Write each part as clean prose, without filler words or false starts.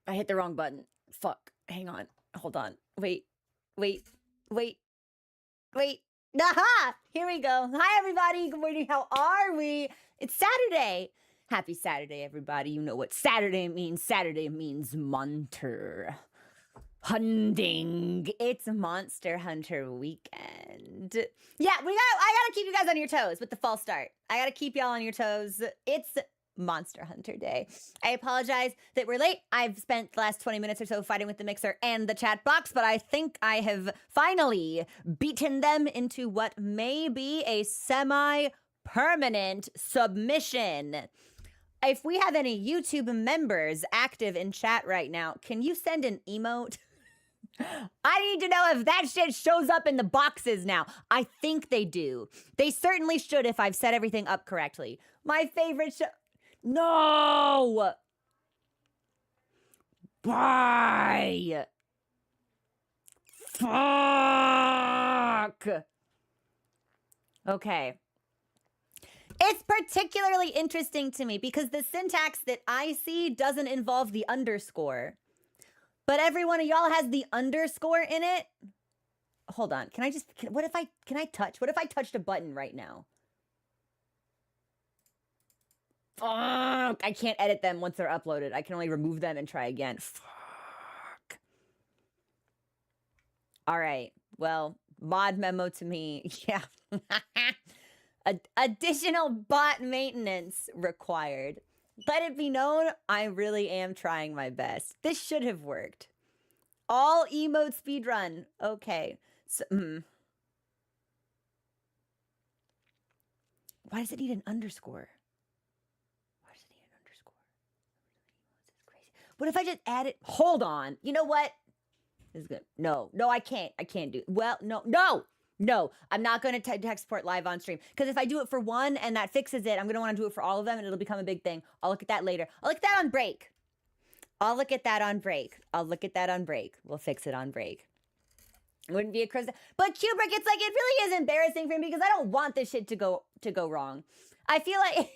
I hit the wrong button. Fuck. Hang on. Hold on. Wait. Wait. Wait. Wait. Aha! Here we go. Hi, everybody. Good morning. How are we? It's Saturday. Happy Saturday, everybody. You know what Saturday means. Saturday means monster hunting. It's Monster Hunter weekend. Yeah, I gotta keep you guys on your toes with the false start. I gotta keep y'all on your toes. It's Monster Hunter Day. I apologize that we're late. I've spent the last 20 minutes or so fighting with the mixer and the chat box, but I think I have finally beaten them into what may be a semi-permanent submission. If we have any YouTube members active in chat right now, can you send an emote? I need to know if that shit shows up in the boxes now. I think they do. They certainly should if I've set everything up correctly. My favorite show. No! Bye! Fuck! Okay. It's particularly interesting to me because the syntax that I see doesn't involve the underscore. But every one of y'all has the underscore in it. Hold on. Can I touched a button right now? Fuck. I can't edit them once they're uploaded. I can only remove them and try again. Fuck. All right. Well, mod memo to me. Yeah. Additional bot maintenance required. Let it be known, I really am trying my best. This should have worked. All emote speedrun. Okay. So, Why does it need an underscore? Why does it need an underscore? This is crazy. What if I just add it? Hold on. You know what? This is good. No, I can't. I can't do it. Well, no, I'm not going to tech support live on stream. Because if I do it for one and that fixes it, I'm going to want to do it for all of them and it'll become a big thing. I'll look at that later. I'll look at that on break. We'll fix it on break. It wouldn't be a Chris. But Kubrick, it's like, it really is embarrassing for me because I don't want this shit to go wrong. I feel like, I don't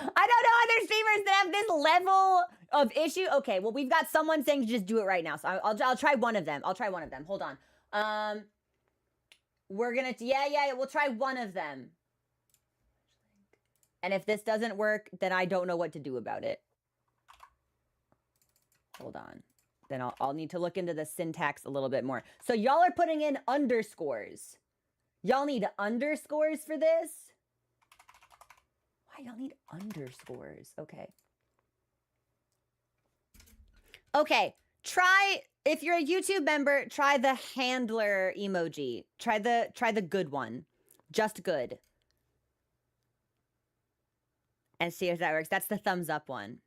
know other streamers that have this level of issue. Okay, well, we've got someone saying to just do it right now. So I'll try one of them. Hold on. We're gonna, yeah, we'll try one of them. And if this doesn't work, then I don't know what to do about it. Hold on. Then I'll need to look into the syntax a little bit more. So y'all are putting in underscores. Y'all need underscores for this? Why y'all need underscores? Okay. Okay, if you're a YouTube member, try the handler emoji. Try the good one. Just good. And see if that works. That's the thumbs up one.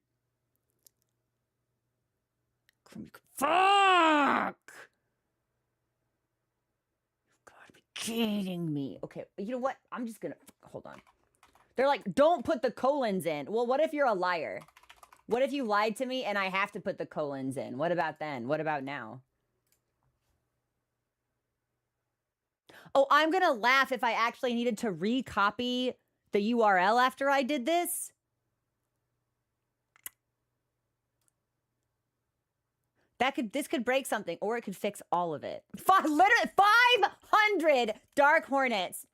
Fuck! You've got to be kidding me. Okay, you know what? I'm just gonna, hold on. They're like, don't put the colons in. Well, what if you're a liar? What if you lied to me and I have to put the colons in? What about then? What about now? Oh, I'm gonna laugh if I actually needed to recopy the URL after I did this. This could break something, or it could fix all of it. Literally 500 Dark Hornets.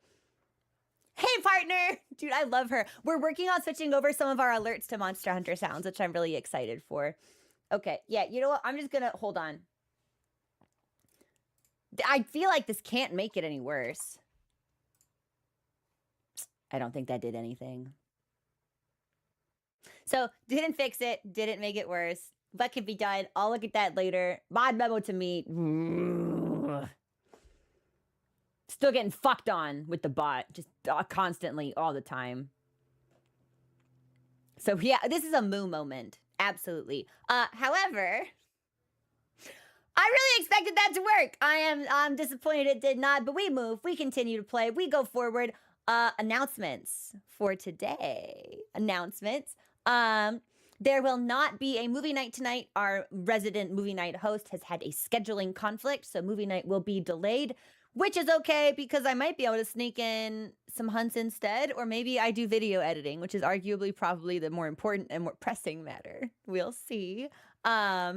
Hey, partner! Dude, I love her. We're working on switching over some of our alerts to Monster Hunter sounds, which I'm really excited for. Okay, yeah, you know what? I'm just gonna, hold on. I feel like this can't make it any worse. I don't think that did anything. So, didn't fix it, didn't make it worse. What could be done? I'll look at that later. Mod memo to me. Still getting fucked on with the bot. Just constantly, all the time. So yeah, this is a moo moment. Absolutely. However, I really expected that to work. I'm disappointed it did not, but we move. We continue to play. We go forward. Announcements for today. Announcements. There will not be a movie night tonight. Our resident movie night host has had a scheduling conflict, so movie night will be delayed. which is okay because I might be able to sneak in some hunts instead, or maybe I do video editing, which is arguably probably the more important and more pressing matter. We'll see. I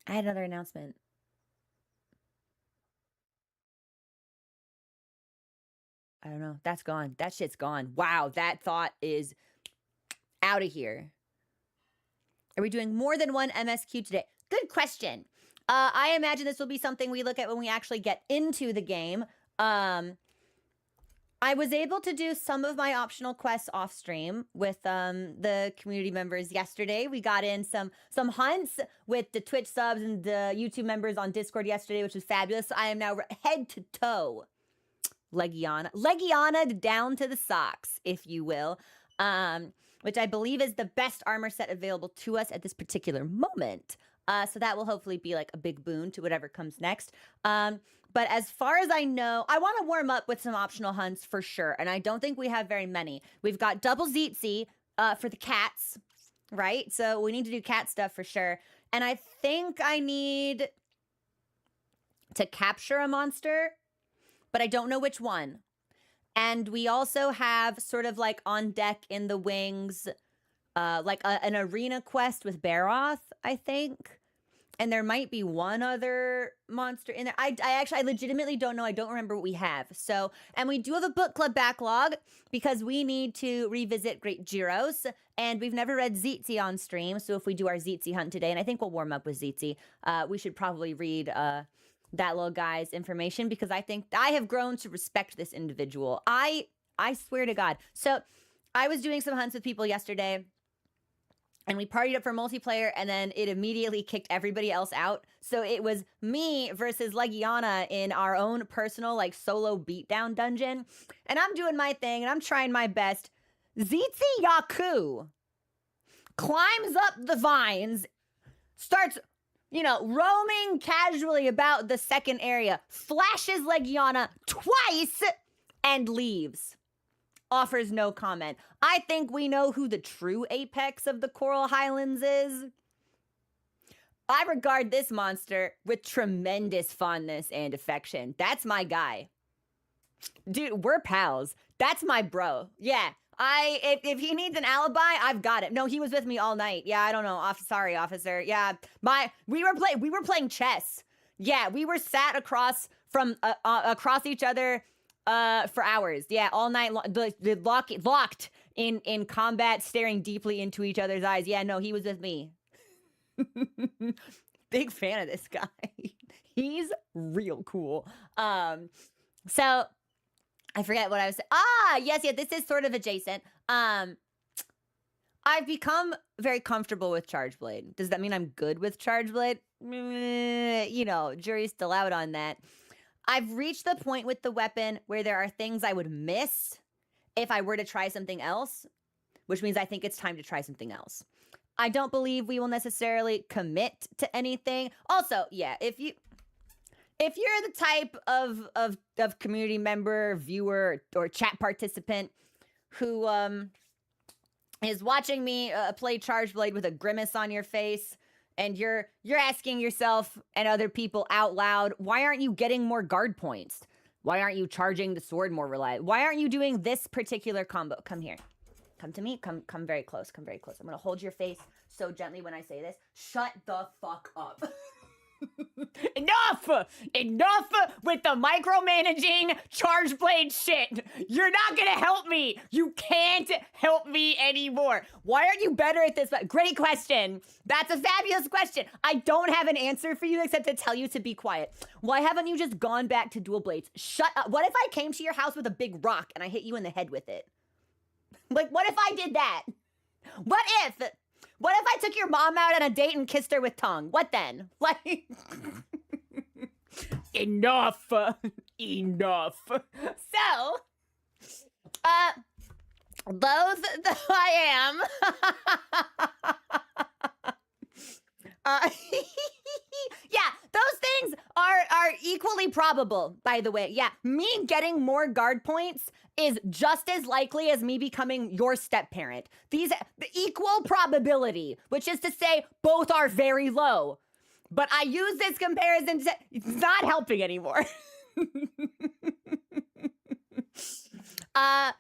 had another announcement. I don't know. That's gone. That shit's gone. Wow, that thought is out of here. Are we doing more than one MSQ today? Good question. I imagine this will be something we look at when we actually get into the game. I was able to do some of my optional quests off stream with the community members yesterday. We got in some hunts with the Twitch subs and the YouTube members on Discord yesterday, which was fabulous. I am now head to toe Legiana down to the socks, if you will, which I believe is the best armor set available to us at this particular moment. So that will hopefully be like a big boon to whatever comes next. But as far as I know, I want to warm up with some optional hunts for sure. And I don't think we have very many. We've got double Zitzi for the cats, right? So we need to do cat stuff for sure. And I think I need to capture a monster, but I don't know which one. And we also have sort of like on deck in the wings, like an arena quest with Barroth, I think. And there might be one other monster in there. I legitimately don't know. I don't remember what we have. So, and we do have a book club backlog because we need to revisit Great Gyros. And we've never read Zitzi on stream. So if we do our Zitzi hunt today, and I think we'll warm up with Zitzi, we should probably read that little guy's information because I think I have grown to respect this individual. I swear to God. So I was doing some hunts with people yesterday. And we partied up for multiplayer, and then it immediately kicked everybody else out. So it was me versus Legiana in our own personal, like, solo beatdown dungeon. And I'm doing my thing, and I'm trying my best. Zitzi Yaku climbs up the vines, starts, you know, roaming casually about the second area, flashes Legiana twice, and leaves. Offers no comment. I think we know who the true apex of the Coral Highlands is. I regard this monster with tremendous fondness and affection. That's my guy. Dude, we're pals. That's my bro. Yeah. If he needs an alibi, I've got it. No, he was with me all night. Yeah, I don't know. Sorry, officer. Yeah. We were playing chess. Yeah, we were sat across from across each other for hours. Yeah, all night long. Locked in combat, staring deeply into each other's eyes. Yeah, no, he was with me. Big fan of this guy. He's real cool. So I forget what I was saying. Yes, this is sort of adjacent. I've become very comfortable with Charge Blade. Does that mean I'm good with Charge Blade? You know, jury's still out on that. I've reached the point with the weapon where there are things I would miss if I were to try something else, which means I think it's time to try something else. I don't believe we will necessarily commit to anything. Also, yeah, if you're the type of community member, viewer, or chat participant who is watching me play Charge Blade with a grimace on your face, and you're asking yourself and other people out loud, why aren't you getting more guard points? Why aren't you charging the sword more reliably? Why aren't you doing this particular combo? Come here. Come to me. Come very close. Come very close. I'm going to hold your face so gently when I say this. Shut the fuck up. Enough with the micromanaging Charge Blade shit. You're not gonna help me. You can't help me anymore. Why aren't you better at this? Great question. That's a fabulous question. I don't have an answer for you except to tell you to be quiet. Why haven't you just gone back to dual blades? Shut up. What if I came to your house with a big rock and I hit you in the head with it? Like, what if I did that? What if I took your mom out on a date and kissed her with tongue? What then? Like, enough. So, both though I am, yeah, those things are equally probable, by the way. Yeah, me getting more guard points is just as likely as me becoming your step-parent. The equal probability, which is to say both are very low. But I use this comparison to, it's not helping anymore. But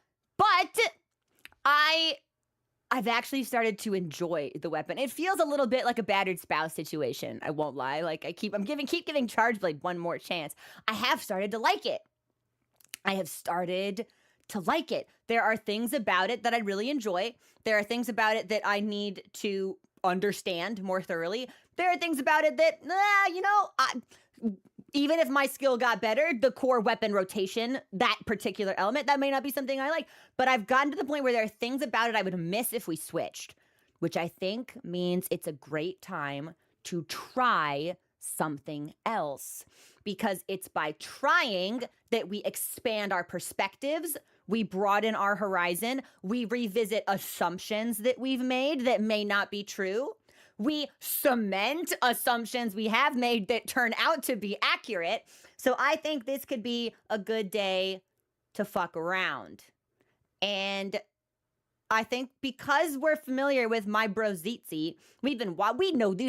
I've actually started to enjoy the weapon. It feels a little bit like a battered spouse situation. I won't lie. Like keep giving Chargeblade one more chance. I have started to like it. There are things about it that I really enjoy. There are things about it that I need to understand more thoroughly. There are things about it that, even if my skill got better, the core weapon rotation, that particular element, that may not be something I like. But I've gotten to the point where there are things about it I would miss if we switched, which I think means it's a great time to try something else. Because it's by trying that we expand our perspectives, we broaden our horizon, we revisit assumptions that we've made that may not be true. We cement assumptions we have made that turn out to be accurate. So I think this could be a good day to fuck around. And I think because we're familiar with my bro Zitzi, we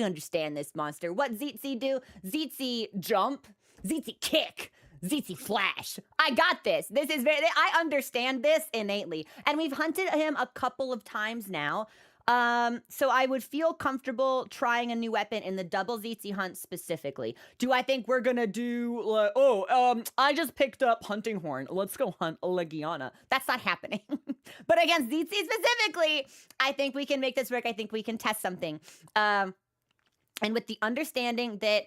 understand this monster. What Zitzi do? Zitzi jump, Zitzi kick, Zitzi flash. I got this. I understand this innately. And we've hunted him a couple of times now. So I would feel comfortable trying a new weapon in the double Zitzi hunt specifically. Do I think we're gonna do, I just picked up Hunting Horn. Let's go hunt Legiana. That's not happening. But against Zitzi specifically, I think we can make this work. I think we can test something. And with the understanding that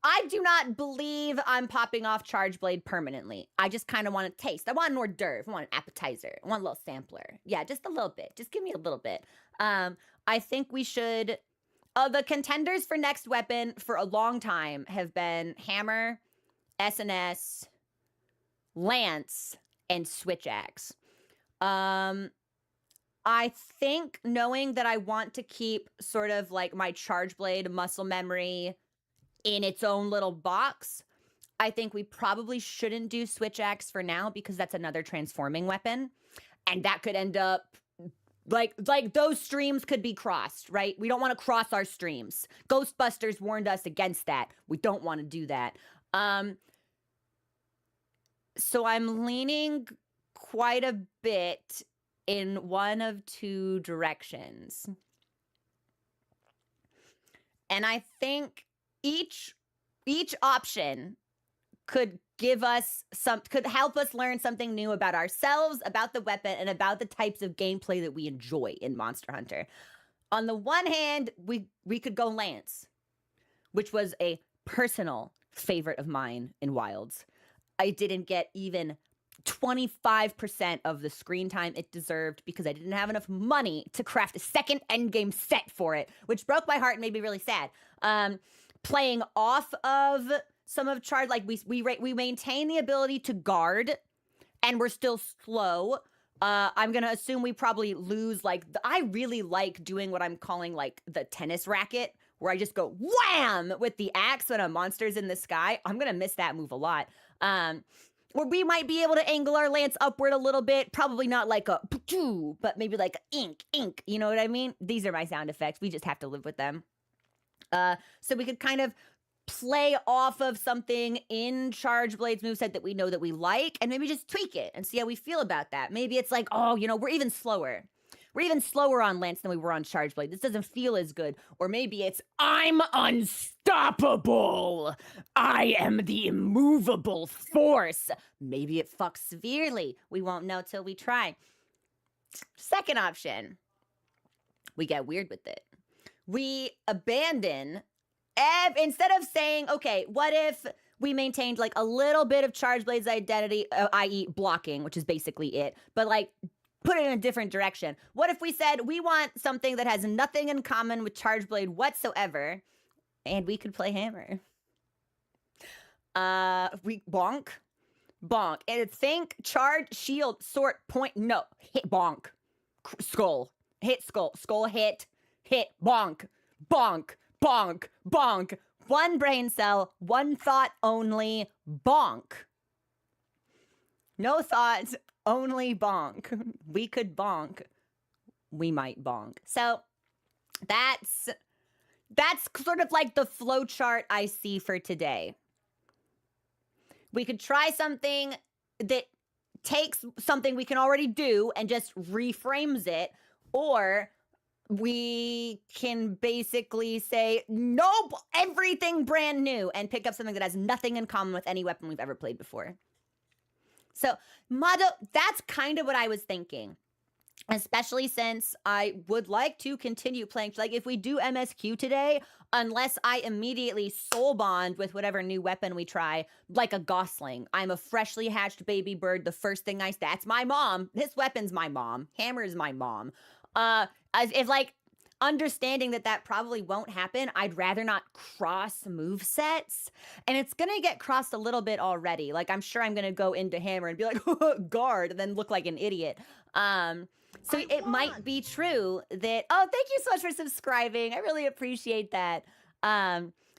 I do not believe I'm popping off Chargeblade permanently. I just kind of want a taste. I want an hors d'oeuvre. I want an appetizer. I want a little sampler. Yeah, just a little bit. Just give me a little bit. I think we should... the contenders for next weapon for a long time have been Hammer, SNS, Lance, and Switch Axe. I think knowing that I want to keep sort of like my Chargeblade muscle memory in its own little box, I think we probably shouldn't do Switch Axe for now because that's another transforming weapon. And that could end up like those streams could be crossed, right? We don't want to cross our streams. Ghostbusters warned us against that. We don't want to do that. So I'm leaning quite a bit in one of two directions. And I think each option could help us learn something new about ourselves, about the weapon, and about the types of gameplay that we enjoy in Monster Hunter. On the one hand, we could go Lance, which was a personal favorite of mine in Wilds. I didn't get even 25% of the screen time it deserved because I didn't have enough money to craft a second endgame set for it, which broke my heart and made me really sad. Playing off of some of Charge, like we maintain the ability to guard, and we're still slow. I'm gonna assume we probably lose. I really like doing what I'm calling like the tennis racket, where I just go wham with the axe when a monster's in the sky. I'm gonna miss that move a lot. Where we might be able to angle our lance upward a little bit, probably not like a but maybe like a ink. You know what I mean? These are my sound effects. We just have to live with them. So we could kind of play off of something in Chargeblade's moveset that we know that we like, and maybe just tweak it and see how we feel about that. Maybe it's like, we're even slower. We're even slower on Lance than we were on Chargeblade. This doesn't feel as good. Or maybe it's, I'm unstoppable. I am the immovable force. Maybe it fucks severely. We won't know till we try. Second option, we get weird with it. We abandon, instead of saying, okay, what if we maintained like a little bit of Chargeblade's identity, i.e. blocking, which is basically it, but like put it in a different direction. What if we said we want something that has nothing in common with Chargeblade whatsoever, and we could play Hammer? We bonk, and think charge, shield, sword, point, no, hit bonk, skull, hit skull, hit, bonk, bonk, bonk, bonk. One brain cell, one thought only, bonk. No thoughts, only bonk. We could bonk. We might bonk. So that's That's sort of like the flow chart I see for today. We could try something that takes something we can already do and just reframes it, or we can basically say, nope, everything brand new, and pick up something that has nothing in common with any weapon we've ever played before. So, Mado, that's kind of what I was thinking. Especially since I would like to continue playing. Like, if we do MSQ today, unless I immediately soul bond with whatever new weapon we try, like a gosling. I'm a freshly hatched baby bird. The first thing that's my mom. This weapon's my mom. Hammer is my mom. If like understanding that probably won't happen, I'd rather not cross move sets, and it's gonna get crossed a little bit already. Like, I'm sure I'm gonna go into hammer and be like guard, and then look like an idiot. So it might be true that, oh, thank you so much for subscribing. I really appreciate that.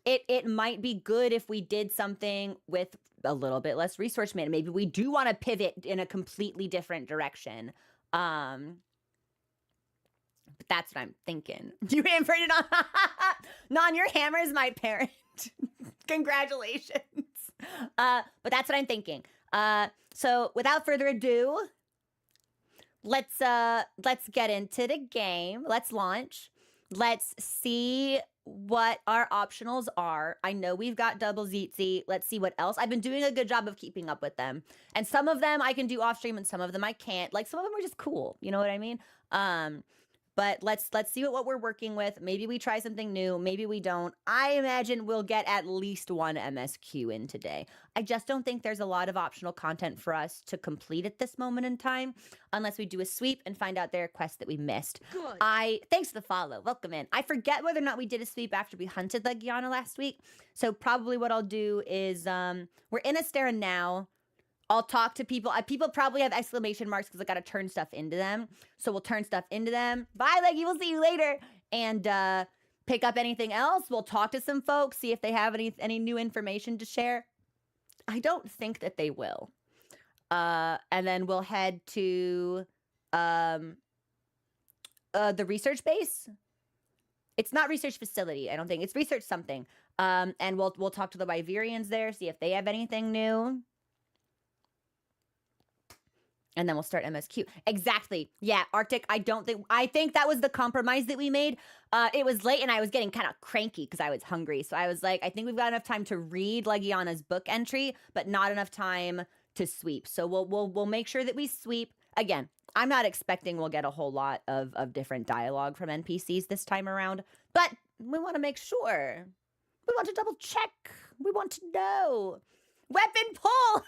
It might be good if we did something with a little bit less resource management. Maybe we do want to pivot in a completely different direction. But that's what I'm thinking. You imprinted on Non, your hammer is my parent. Congratulations. But that's what I'm thinking. So without further ado, let's get into the game. Let's launch. Let's see what our optionals are. I know we've got double Zitzi. Let's see what else. I've been doing a good job of keeping up with them. And some of them I can do off stream and some of them I can't. Like, some of them are just cool. You know what I mean? But let's see what we're working with. Maybe we try something new. Maybe we don't. I imagine we'll get at least one MSQ in today. I just don't think there's a lot of optional content for us to complete at this moment in time, unless we do a sweep and find out there are quests that we missed. Good. Thanks for the follow. Welcome in. I forget whether or not we did a sweep after we hunted Legiana last week. So probably what I'll do is, we're in Astera now. I'll talk to people. People probably have exclamation marks because I got to turn stuff into them. So we'll turn stuff into them. Bye, Leggy. We'll see you later. And pick up anything else. We'll talk to some folks, see if they have any new information to share. I don't think that they will. And then we'll head to the research base. It's not research facility, I don't think. It's research something. And we'll talk to the Wyverians there, see if they have anything new. And then we'll start MSQ. Exactly. Yeah, Arctic, I think that was the compromise that we made. It was late and I was getting kind of cranky because I was hungry. So I was like, I think we've got enough time to read Legiana's book entry, but not enough time to sweep. So we'll make sure that we sweep. Again, I'm not expecting we'll get a whole lot of different dialogue from NPCs this time around, but we want to make sure. We want to double check. We want to know. Weapon pull!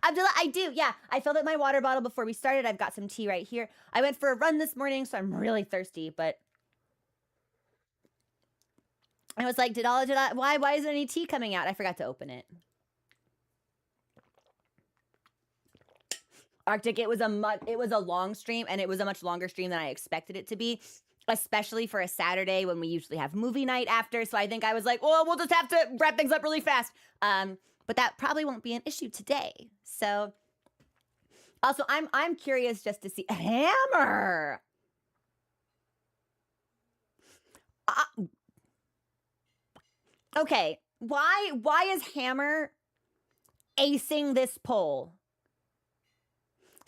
Abdullah, I do. Yeah, I filled up my water bottle before we started. I've got some tea right here. I went for a run this morning, so I'm really thirsty, but I was like, why isn't any tea coming out? I forgot to open it. Arctic, it was a long stream, and it was a much longer stream than I expected it to be, especially for a Saturday when we usually have movie night after. So I think I was like, well, we'll just have to wrap things up really fast. But that probably won't be an issue today. So also, I'm curious just to see hammer. Okay, why is hammer acing this poll?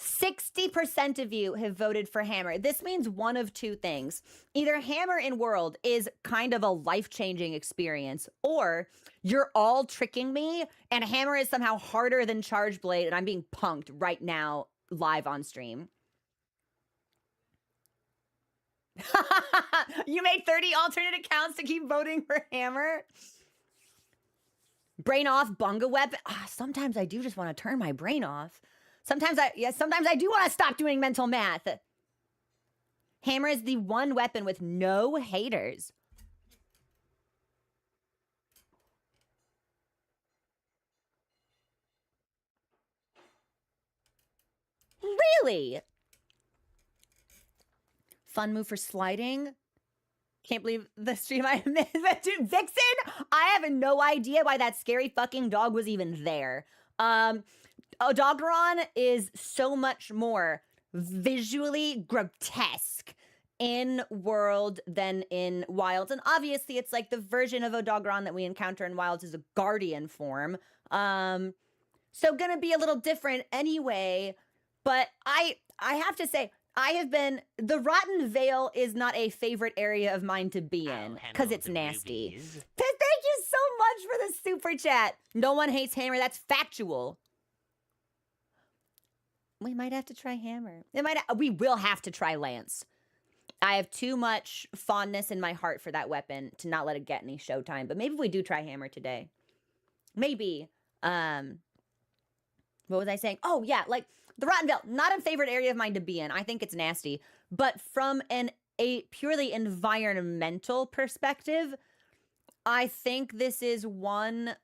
60% of you have voted for hammer. This means one of two things. Either hammer in world is kind of a life-changing experience, or you're all tricking me and hammer is somehow harder than charge blade and I'm being punked right now live on stream. You made 30 alternate accounts to keep voting for hammer? Brain off, bunga weapon. Sometimes I do just want to turn my brain off. Sometimes I do want to stop doing mental math. Hammer is the one weapon with no haters. Really? Fun move for sliding. Can't believe the stream I missed. Dude, Vixen, I have no idea why that scary fucking dog was even there. Odogaron is so much more visually grotesque in world than in Wilds. And obviously it's like the version of Odogaron that we encounter in Wilds is a guardian form. So gonna be a little different anyway. But I have to say, the Rotten Vale is not a favorite area of mine to be in, because it's nasty. Thank you so much for the super chat. No one hates Hammer, that's factual. We might have to try Hammer. We will have to try Lance. I have too much fondness in my heart for that weapon to not let it get any showtime. But maybe we do try Hammer today. Maybe. What was I saying? Oh, yeah, like, the Rotten Vale, not a favorite area of mine to be in. I think it's nasty. But from a purely environmental perspective, I think this is one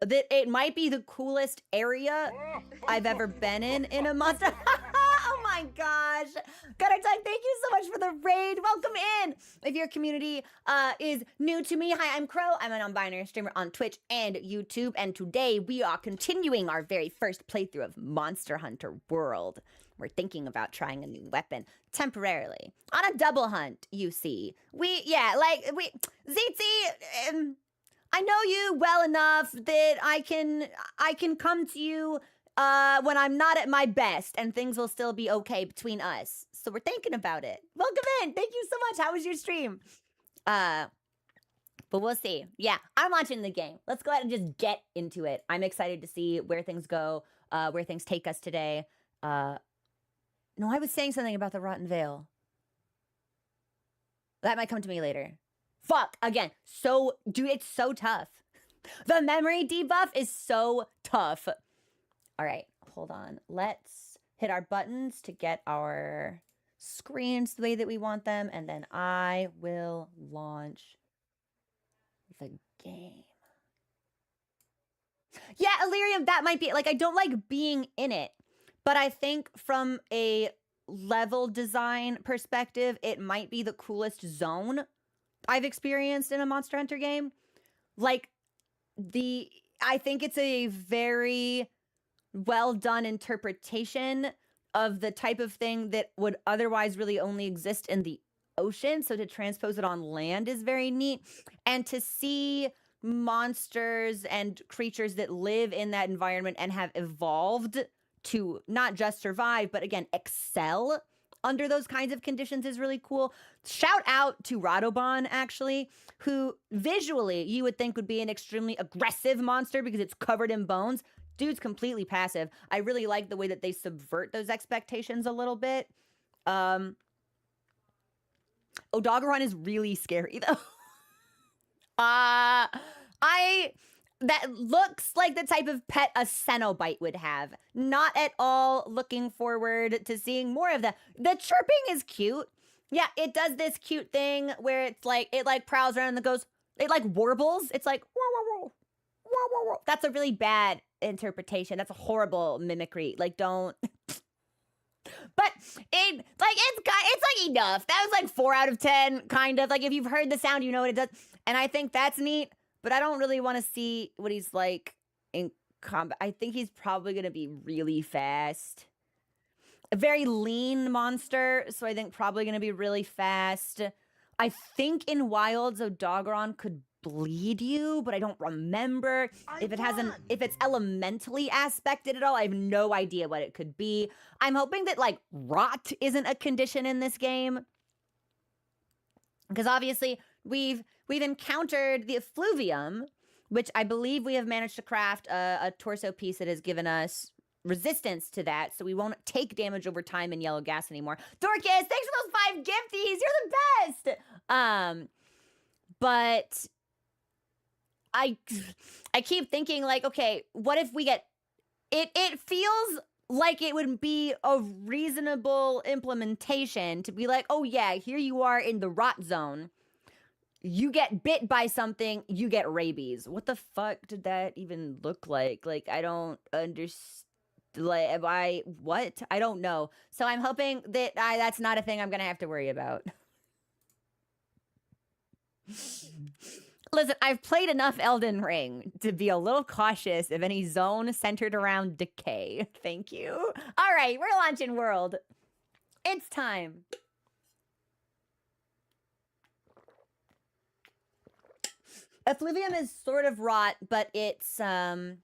that it might be the coolest area I've ever been in a monster. Oh my gosh. Kadachi, thank you so much for the raid. Welcome in. If your community is new to me, hi, I'm Crow. I'm a non-binary streamer on Twitch and YouTube. And today we are continuing our very first playthrough of Monster Hunter World. We're thinking about trying a new weapon temporarily. On a double hunt, you see. ZT, I know you well enough that I can come to you when I'm not at my best and things will still be okay between us. So we're thinking about it. Welcome in. Thank you so much. How was your stream? But we'll see. Yeah, I'm watching the game. Let's go ahead and just get into it. I'm excited to see where things go, where things take us today. No, I was saying something about the Rotten Vale. That might come to me later. Fuck, again, dude, it's so tough. The memory debuff is so tough. All right, hold on. Let's hit our buttons to get our screens the way that we want them, and then I will launch the game. Yeah, Illyrium, that might be, like, I don't like being in it, but I think from a level design perspective, it might be the coolest zone I've experienced in a Monster Hunter game. Like, I think it's a very well done interpretation of the type of thing that would otherwise really only exist in the ocean. So to transpose it on land is very neat. And to see monsters and creatures that live in that environment and have evolved to not just survive, but again, excel under those kinds of conditions is really cool. Shout out to Radoban, actually, who visually you would think would be an extremely aggressive monster because it's covered in bones. Dude's completely passive. I really like the way that they subvert those expectations a little bit. Odogaron is really scary, though. That looks like the type of pet a Cenobite would have. Not at all looking forward to seeing more of that. The chirping is cute. Yeah, it does this cute thing where it's like, it like prowls around and goes, it like warbles. It's like, whoa, whoa, whoa, whoa, whoa, whoa. That's a really bad interpretation. That's a horrible mimicry. Like, don't. But it's like enough. That was like 4 out of 10, kind of. Like, if you've heard the sound, you know what it does. And I think that's neat. But I don't really want to see what he's like in combat. I think he's probably going to be really fast. A very lean monster, so I think probably going to be really fast. I think in Wilds, Odogaron could bleed you, but I don't remember. If it's elementally aspected at all, I have no idea what it could be. I'm hoping that, like, rot isn't a condition in this game. Because obviously, we've encountered the effluvium, which I believe we have managed to craft a torso piece that has given us resistance to that, so we won't take damage over time in yellow gas anymore. Dorcas, thanks for those 5 gifties. You're the best. But I keep thinking, like, okay, what if we get it? It feels like it would be a reasonable implementation to be like, oh yeah, here you are in the rot zone. You get bit by something, you get rabies. What the fuck did that even look like? Like, I don't understand. Like, what? I don't know. So I'm hoping that that's not a thing I'm gonna have to worry about. Listen, I've played enough Elden Ring to be a little cautious of any zone centered around decay. Thank you. All right, we're launching World. It's time. Effluvium is sort of rot, but it's like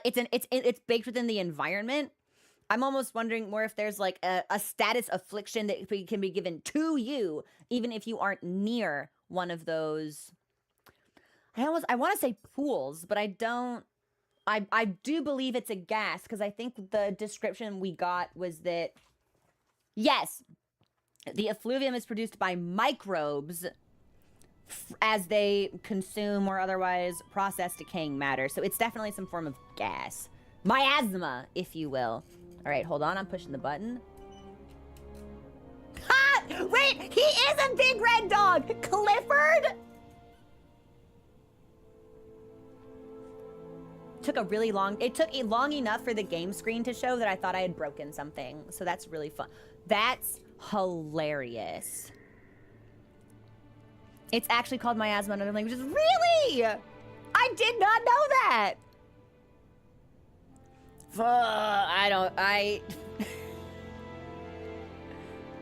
it's baked within the environment. I'm almost wondering more if there's like a status affliction that can be given to you, even if you aren't near one of those. I want to say pools, but I don't. I do believe it's a gas, because I think the description we got was that, yes, the effluvium is produced by microbes as they consume or otherwise process decaying matter. So it's definitely some form of gas. Miasma, if you will. All right, hold on. I'm pushing the button. Ha! Wait, he is a big red dog! Clifford? It took long enough for the game screen to show that I thought I had broken something. So that's really fun. That's hilarious. It's actually called miasma in other languages. Really? I did not know that.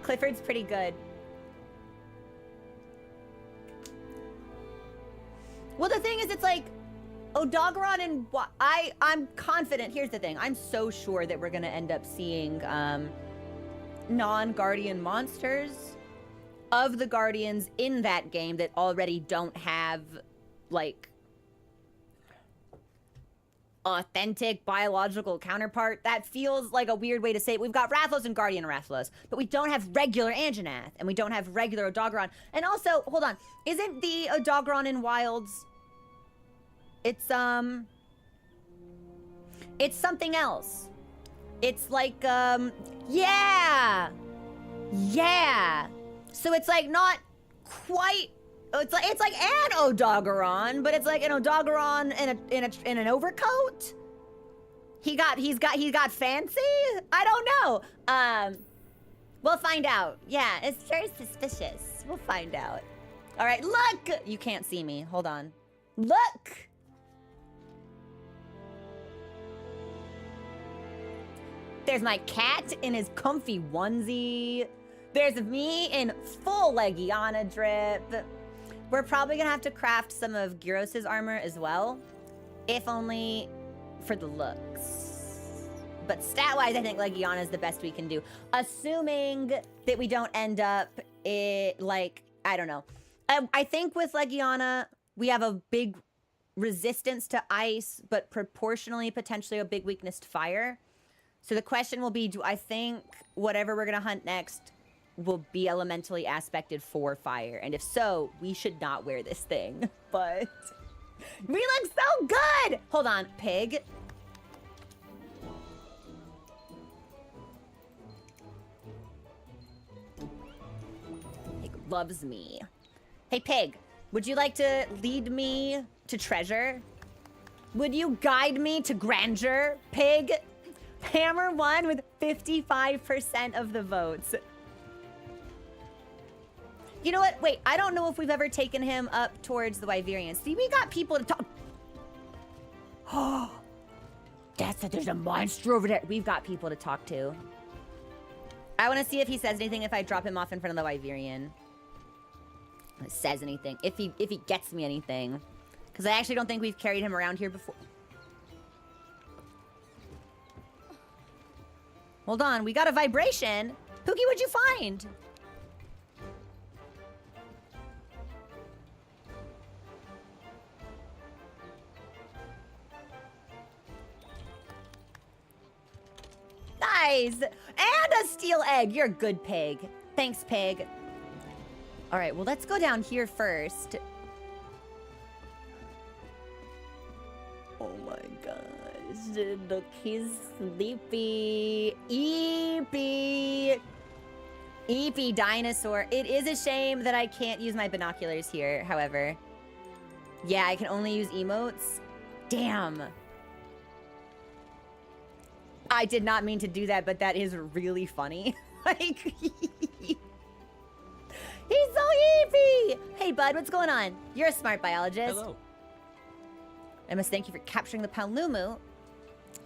Clifford's pretty good. Well, the thing is, it's like, Odogaron and I'm confident. Here's the thing. I'm so sure that we're going to end up seeing non-Guardian monsters of the Guardians in that game that already don't have, like, authentic biological counterpart. That feels like a weird way to say it. We've got Rathalos and Guardian Rathalos, but we don't have regular Anjanath, and we don't have regular Odogaron. And also, hold on, isn't the Odogaron in Wilds... It's something else. It's like, yeah! Yeah! So it's like not quite, it's like an Odogaron, but it's like an Odogaron in an overcoat? He got fancy? I don't know. We'll find out. Yeah, it's very suspicious. We'll find out. All right, look! You can't see me. Hold on. Look! There's my cat in his comfy onesie. There's me in full Legiana drip. We're probably gonna have to craft some of Gyros' armor as well, if only for the looks. But stat-wise, I think Legiana is the best we can do. Assuming that we don't end up, like, I don't know. I think with Legiana, we have a big resistance to ice, but proportionally, potentially a big weakness to fire. So the question will be, do I think whatever we're going to hunt next will be elementally aspected for fire? And if so, we should not wear this thing. But we look so good! Hold on, pig. Pig loves me. Hey, pig, would you like to lead me to treasure? Would you guide me to grandeur, pig? Hammer won with 55% of the votes. You know what? Wait, I don't know if we've ever taken him up towards the Wyverians. See, we got people to talk. Oh, there's a monster over there. We've got people to talk to. I want to see if he says anything if I drop him off in front of the Wyverian. If he says anything. If he gets me anything. Because I actually don't think we've carried him around here before. Hold on, we got a vibration. Pookie, what'd you find? Nice! And a steel egg. You're a good pig. Thanks, pig. All right, well, let's go down here first. Oh my gosh. Look, he's sleepy. Eepy. Eepy dinosaur. It is a shame that I can't use my binoculars here, however. Yeah, I can only use emotes. Damn. I did not mean to do that, but that is really funny. Like, he's so eepy. Hey, bud, what's going on? You're a smart biologist. Hello. I must thank you for capturing the Palumu.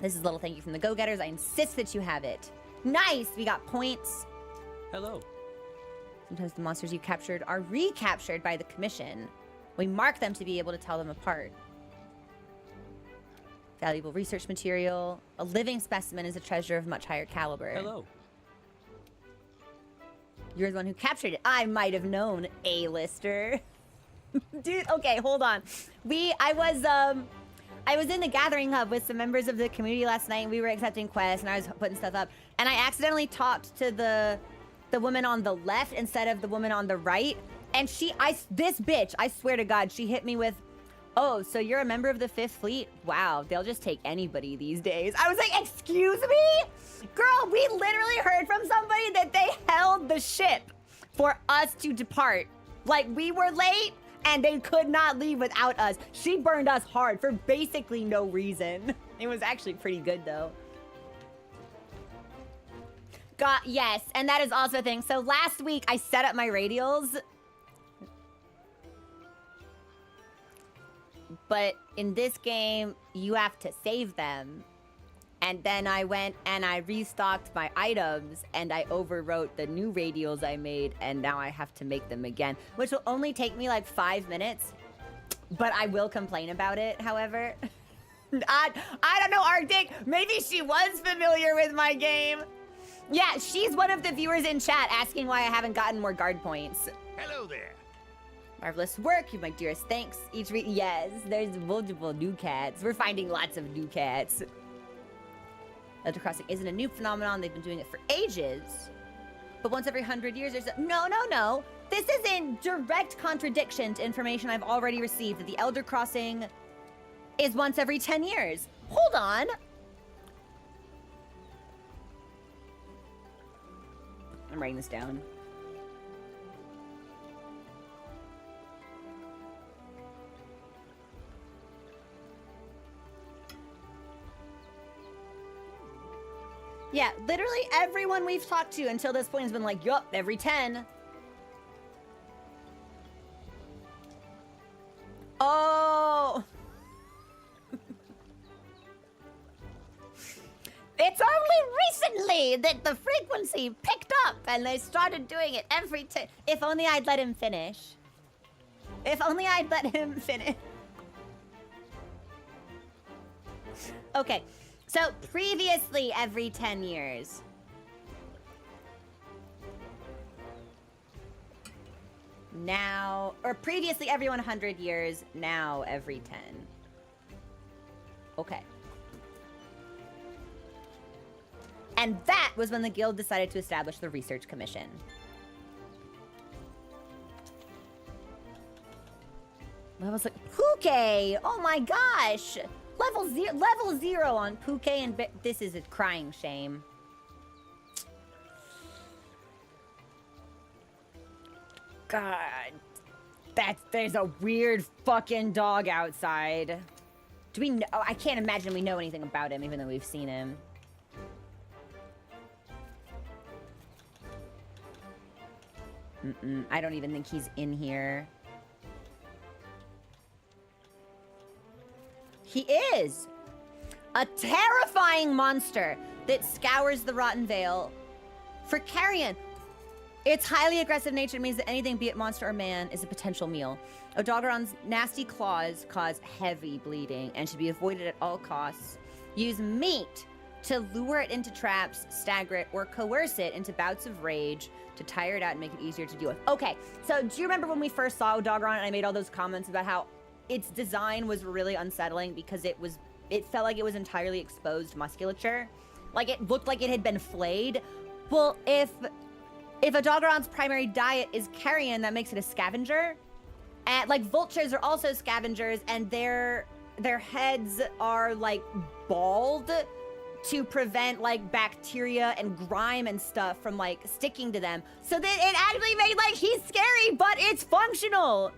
This is a little thank you from the Go-Getters. I insist that you have it. Nice! We got points. Hello. Sometimes the monsters you captured are recaptured by the Commission. We mark them to be able to tell them apart. Valuable research material. A living specimen is a treasure of much higher caliber. Hello. You're the one who captured it. I might have known, A-lister. Dude, okay, hold on. I was in the gathering hub with some members of the community last night, and we were accepting quests, and I was putting stuff up, and I accidentally talked to the woman on the left instead of the woman on the right, and this bitch, I swear to God, she hit me with, "Oh, so you're a member of the 5th Fleet? Wow, they'll just take anybody these days." I was like, "Excuse me? Girl, we literally heard from somebody that they held the ship for us to depart. Like, we were late, and they could not leave without us. She burned us hard for basically no reason." It was actually pretty good, though. Yes, and that is also a thing. So last week, I set up my radials. But in this game, you have to save them. And then I went and I restocked my items, and I overwrote the new radials I made, and now I have to make them again, which will only take me like 5 minutes. But I will complain about it, however. I don't know, Arctic. Maybe she was familiar with my game. Yeah, she's one of the viewers in chat asking why I haven't gotten more guard points. Hello there. Marvelous work, you my dearest. Thanks. Yes, there's multiple new cats. We're finding lots of new cats. Elder Crossing isn't a new phenomenon. They've been doing it for ages. But once every 100 years, there's no. This is in direct contradiction to information I've already received that the Elder Crossing is once every 10 years. Hold on. I'm writing this down. Yeah, literally everyone we've talked to until this point has been like, yup, every 10. Oh. It's only recently that the frequency picked up and they started doing it every 10. If only I'd let him finish. If only I'd let him finish. Okay. So, previously every 10 years. Now, or previously every 100 years, now every 10. Okay. And that was when the guild decided to establish the research commission. Levels like Puke! Oh my gosh! Level 0 on Puke and this is a crying shame. God. There's a weird fucking dog outside. Do we know? I can't imagine we know anything about him even though we've seen him. I don't even think he's in here. He is! A terrifying monster that scours the Rotten Vale for carrion. Its highly aggressive nature means that anything, be it monster or man, is a potential meal. Odogaron's nasty claws cause heavy bleeding and should be avoided at all costs. Use meat to lure it into traps, stagger it, or coerce it into bouts of rage to tire it out and make it easier to deal with. Okay, so do you remember when we first saw Odogaron and I made all those comments about how its design was really unsettling because it felt like it was entirely exposed musculature? Like it looked like it had been flayed. Well, if Odogaron's primary diet is carrion, that makes it a scavenger. And like vultures are also scavengers, and their heads are like bald to prevent like bacteria and grime and stuff from like sticking to them. So that it actually made like he's scary, but it's functional.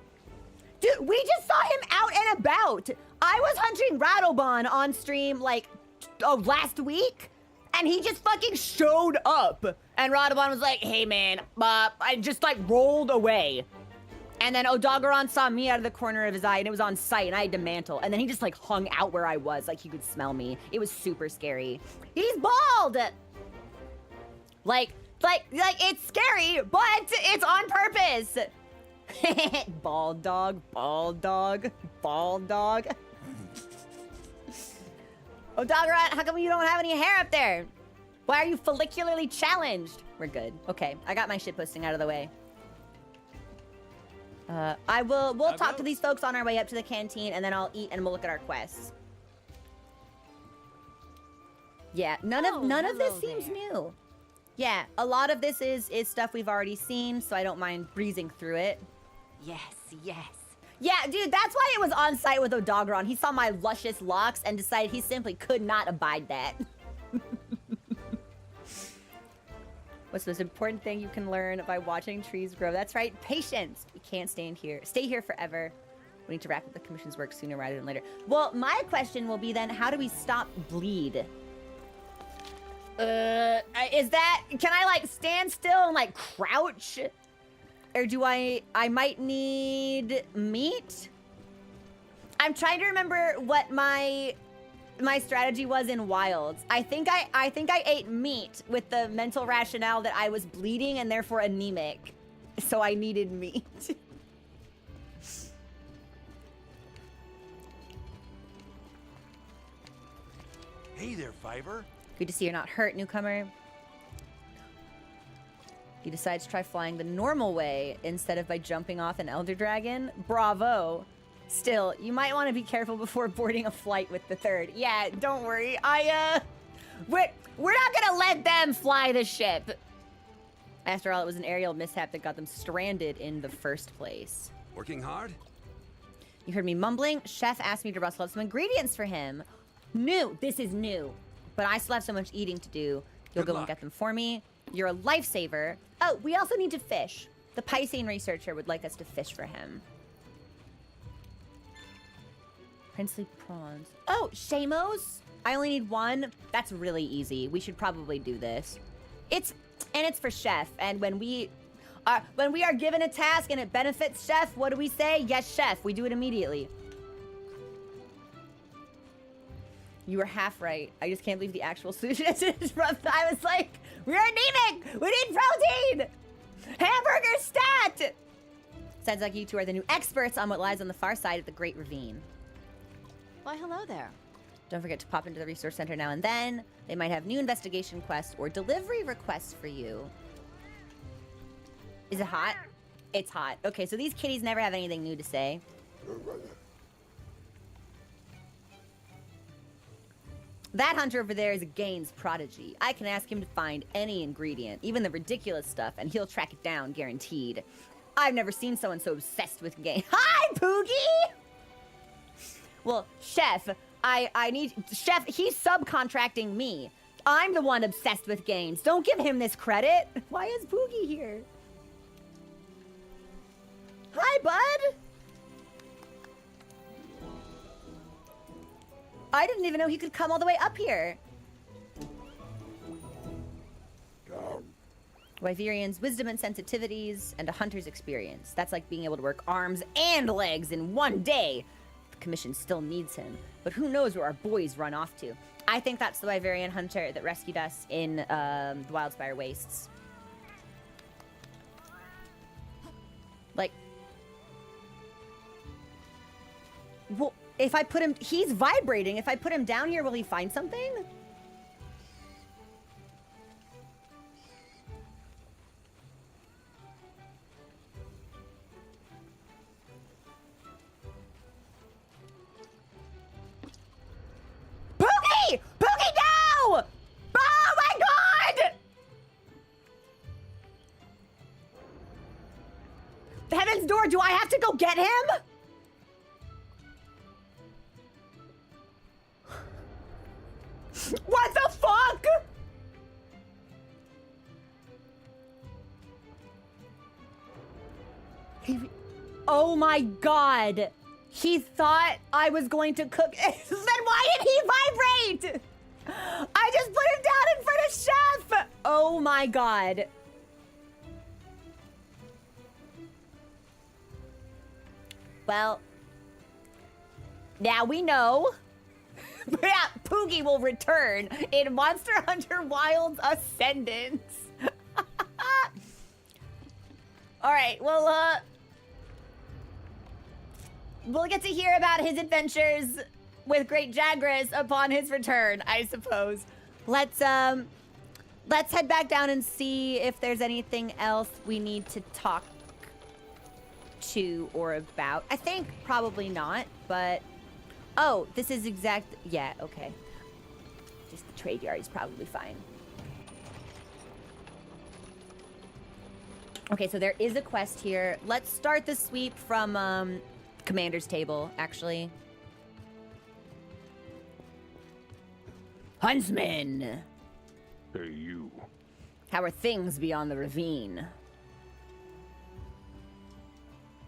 Dude, we just saw him out and about. I was hunting Rattlebon on stream like last week, and he just fucking showed up. And Rattlebon was like, "Hey man," I just like rolled away. And then Odogaron saw me out of the corner of his eye, and it was on sight, and I had to mantle. And then he just like hung out where I was, like he could smell me. It was super scary. He's bald. Like it's scary, but it's on purpose. Bald dog, bald dog, bald dog. Odogaron, how come you don't have any hair up there? Why are you follicularly challenged? We're good. Okay, I got my shitposting out of the way. We'll talk to these folks on our way up to the canteen, and then I'll eat and we'll look at our quests. Yeah, none of this seems new. Yeah, a lot of this is stuff we've already seen, so I don't mind breezing through it. Yes, yes. Yeah, dude, that's why it was on site with Odogaron. He saw my luscious locks and decided he simply could not abide that. What's the most important thing you can learn by watching trees grow? That's right, patience. We can't stay here forever. We need to wrap up the commission's work sooner rather than later. Well, my question will be then, how do we stop bleed? Can I like stand still and like crouch? Or do I might need meat? I'm trying to remember what my strategy was in Wilds. I think I ate meat with the mental rationale that I was bleeding and therefore anemic. So I needed meat. Hey there, Fiverr. Good to see you're not hurt, newcomer. He decides to try flying the normal way instead of by jumping off an elder dragon. Bravo. Still, you might want to be careful before boarding a flight with the third. Yeah, don't worry. We're not gonna let them fly the ship. After all, it was an aerial mishap that got them stranded in the first place. Working hard? You heard me mumbling. Chef asked me to rustle up some ingredients for him. New. This is new. But I still have so much eating to do. You'll go and get them for me. You're a lifesaver. Oh, we also need to fish. The Piscean researcher would like us to fish for him. Princely prawns. Oh, Shamos? I only need one. That's really easy. We should probably do this. It's for Chef. And when we are given a task and it benefits Chef, what do we say? Yes, Chef. We do it immediately. You were half right. I just can't believe the actual solution is rough. I was like, we're anemic! We need protein! Hamburger stat! Sounds like you two are the new experts on what lies on the far side of the Great Ravine. Why, hello there. Don't forget to pop into the resource center now and then. They might have new investigation quests or delivery requests for you. Is it hot? It's hot. Okay, so these kitties never have anything new to say. That hunter over there is a Gaines prodigy. I can ask him to find any ingredient, even the ridiculous stuff, and he'll track it down, guaranteed. I've never seen someone so obsessed with Gaines. Hi, Poogie! Well, Chef, I need... Chef, he's subcontracting me. I'm the one obsessed with Gaines. Don't give him this credit. Why is Poogie here? Hi, bud! I didn't even know he could come all the way up here. Wyverian's wisdom and sensitivities, and a hunter's experience. That's like being able to work arms and legs in one day. The commission still needs him, but who knows where our boys run off to. I think that's the Wyverian hunter that rescued us in the Wildspire Wastes. Like... Well... If I put him... He's vibrating. If I put him down here, will he find something? Poogie! Poogie, no! Oh my god! Heaven's Door, do I have to go get him? What the fuck? Oh my god. He thought I was going to cook. Then why did he vibrate? I just put him down in front of Chef. Oh my god. Well, now we know. Yeah, Poogie will return in Monster Hunter Wilds Ascendance. All right, well, we'll get to hear about his adventures with Great Jagras upon his return, I suppose. Let's head back down and see if there's anything else we need to talk to or about. I think probably not, but oh, this is yeah, okay. Just the trade yard is probably fine. Okay, so there is a quest here. Let's start the sweep from Commander's Table, actually. Huntsman! Hey, you. How are things beyond the ravine?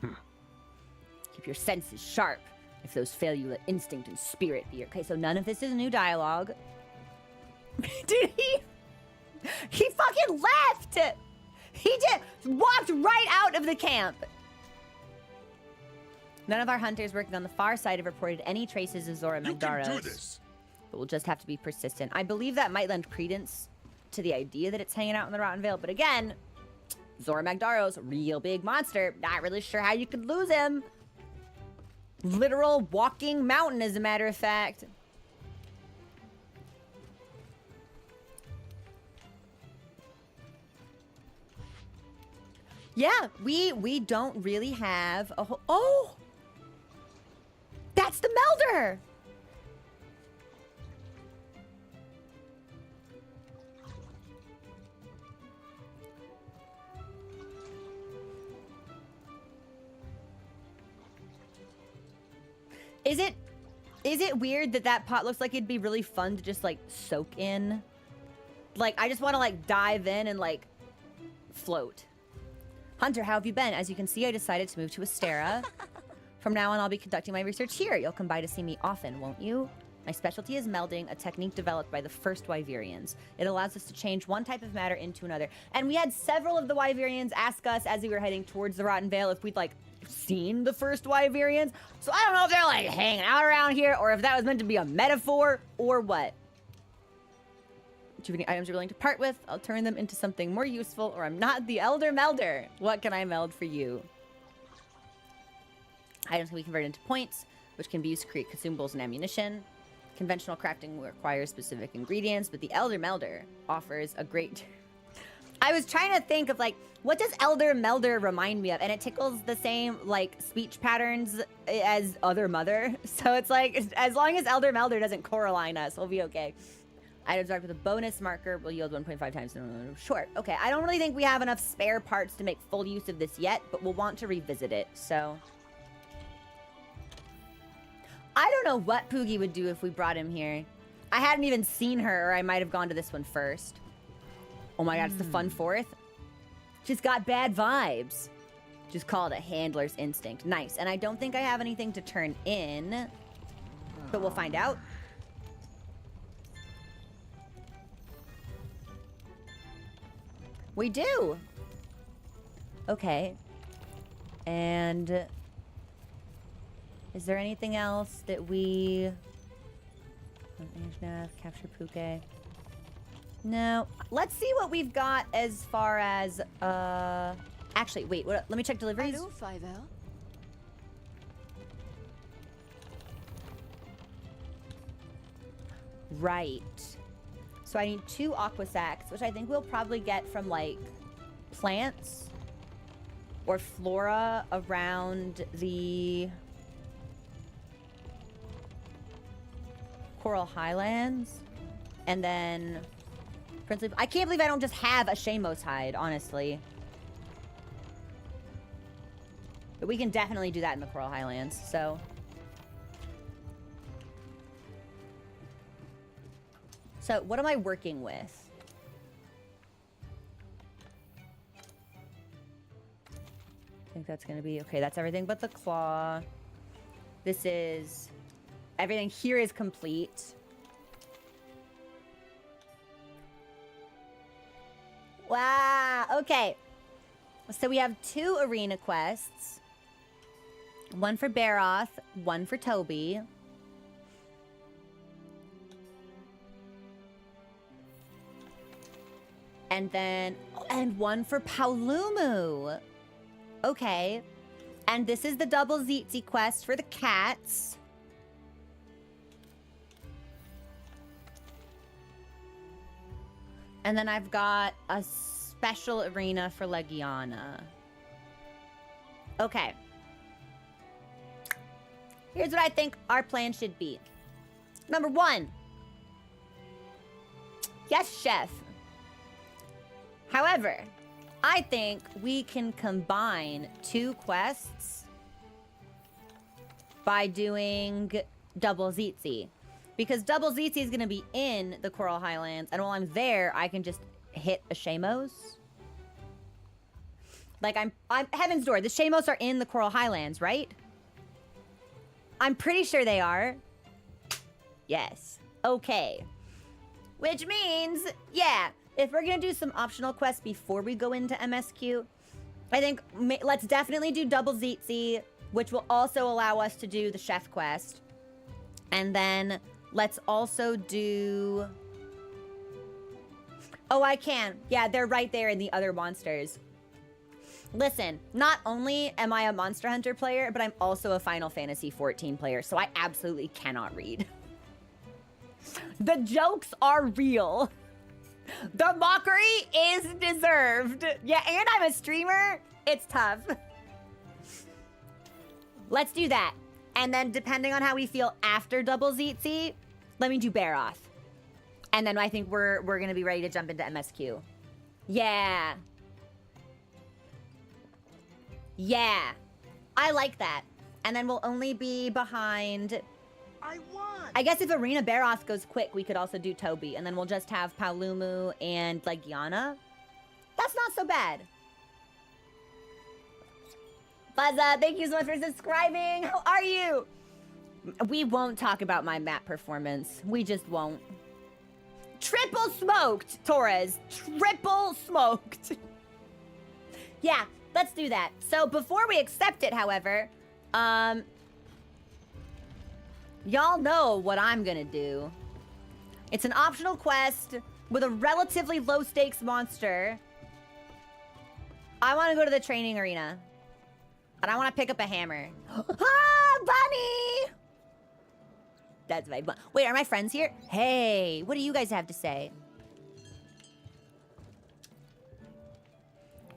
Keep your senses sharp. If those fail you, let instinct and spirit be your... Okay, so none of this is new dialogue. Dude, he fucking left! He just walked right out of the camp. None of our hunters working on the far side have reported any traces of Zora Magdaros. You can do this. But we'll just have to be persistent. I believe that might lend credence to the idea that it's hanging out in the Rotten Vale. But again, Zora Magdaros, real big monster. Not really sure how you could lose him. Literal walking mountain, as a matter of fact. Yeah, we don't really have a whole... Oh! That's the Melder! Is it weird that that pot looks like it'd be really fun to just, like, soak in? Like, I just want to, like, dive in and, like, float. Hunter, how have you been? As you can see, I decided to move to Astera. From now on, I'll be conducting my research here. You'll come by to see me often, won't you? My specialty is melding, a technique developed by the first Wyverians. It allows us to change one type of matter into another. And we had several of the Wyverians ask us as we were heading towards the Rotten Vale if we'd, like, seen the first Wyverians. So I don't know if they're, like, hanging out around here or if that was meant to be a metaphor or what. Do you have any items you're willing to part with? I'll turn them into something more useful, or I'm not the Elder Melder. What can I meld for you? Items can be converted into points, which can be used to create consumables and ammunition. Conventional crafting requires specific ingredients, but the Elder Melder offers a great... I was trying to think of, like, what does Elder Melder remind me of? And it tickles the same, like, speech patterns as Other Mother. So it's like, as long as Elder Melder doesn't Coraline us, we'll be okay. Items marked with a bonus marker will yield 1.5 times. Sure. Okay, I don't really think we have enough spare parts to make full use of this yet, but we'll want to revisit it, so... I don't know what Poogie would do if we brought him here. I hadn't even seen her, or I might have gone to this one first. Oh my god, it's the fun fourth. She's got bad vibes. Just call it a handler's instinct. Nice. And I don't think I have anything to turn in, but we'll find out. We do. Okay. And is there anything else that we... Capture Puke. No. Let's see what we've got as far as, actually, wait, let me check deliveries. Hello, Fivel. Right. So I need 2 aqua sacs, which I think we'll probably get from, like, plants or flora around the Coral Highlands. And then... I can't believe I don't just have a Shamos hide, honestly. But we can definitely do that in the Coral Highlands, so... So, what am I working with? I think that's gonna be... Okay, that's everything but the claw. This is... Everything here is complete. Wow, okay. So we have 2 arena quests. One for Barroth, one for Toby. And then, and one for Paulumu. Okay. And this is the double Zitzi quest for the cats. And then I've got a special arena for Legiana. Okay. Here's what I think our plan should be. Number 1. Yes, chef. However, I think we can combine 2 quests by doing double Zitzi. Because double Zitzi is going to be in the Coral Highlands, and while I'm there, I can just hit a Shamos. Like, I'm Heaven's Door. The Shamos are in the Coral Highlands, right? I'm pretty sure they are. Yes. Okay. Which means, yeah, if we're going to do some optional quests before we go into MSQ, I think let's definitely do double Zitzi, which will also allow us to do the chef quest. And then let's also do... Oh, I can. Yeah, they're right there in the other monsters. Listen, not only am I a Monster Hunter player, but I'm also a Final Fantasy XIV player, so I absolutely cannot read. The jokes are real. The mockery is deserved. Yeah, and I'm a streamer. It's tough. Let's do that. And then depending on how we feel after double Zitzi, let me do Barroth. And then I think we're going to be ready to jump into MSQ. Yeah. Yeah. I like that. And then we'll only be behind... I won! I guess if Arena Barroth goes quick, we could also do Tobi. And then we'll just have Paolumu and Legiana. That's not so bad. Buzza, thank you so much for subscribing. How are you? We won't talk about my map performance. We just won't. Triple smoked, Torres. Triple smoked. Yeah, let's do that. So before we accept it, however, y'all know what I'm gonna do. It's an optional quest with a relatively low stakes monster. I want to go to the training arena. And I want to pick up a hammer. Ah, Bunny! That's my bun. Wait, are my friends here? Hey, what do you guys have to say?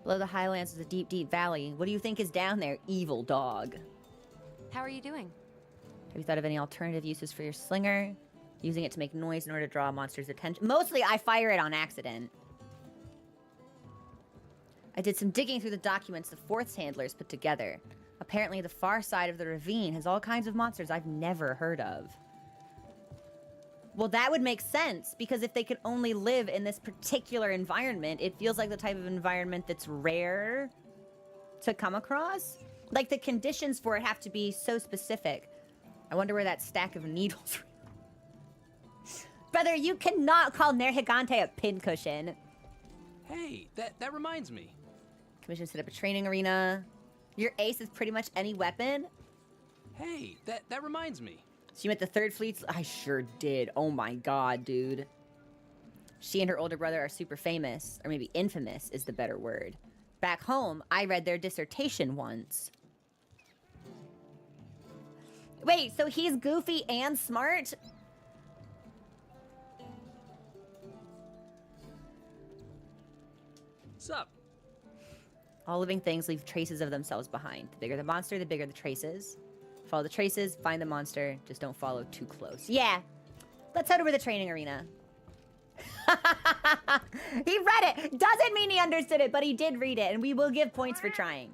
Below the highlands is a deep, deep valley. What do you think is down there, evil dog? How are you doing? Have you thought of any alternative uses for your slinger? Using it to make noise in order to draw a monster's attention? Mostly, I fire it on accident. I did some digging through the documents the Fourth's handlers put together. Apparently, the far side of the ravine has all kinds of monsters I've never heard of. Well, that would make sense, because if they could only live in this particular environment, it feels like the type of environment that's rare to come across. Like, the conditions for it have to be so specific. I wonder where that stack of needles... Brother, you cannot call Nergigante a pincushion. Hey, that reminds me. Commission set up a training arena. Your ace is pretty much any weapon. Hey, that reminds me. So you met the Third Fleet's... I sure did. Oh my god, dude. She and her older brother are super famous. Or maybe infamous is the better word. Back home, I read their dissertation once. Wait, so he's goofy and smart? What's up? All living things leave traces of themselves behind. The bigger the monster, the bigger the traces. Follow the traces, find the monster, just don't follow too close. Yeah, let's head over to the training arena. He read it. Doesn't mean he understood it, but he did read it, and we will give points for trying.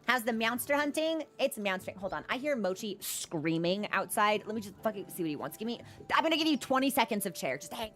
How's the Mounster hunting? It's Mounster. Hold on, I hear Mochi screaming outside. Let me just fucking see what he wants. I'm gonna give you 20 seconds of chair. Just hang.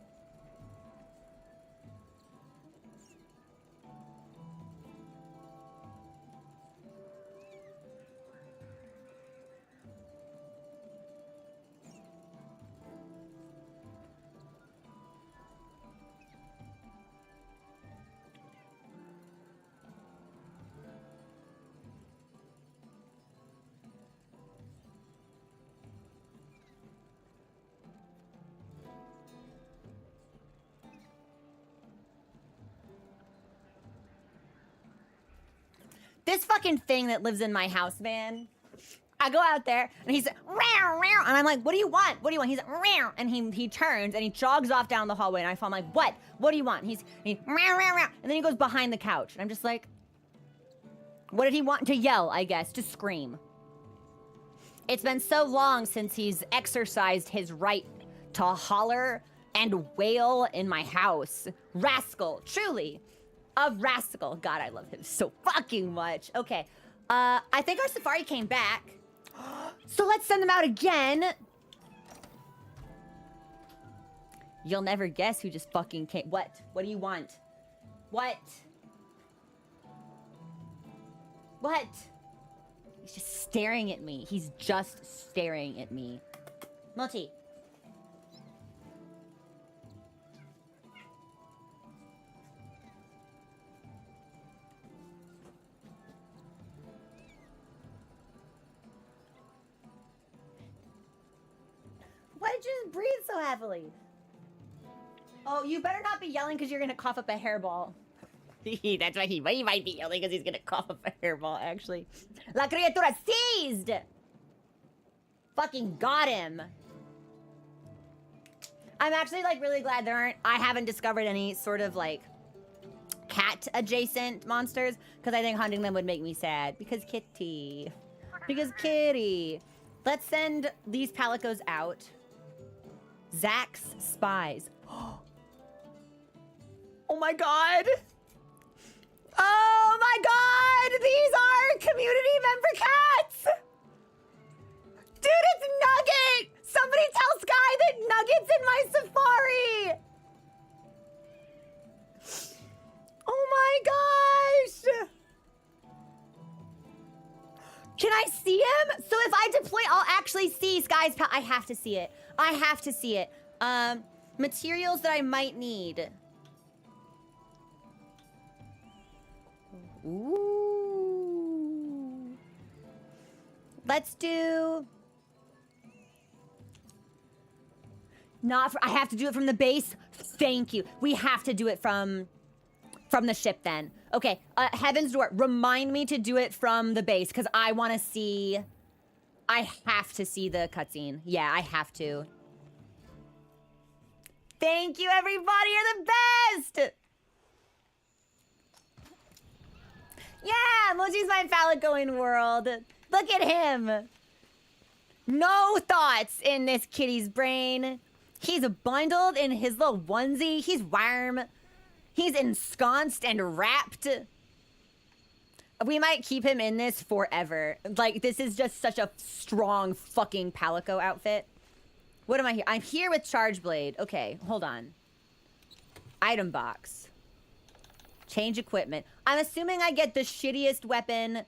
This fucking thing that lives in my house, man. I go out there and he's row, row, and I'm like, what do you want? What do you want? He's like, row, and he turns and he jogs off down the hallway and I'm like, what? What do you want? He row, row, row, and then he goes behind the couch and I'm just like, what did he want? To yell, I guess, to scream. It's been so long since he's exercised his right to holler and wail in my house. Rascal, truly, a rascal. God, I love him so fucking much. Okay, I think our safari came back. So let's send them out again. You'll never guess who just fucking came. What? What do you want? What? What? He's just staring at me. He's just staring at me. Moti. Why did you just breathe so heavily? Oh, you better not be yelling because you're gonna cough up a hairball. That's why he might be yelling because he's gonna cough up a hairball, actually. La criatura seized! Fucking got him. I'm actually, like, really glad I haven't discovered any sort of, like, cat-adjacent monsters, because I think hunting them would make me sad. Because kitty. Because kitty. Let's send these palicos out. Zach's spies. Oh my god! Oh my god! These are community member cats! Dude, it's Nugget! Somebody tell Sky that Nugget's in my safari! Oh my gosh! Can I see him? So if I deploy, I'll actually see Sky's I have to see it. I have to see it. Materials that I might need. Ooh. Let's do... Not for... I have to do it from the base? Thank you. We have to do it from the ship then. Okay, Heaven's Door, remind me to do it from the base, because I want to see... I have to see the cutscene. Yeah, I have to. Thank you, everybody. You're the best! Yeah, Moji's my phallic-going world. Look at him. No thoughts in this kitty's brain. He's bundled in his little onesie. He's warm. He's ensconced and wrapped. We might keep him in this forever. Like, this is just such a strong fucking Palico outfit. What am I here? I'm here with Charge Blade. Okay, hold on. Item box. Change equipment. I'm assuming I get the shittiest weapon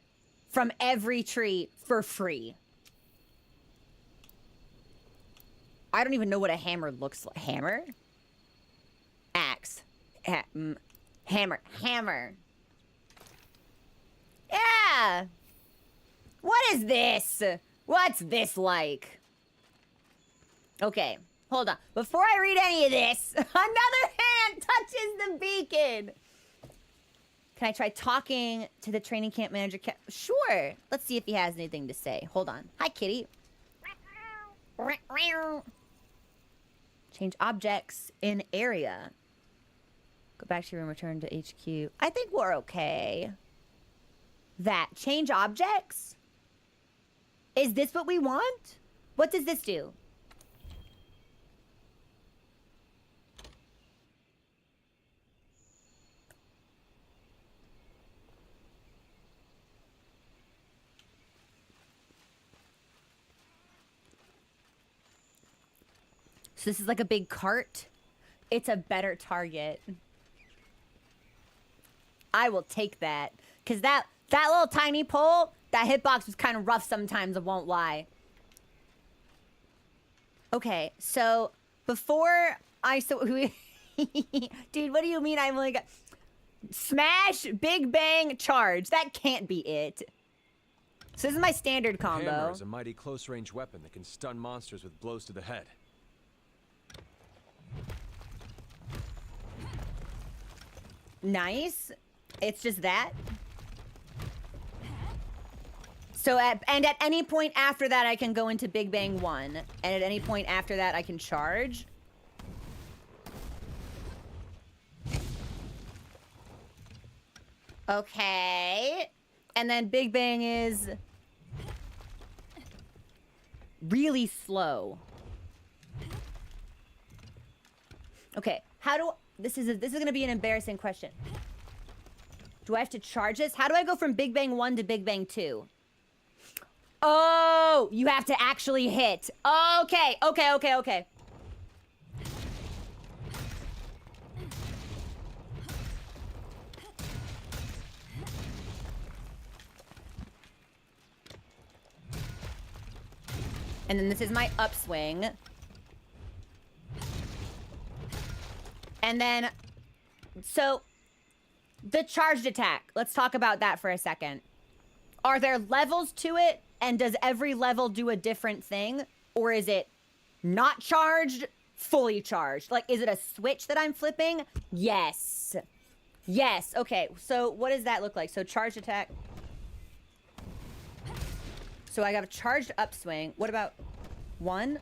from every tree for free. I don't even know what a hammer looks like. Hammer? Axe. Hammer. Hammer. Yeah! What is this? What's this like? Okay, hold on. Before I read any of this, another hand touches the beacon. Can I try talking to the training camp manager? Sure. Let's see if he has anything to say. Hold on. Hi, kitty. Change objects in area. Go back to your room, return to HQ. I think we're okay. That. Change objects? Is this what we want? What does this do? So this is like a big cart. It's a better target. I will take that. Because that little tiny pole, that hitbox was kind of rough sometimes, I won't lie. Okay, so before I... Dude, what do you mean I'm like... Smash, big bang, charge. That can't be it. So this is my standard combo. Hammer is a mighty close-range weapon that can stun monsters with blows to the head. Nice. It's just that. So at any point after that, I can go into Big Bang 1. And at any point after that, I can charge. Okay. And then Big Bang is really slow. Okay. How do... This is going to be an embarrassing question. Do I have to charge this? How do I go from Big Bang 1 to Big Bang 2? Oh, you have to actually hit. Okay, okay, okay, okay. And then this is my upswing. And then, so, the charged attack. Let's talk about that for a second. Are there levels to it? And does every level do a different thing? Or is it not charged, fully charged? Like, is it a switch that I'm flipping? Yes. Yes, okay. So what does that look like? So charged attack. So I got a charged upswing. What about one?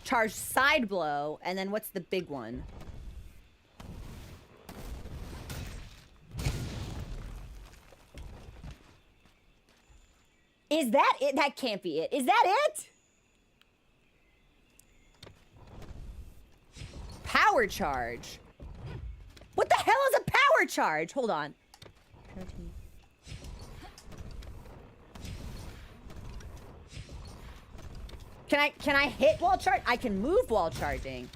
Charged side blow. And then what's the big one? Is that it? That can't be it. Is that it? Power charge. What the hell is a power charge? Hold on. Can I hit while charging? I can move while charging.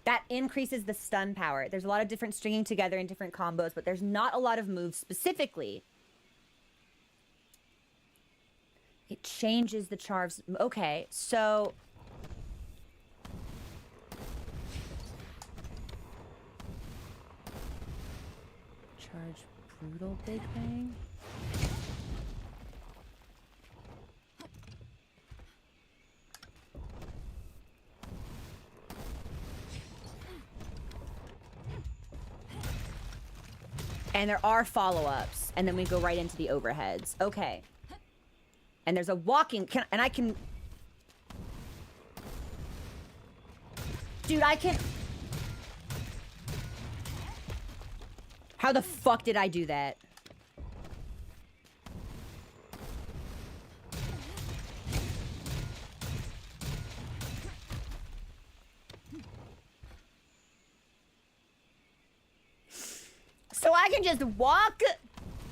That increases the stun power. There's a lot of different stringing together in different combos, but there's not a lot of moves specifically. It changes the charge. Okay, so... Charge brutal Big Bang? And there are follow-ups. And then we go right into the overheads. Okay. And there's a walking... and I can... Dude, I can... How the fuck did I do that? So I can just walk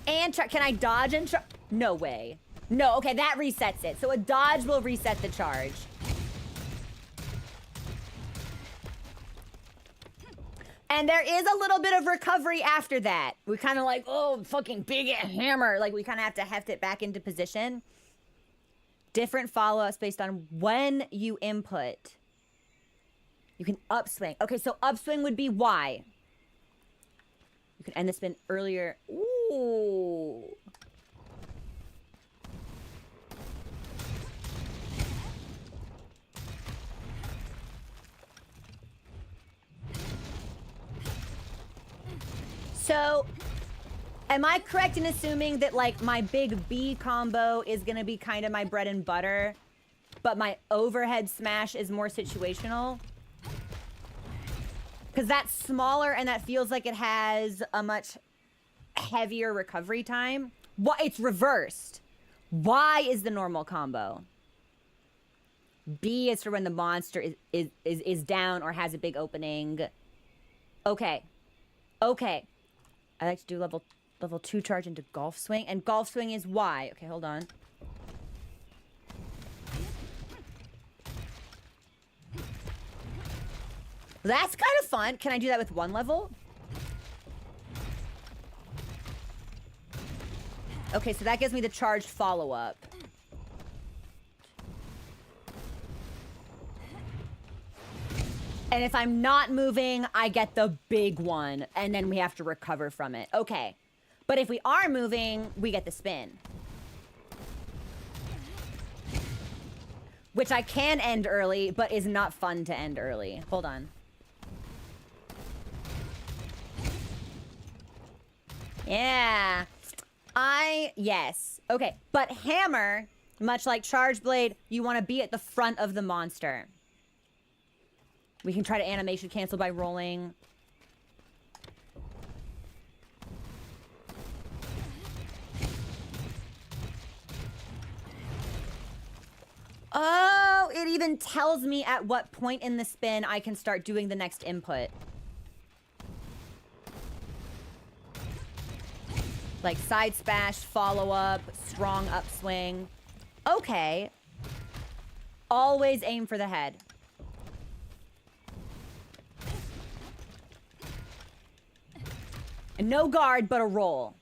and try... Can I dodge and try... No way. No, okay, that resets it. So a dodge will reset the charge. And there is a little bit of recovery after that. We kind of like, oh, fucking big hammer. Like, we kind of have to heft it back into position. Different follow-ups based on when you input. You can upswing. Okay, so upswing would be Y. You can end the spin earlier. Ooh. So, am I correct in assuming that, like, my big B combo is going to be kind of my bread and butter, but my overhead smash is more situational? Because that's smaller and that feels like it has a much heavier recovery time. What? It's reversed. Y is the normal combo. B is for when the monster is down or has a big opening. Okay. Okay. I like to do level 2 charge into golf swing. And golf swing is Y. Okay, hold on. That's kind of fun. Can I do that with one level? Okay, so that gives me the charged follow-up. And if I'm not moving, I get the big one. And then we have to recover from it. Okay. But if we are moving, we get the spin. Which I can end early, but is not fun to end early. Hold on. Yeah. Yes. Okay, but hammer, much like charge blade, you want to be at the front of the monster. We can try to animation cancel by rolling. Oh, it even tells me at what point in the spin I can start doing the next input. Like side smash, follow up, strong upswing. Okay. Always aim for the head. And no guard, but a roll.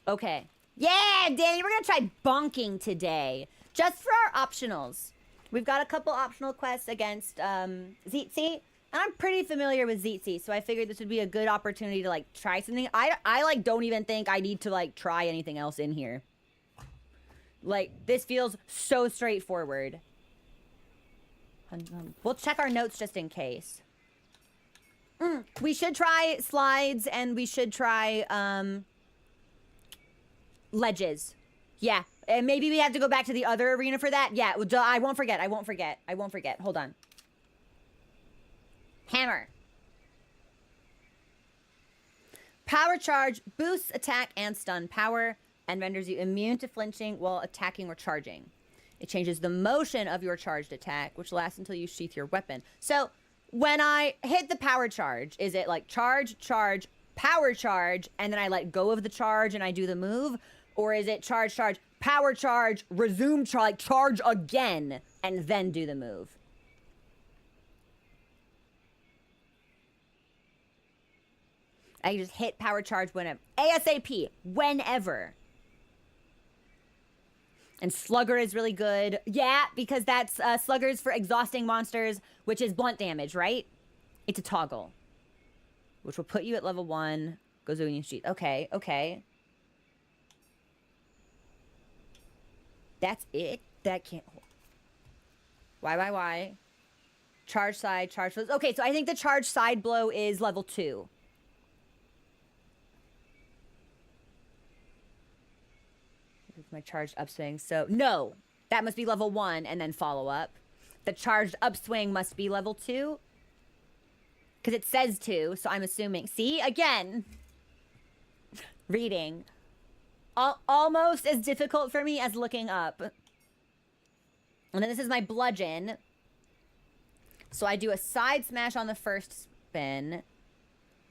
Okay. Yeah, Danny, we're gonna try bonking today. Just for our optionals. We've got a couple optional quests against Zitzi. And I'm pretty familiar with Zitzi, so I figured this would be a good opportunity to, like, try something. I like, don't even think I need to, like, try anything else in here. Like, this feels so straightforward. We'll check our notes just in case. We should try slides, and we should try, ledges. Yeah. And maybe we have to go back to the other arena for that. Yeah, I won't forget. I won't forget. I won't forget. Hold on. Hammer. Power charge boosts attack and stun power and renders you immune to flinching while attacking or charging. It changes the motion of your charged attack, which lasts until you sheath your weapon. So when I hit the power charge, is it like charge, charge, power charge, and then I let go of the charge and I do the move? Or is it charge, charge, power charge, resume charge, like charge again, and then do the move? I can just hit power charge whenever. ASAP, whenever. And Slugger is really good. Yeah, because that's Slugger's for exhausting monsters, which is blunt damage, right? It's a toggle. Which will put you at level 1. Goes when you sheath. Okay, okay. That's it? That can't... Why? Charge side, charge... Okay, so I think the charge side blow is level 2. My charged upswing. So, no. That must be level 1 and then follow up. The charged upswing must be level 2. Because it says 2, so I'm assuming. See? Again. Reading. Almost as difficult for me as looking up. And then this is my bludgeon. So I do a side smash on the first spin.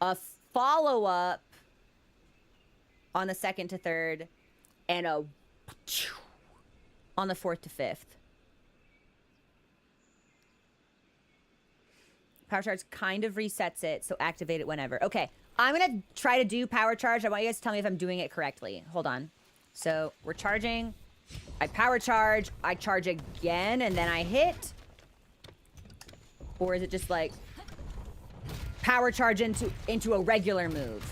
A follow-up on the second to third. And a on the 4th to 5th. Power charge kind of resets it, so activate it whenever. Okay, I'm gonna try to do power charge. I want you guys to tell me if I'm doing it correctly. Hold on. So we're charging. I power charge. I charge again, and then I hit. Or is it just like power charge into a regular move?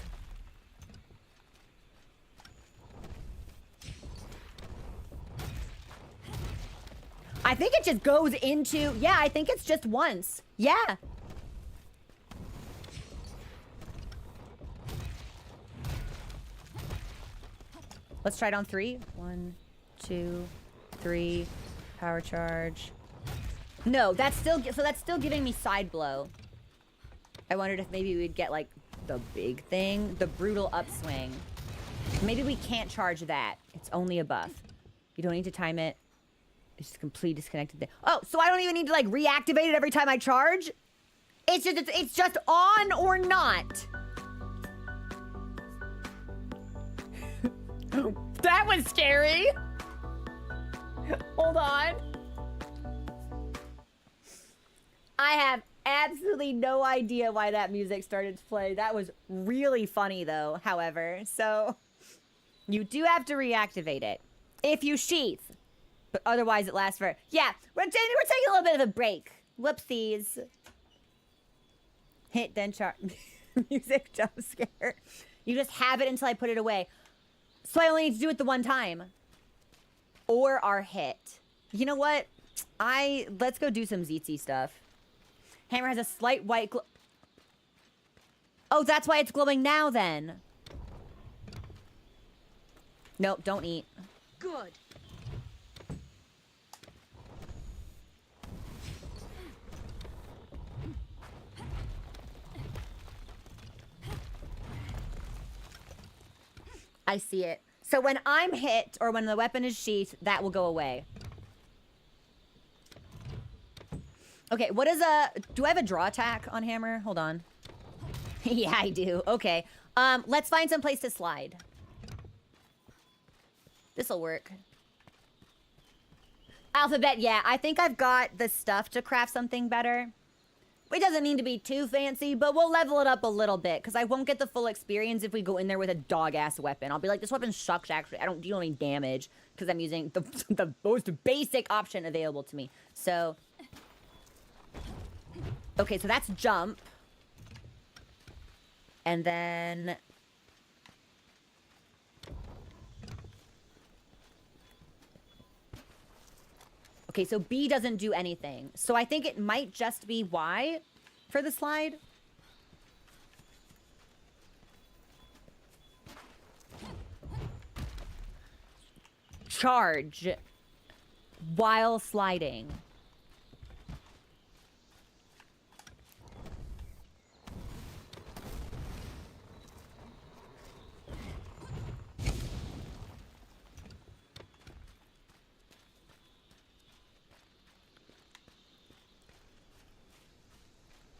I think it just goes into... Yeah, I think it's just once. Yeah. Let's try it on 3. 1, 2, 3. Power charge. No, that's still... So that's still giving me side blow. I wondered if maybe we'd get, like, the big thing. The brutal upswing. Maybe we can't charge that. It's only a buff. You don't need to time it. It's just completely disconnected there. Oh, so I don't even need to, like, reactivate it every time I charge? It's just on or not. That was scary. Hold on. I have absolutely no idea why that music started to play. That was really funny, though, however. So, you do have to reactivate it. If you sheath. But otherwise, it lasts for... Yeah, we're taking a little bit of a break. Whoopsies. Hit, then charge. Music jump scare. You just have it until I put it away. So I only need to do it the one time. Or our hit. You know what? Let's go do some Zitzi stuff. Hammer has a slight white glow. Oh, that's why it's glowing now, then. Nope, don't eat. Good. I see it. So when I'm hit, or when the weapon is sheathed, that will go away. Okay, what is a... Do I have a draw attack on hammer? Hold on. Yeah, I do. Okay. Let's find some place to slide. This'll work. Alphabet, yeah. I think I've got the stuff to craft something better. It doesn't need to be too fancy, but we'll level it up a little bit, because I won't get the full experience if we go in there with a dog-ass weapon. I'll be like, this weapon sucks, actually. I don't deal any damage, because I'm using the most basic option available to me. So... Okay, so that's jump. And then... Okay, so B doesn't do anything. So I think it might just be Y for the slide. Charge while sliding.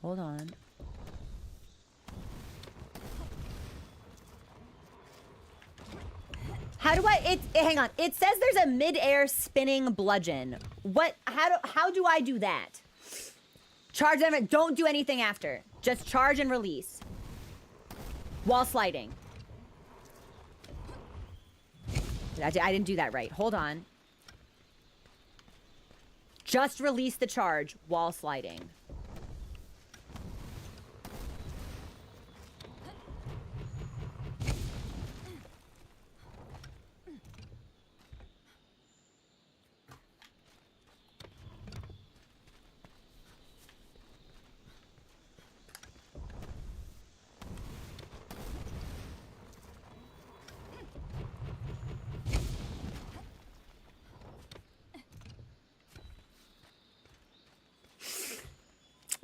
Hold on. How do I, hang on. It says there's a mid-air spinning bludgeon. What, how do I do that? Charge and, don't do anything after. Just charge and release. While sliding. I didn't do that right. Hold on. Just release the charge while sliding.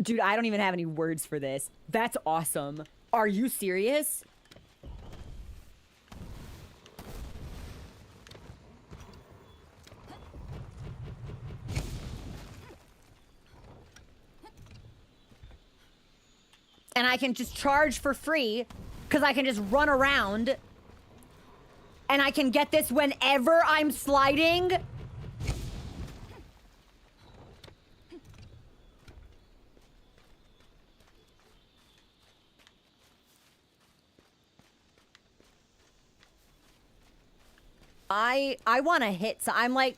Dude, I don't even have any words for this. That's awesome. Are you serious? And I can just charge for free because I can just run around and I can get this whenever I'm sliding. I want to hit, so I'm like,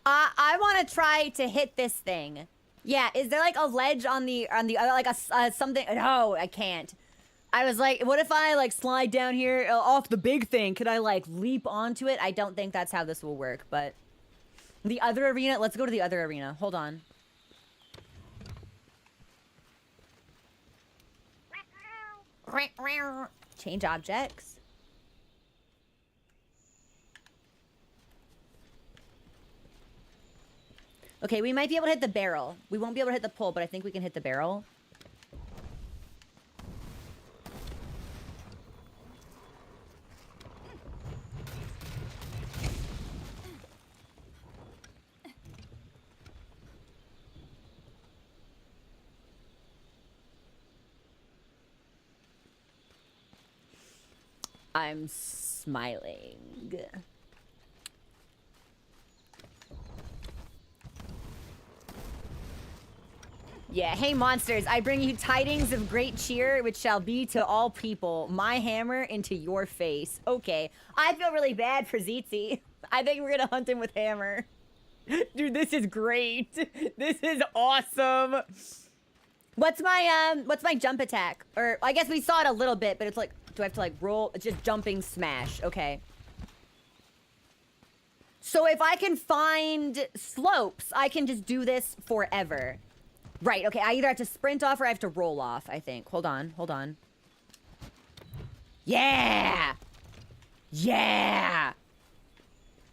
I want to try to hit this thing. Yeah, is there like a ledge on the other, like a something? No, I can't. I was like, what if I like slide down here off the big thing? Could I like leap onto it? I don't think that's how this will work, but the other arena, let's go to the other arena. Hold on. Change objects. Okay, we might be able to hit the barrel. We won't be able to hit the pole, but I think we can hit the barrel. I'm smiling. Yeah, hey monsters, I bring you tidings of great cheer, which shall be to all people. My hammer into your face. Okay, I feel really bad for Zeetzy. I think we're gonna hunt him with hammer. Dude, this is great. This is awesome. What's my jump attack? Or I guess we saw it a little bit, but it's like, do I have to like roll? It's just jumping smash. Okay. So if I can find slopes, I can just do this forever. Right, okay, I either have to sprint off or I have to roll off, I think. Hold on, hold on. Yeah! Yeah!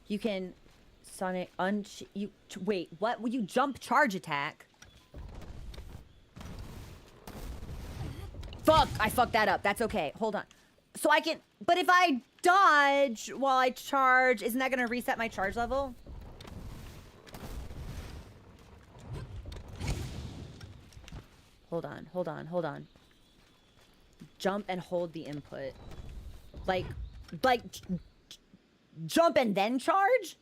You can Sonic wait, what? Will you jump charge attack? Fuck! I fucked that up. That's okay. Hold on. So I can, but if I dodge while I charge, isn't that gonna reset my charge level? Hold on, hold on, hold on. Jump and hold the input. Like jump and then charge?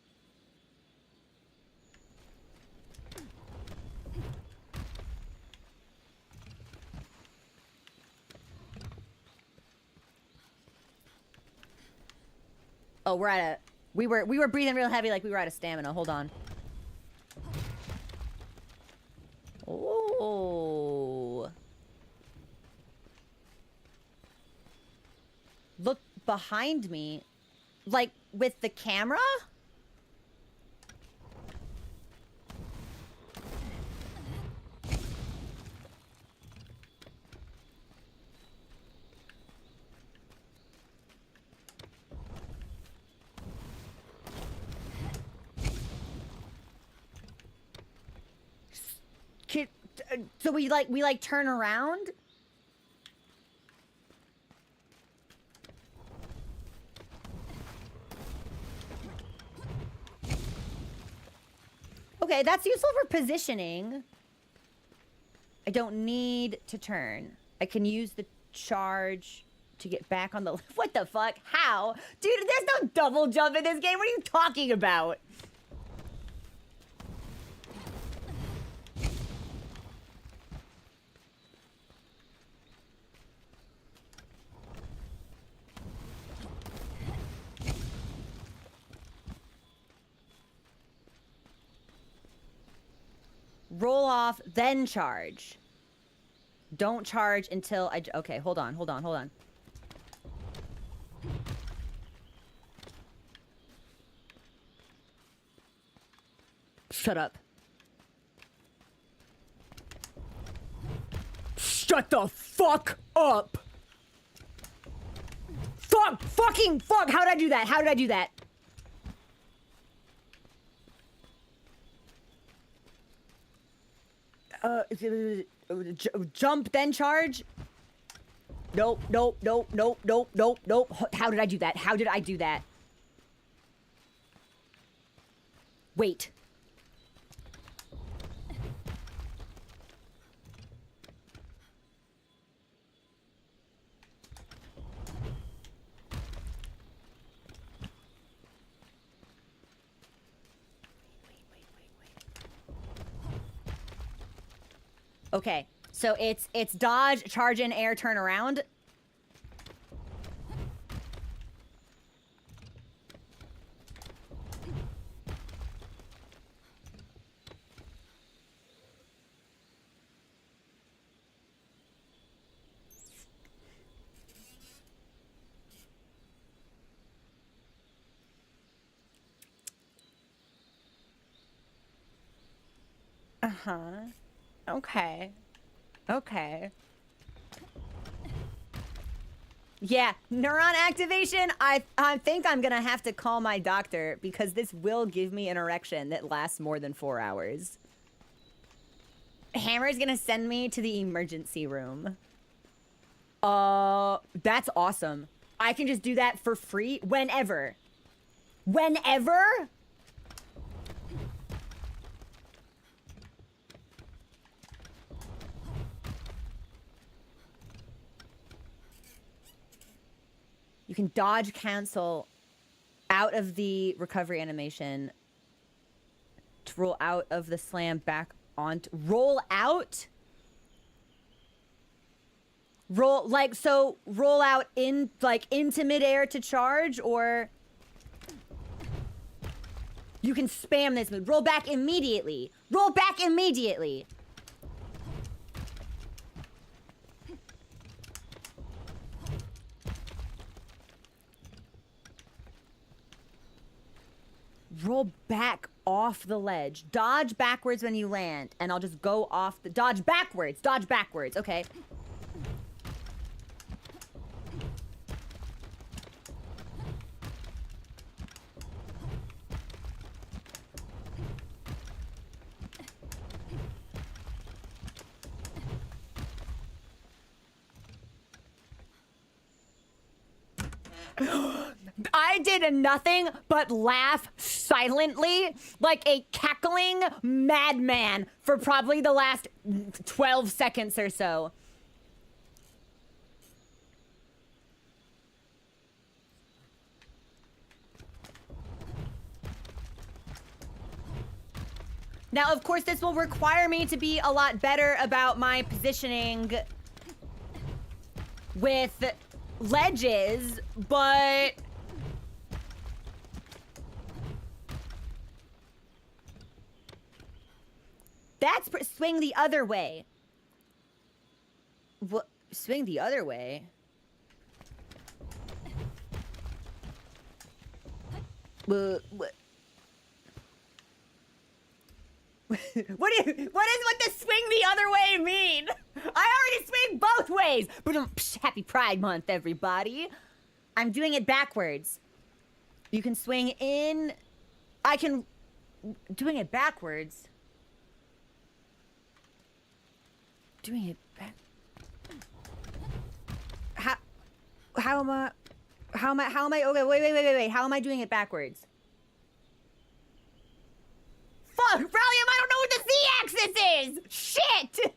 Oh, we're at a, we were breathing real heavy like we were out of stamina. Hold on. Oh. Look behind me. Like, with the camera? So we like turn around? Okay, that's useful for positioning. I don't need to turn. I can use the charge to get back on the... What the fuck? How? Dude, there's no double jump in this game. What are you talking about? Roll off, then charge. Don't charge until I... Okay, hold on, hold on, hold on. Shut up. Shut the fuck up! Fuck! Fucking fuck! How did I do that? How did I do that? Jump, then charge? Nope, nope, nope, nope, nope, nope, nope. How did I do that? How did I do that? Wait. Okay, so it's dodge, charge in air, turn around. Uh-huh. Okay. Okay. Yeah, neuron activation. I think I'm gonna have to call my doctor because this will give me an erection that lasts more than 4 hours. Hammer's gonna send me to the emergency room. That's awesome. I can just do that for free whenever. Whenever? You can dodge cancel out of the recovery animation to roll out of the slam back onto... Roll out? Roll, like, so roll out in, like, into midair to charge, or... You can spam this move. Roll back immediately. Roll back immediately. Roll back off the ledge. Dodge backwards when you land, and I'll just go off the... Dodge backwards. Dodge backwards. Okay. I did nothing but laugh silently like a cackling madman for probably the last 12 seconds or so. Now, of course, this will require me to be a lot better about my positioning with ledges, but that's swing the other way. What? Swing the other way? What? What does swing the other way mean? I already swing both ways. But happy Pride Month, everybody. I'm doing it backwards. You can swing in. I can. Doing it backwards. Doing it back. How am I? Okay, wait. How am I doing it backwards? Fuck, Rallium, I don't know what the Z-axis is! Shit!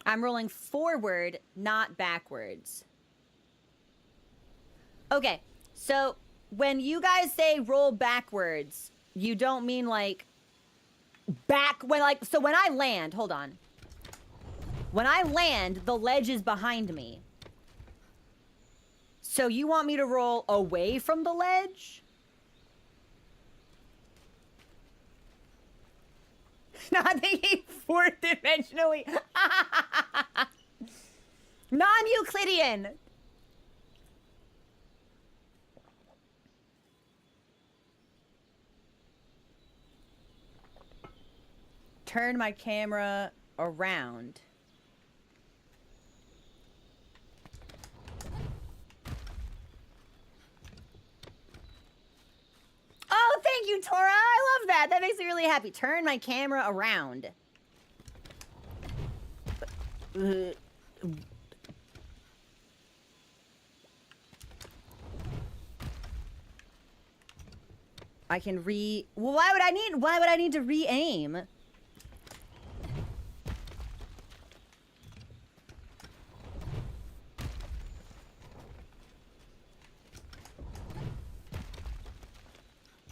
I'm rolling forward, not backwards. Okay, so when you guys say roll backwards, you don't mean like so when I land, hold on. When I land, the ledge is behind me. So you want me to roll away from the ledge? Not thinking fourth dimensionally. Non-Euclidean. Turn my camera around. Oh, thank you, Tora. I love that. That makes me really happy. Turn my camera around. I can well, why would I need to re-aim?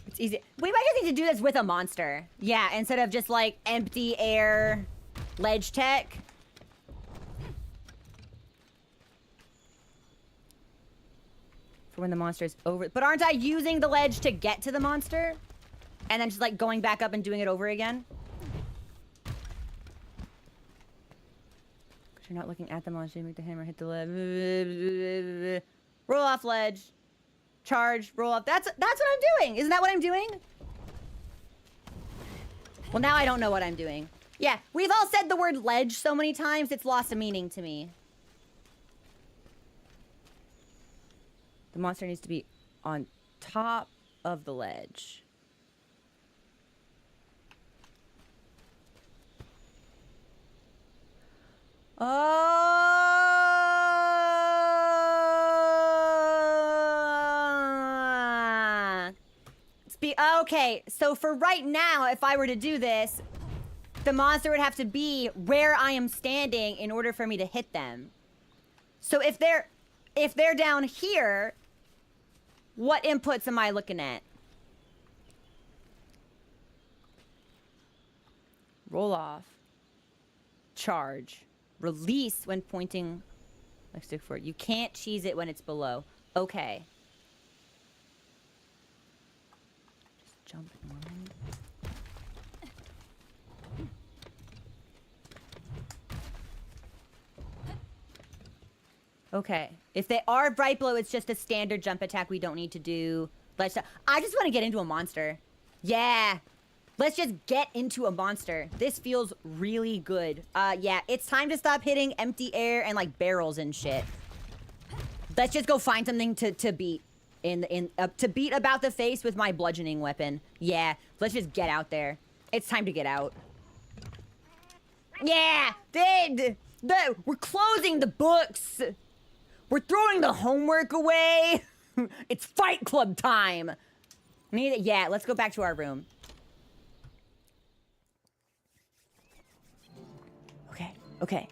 It's easy. We might just need to do this with a monster. Yeah, instead of just like empty air ledge tech. For when the monster is over. But aren't I using the ledge to get to the monster? And then just like going back up and doing it over again? Because you're not looking at the monster, you make the hammer hit the ledge. Roll off ledge. Charge, roll up. That's what I'm doing. Isn't that what I'm doing? Well, now I don't know what I'm doing. Yeah, we've all said the word ledge so many times, it's lost a meaning to me. The monster needs to be on top of the ledge. Okay, so for right now, if I were to do this, the monster would have to be where I am standing in order for me to hit them. So if they're down here, what inputs am I looking at? Roll off. Charge. Release when pointing like stick forward. You can't cheese it when it's below. Okay. Just jump normally. Okay. If they are right below, it's just a standard jump attack we don't need to do. I just want to get into a monster. Yeah. Let's just get into a monster. This feels really good. Yeah, it's time to stop hitting empty air and like barrels and shit. Let's just go find something to beat to beat about the face with my bludgeoning weapon. Yeah, let's just get out there. It's time to get out. Yeah, we're closing the books. We're throwing the homework away. It's Fight Club time. Yeah, let's go back to our room. Okay.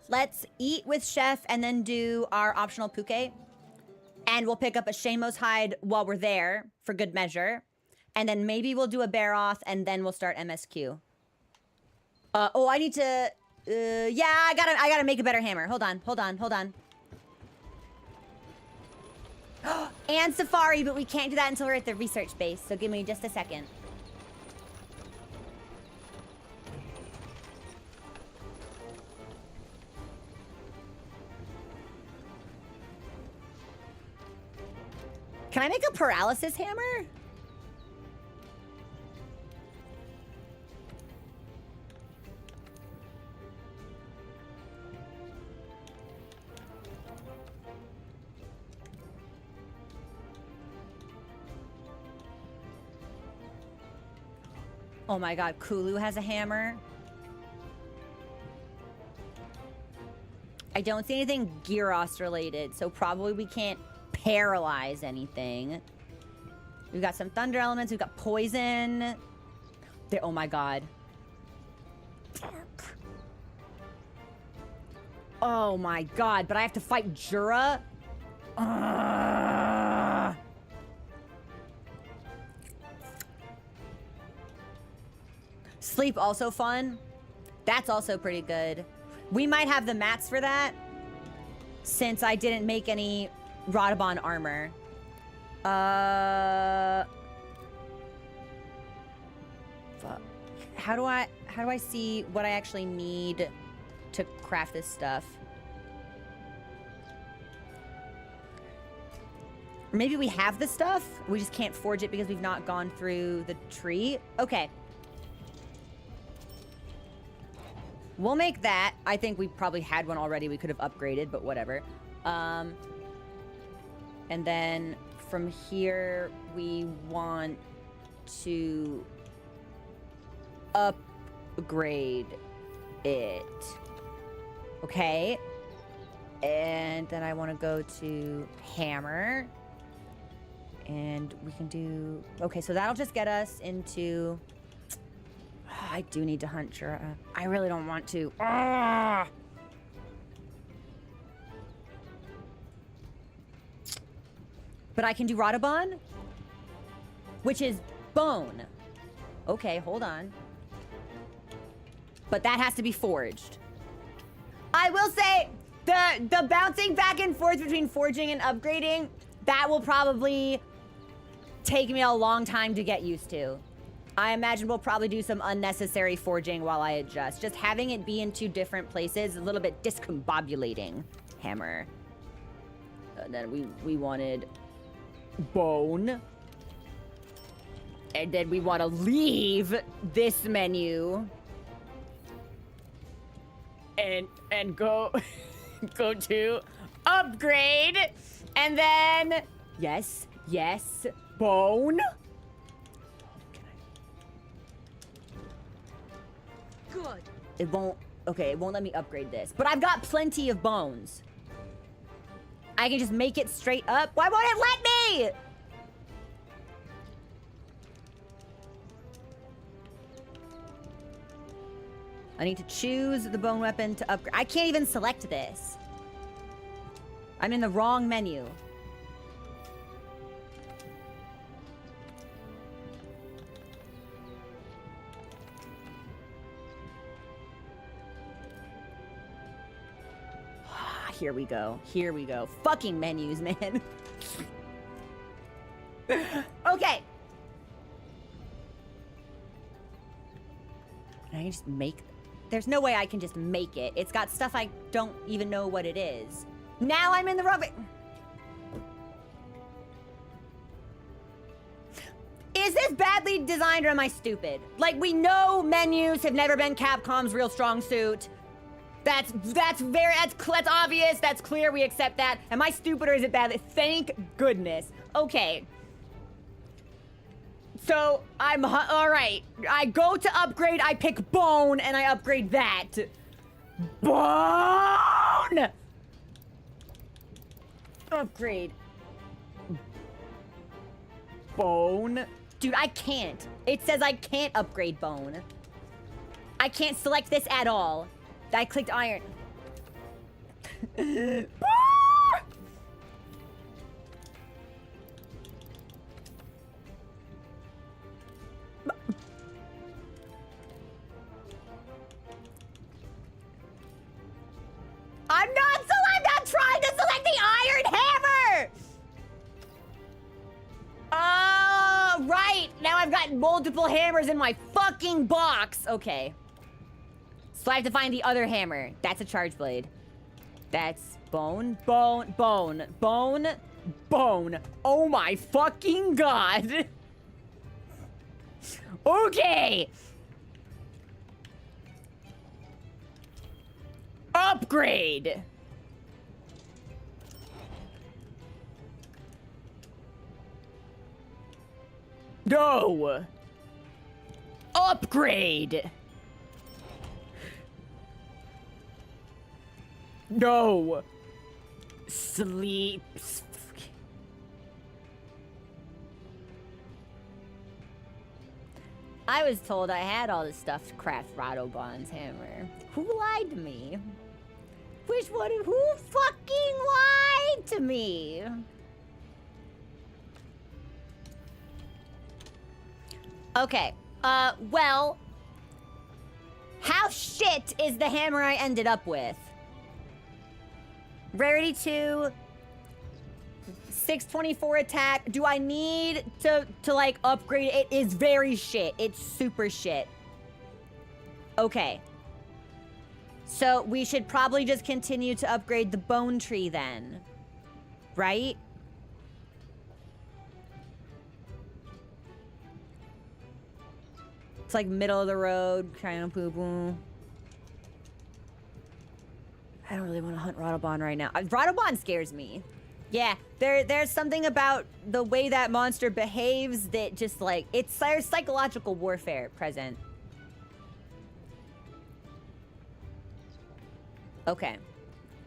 Let's eat with Chef and then do our optional puke. And we'll pick up a Shamos hide while we're there for good measure. And then maybe we'll do a Barroth and then we'll start MSQ. I need to... yeah, I gotta make a better hammer. Hold on. And Safari, but we can't do that until we're at the research base. So give me just a second. Can I make a paralysis hammer? Oh my god, Kulu has a hammer. I don't see anything Gyros related, so probably we can't paralyze anything. We've got some thunder elements, we've got poison. Oh my god. Oh my god, but I have to fight Jura? Sleep also fun. That's also pretty good. We might have the mats for that, since I didn't make any Radabon armor. Fuck. How do I see what I actually need to craft this stuff? Or maybe we have the stuff, we just can't forge it because we've not gone through the tree. Okay. We'll make that. I think we probably had one already we could have upgraded, but whatever. And then from here, we want to upgrade it. Okay. And then I want to go to hammer. And we can do... Okay, so that'll just get us into... I do need to hunt Jura. I really don't want to. But I can do Radabon, which is bone. Okay, hold on. But that has to be forged. I will say, the bouncing back and forth between forging and upgrading, that will probably take me a long time to get used to. I imagine we'll probably do some unnecessary forging while I adjust. Just having it be in two different places is a little bit discombobulating. Hammer. And then we wanted bone. And then we want to leave this menu. And go go to upgrade. And then yes, bone. Good. It won't let me upgrade this. But I've got plenty of bones. I can just make it straight up. Why won't it let me? I need to choose the bone weapon to upgrade. I can't even select this. I'm in the wrong menu. Here we go. Fucking menus, man. Okay. Can I just make... There's no way I can just make it. It's got stuff I don't even know what it is. Now I'm in the rubber... Is this badly designed or am I stupid? Like, we know menus have never been Capcom's real strong suit. That's obvious, that's clear, we accept that. Am I stupid or is it bad? Thank goodness. Okay. So I'm all right. I go to upgrade. I pick bone and I upgrade that. Bone. Upgrade. Bone. Dude, I can't. It says I can't upgrade bone. I can't select this at all. I clicked iron. I'm not trying to select the iron hammer! Right. Now I've got multiple hammers in my fucking box. Okay. So I have to find the other hammer. That's a charge blade. That's bone, bone, bone, bone, bone. Oh my fucking god. Okay. Upgrade. No. Upgrade. No. Sleep. I was told I had all the stuff to craft Radobon's hammer. Who lied to me? Which one? Who fucking lied to me? Okay. Well, how shit is the hammer I ended up with? Rarity 2, 624 attack. Do I need to like upgrade it? It is very shit. It's super shit. Okay. So we should probably just continue to upgrade the bone tree then. Right? It's like middle of the road, kind of poo-poo. I don't really want to hunt Radobon right now. Radobon scares me. Yeah, there's something about the way that monster behaves that just like, there's psychological warfare present. Okay.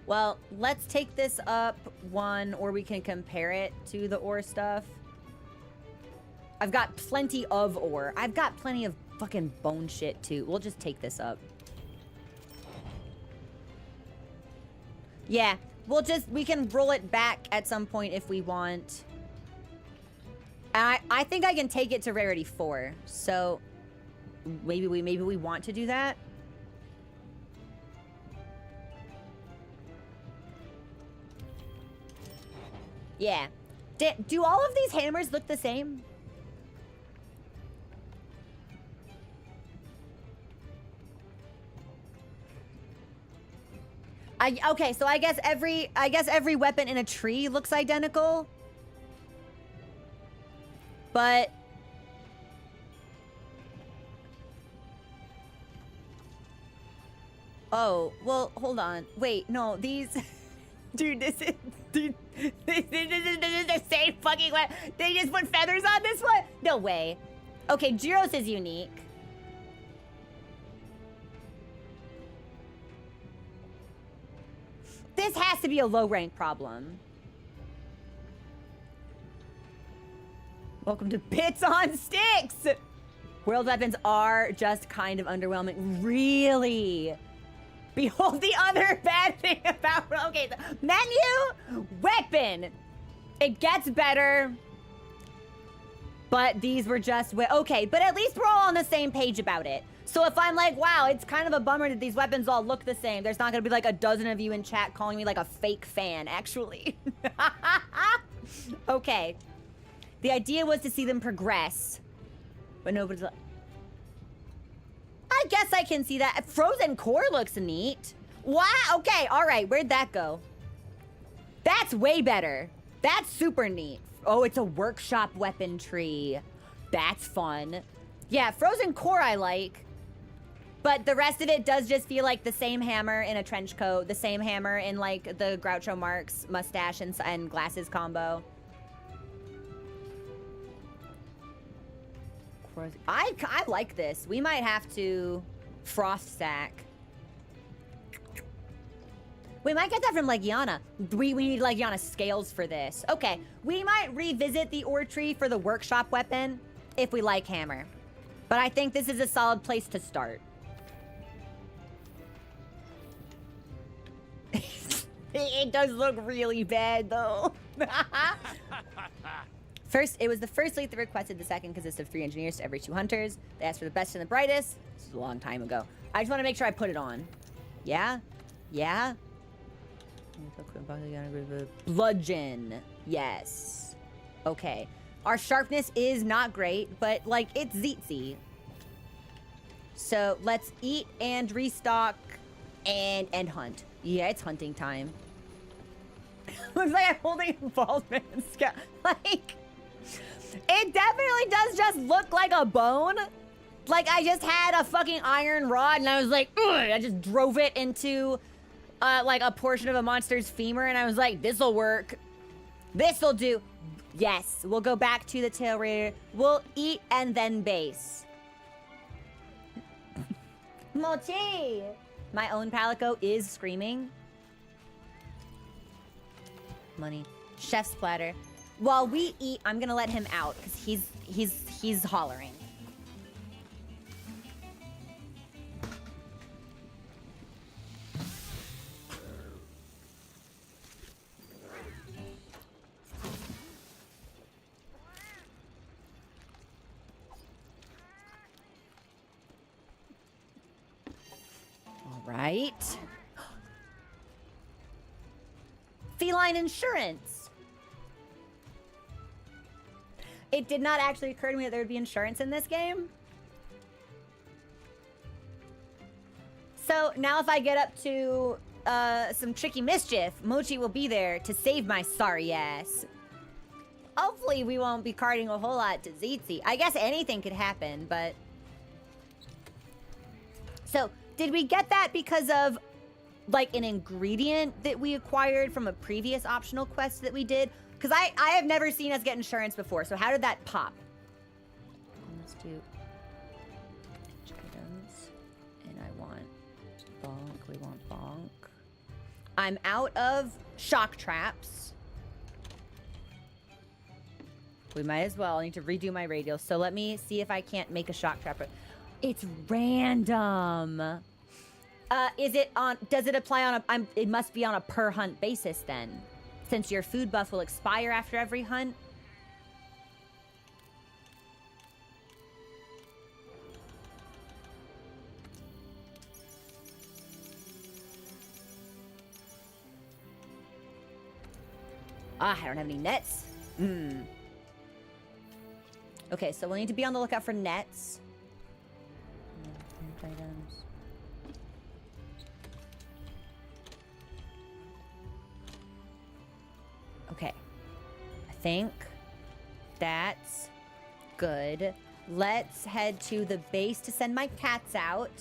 Well, let's take this up one, or we can compare it to the ore stuff. I've got plenty of ore. I've got plenty of fucking bone shit too. We'll just take this up. Yeah, we can roll it back at some point if we want. And I think I can take it to rarity 4. So maybe we want to do that. Yeah. Do all of these hammers look the same? Okay, so I guess every weapon in a tree looks identical. But oh, well, hold on. Wait, no, these dude, this is the same fucking weapon. They just put feathers on this one? No way. Okay, Gyros is unique. This has to be a low rank problem. Welcome to Bits on Sticks! World weapons are just kind of underwhelming. Really? Behold the other bad thing about... Okay, the menu, weapon. It gets better. But these were just... Okay, but at least we're all on the same page about it. So if I'm like, wow, it's kind of a bummer that these weapons all look the same, there's not gonna be like a dozen of you in chat calling me like a fake fan, actually. Okay. The idea was to see them progress. But nobody's like... I guess I can see that. Frozen core looks neat. Wow, okay, all right, where'd that go? That's way better. That's super neat. Oh, it's a workshop weapon tree. That's fun. Yeah, frozen core I like. But the rest of it does just feel like the same hammer in a trench coat, the same hammer in like the Groucho Marx mustache and glasses combo. I like this. We might have to frost stack. We might get that from Legiana. We need Legiana scales for this. Okay, we might revisit the ore tree for the workshop weapon if we like hammer. But I think this is a solid place to start. It does look really bad though. It was the first lead that requested. The second consists of 3 engineers to every 2 hunters. They asked for the best and the brightest. This is a long time ago. I just want to make sure I put it on. Yeah? Yeah? Bludgeon. Yes. Okay. Our sharpness is not great, but like it's Zeetsy. So let's eat and restock and hunt. Yeah, it's hunting time. Looks like I'm holding a bald man's scalp. Like, it definitely does just look like a bone. Like I just had a fucking iron rod and I was like, ugh, I just drove it into like a portion of a monster's femur and I was like, this'll work. This'll do. Yes, we'll go back to the tail raider. We'll eat and then base. Mochi! My own Palico is screaming. Money. Chef's platter. While we eat, I'm gonna let him out because he's hollering. All right. Feline insurance. It did not actually occur to me that there would be insurance in this game. So now if I get up to some tricky mischief, Mochi will be there to save my sorry ass. Hopefully we won't be carting a whole lot to Zeetsy. I guess anything could happen, but... So, did we get that because of, like, an ingredient that we acquired from a previous optional quest that we did? Because I have never seen us get insurance before, so how did that pop? Let's do items, and I want bonk. We want bonk. I'm out of shock traps. We might as well. I need to redo my radial, so let me see if I can't make a shock trap. It's random. Is it on? Does it apply on a? It must be on a per hunt basis then, since your food buff will expire after every hunt. Ah, I don't have any nets. Okay, so we'll need to be on the lookout for nets. Items. Okay. I think that's good. Let's head to the base to send my cats out.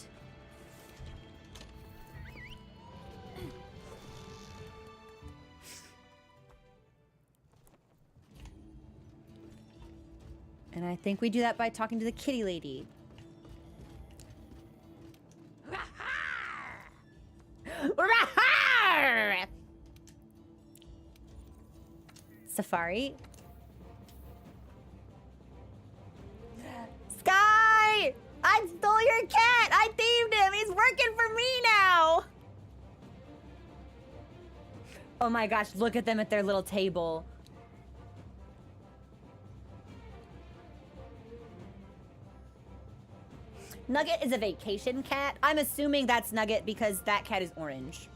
And I think we do that by talking to the kitty lady. Safari. Sky! I stole your cat! I thieved him! He's working for me now! Oh my gosh, look at them at their little table. Nugget is a vacation cat. I'm assuming that's Nugget because that cat is orange.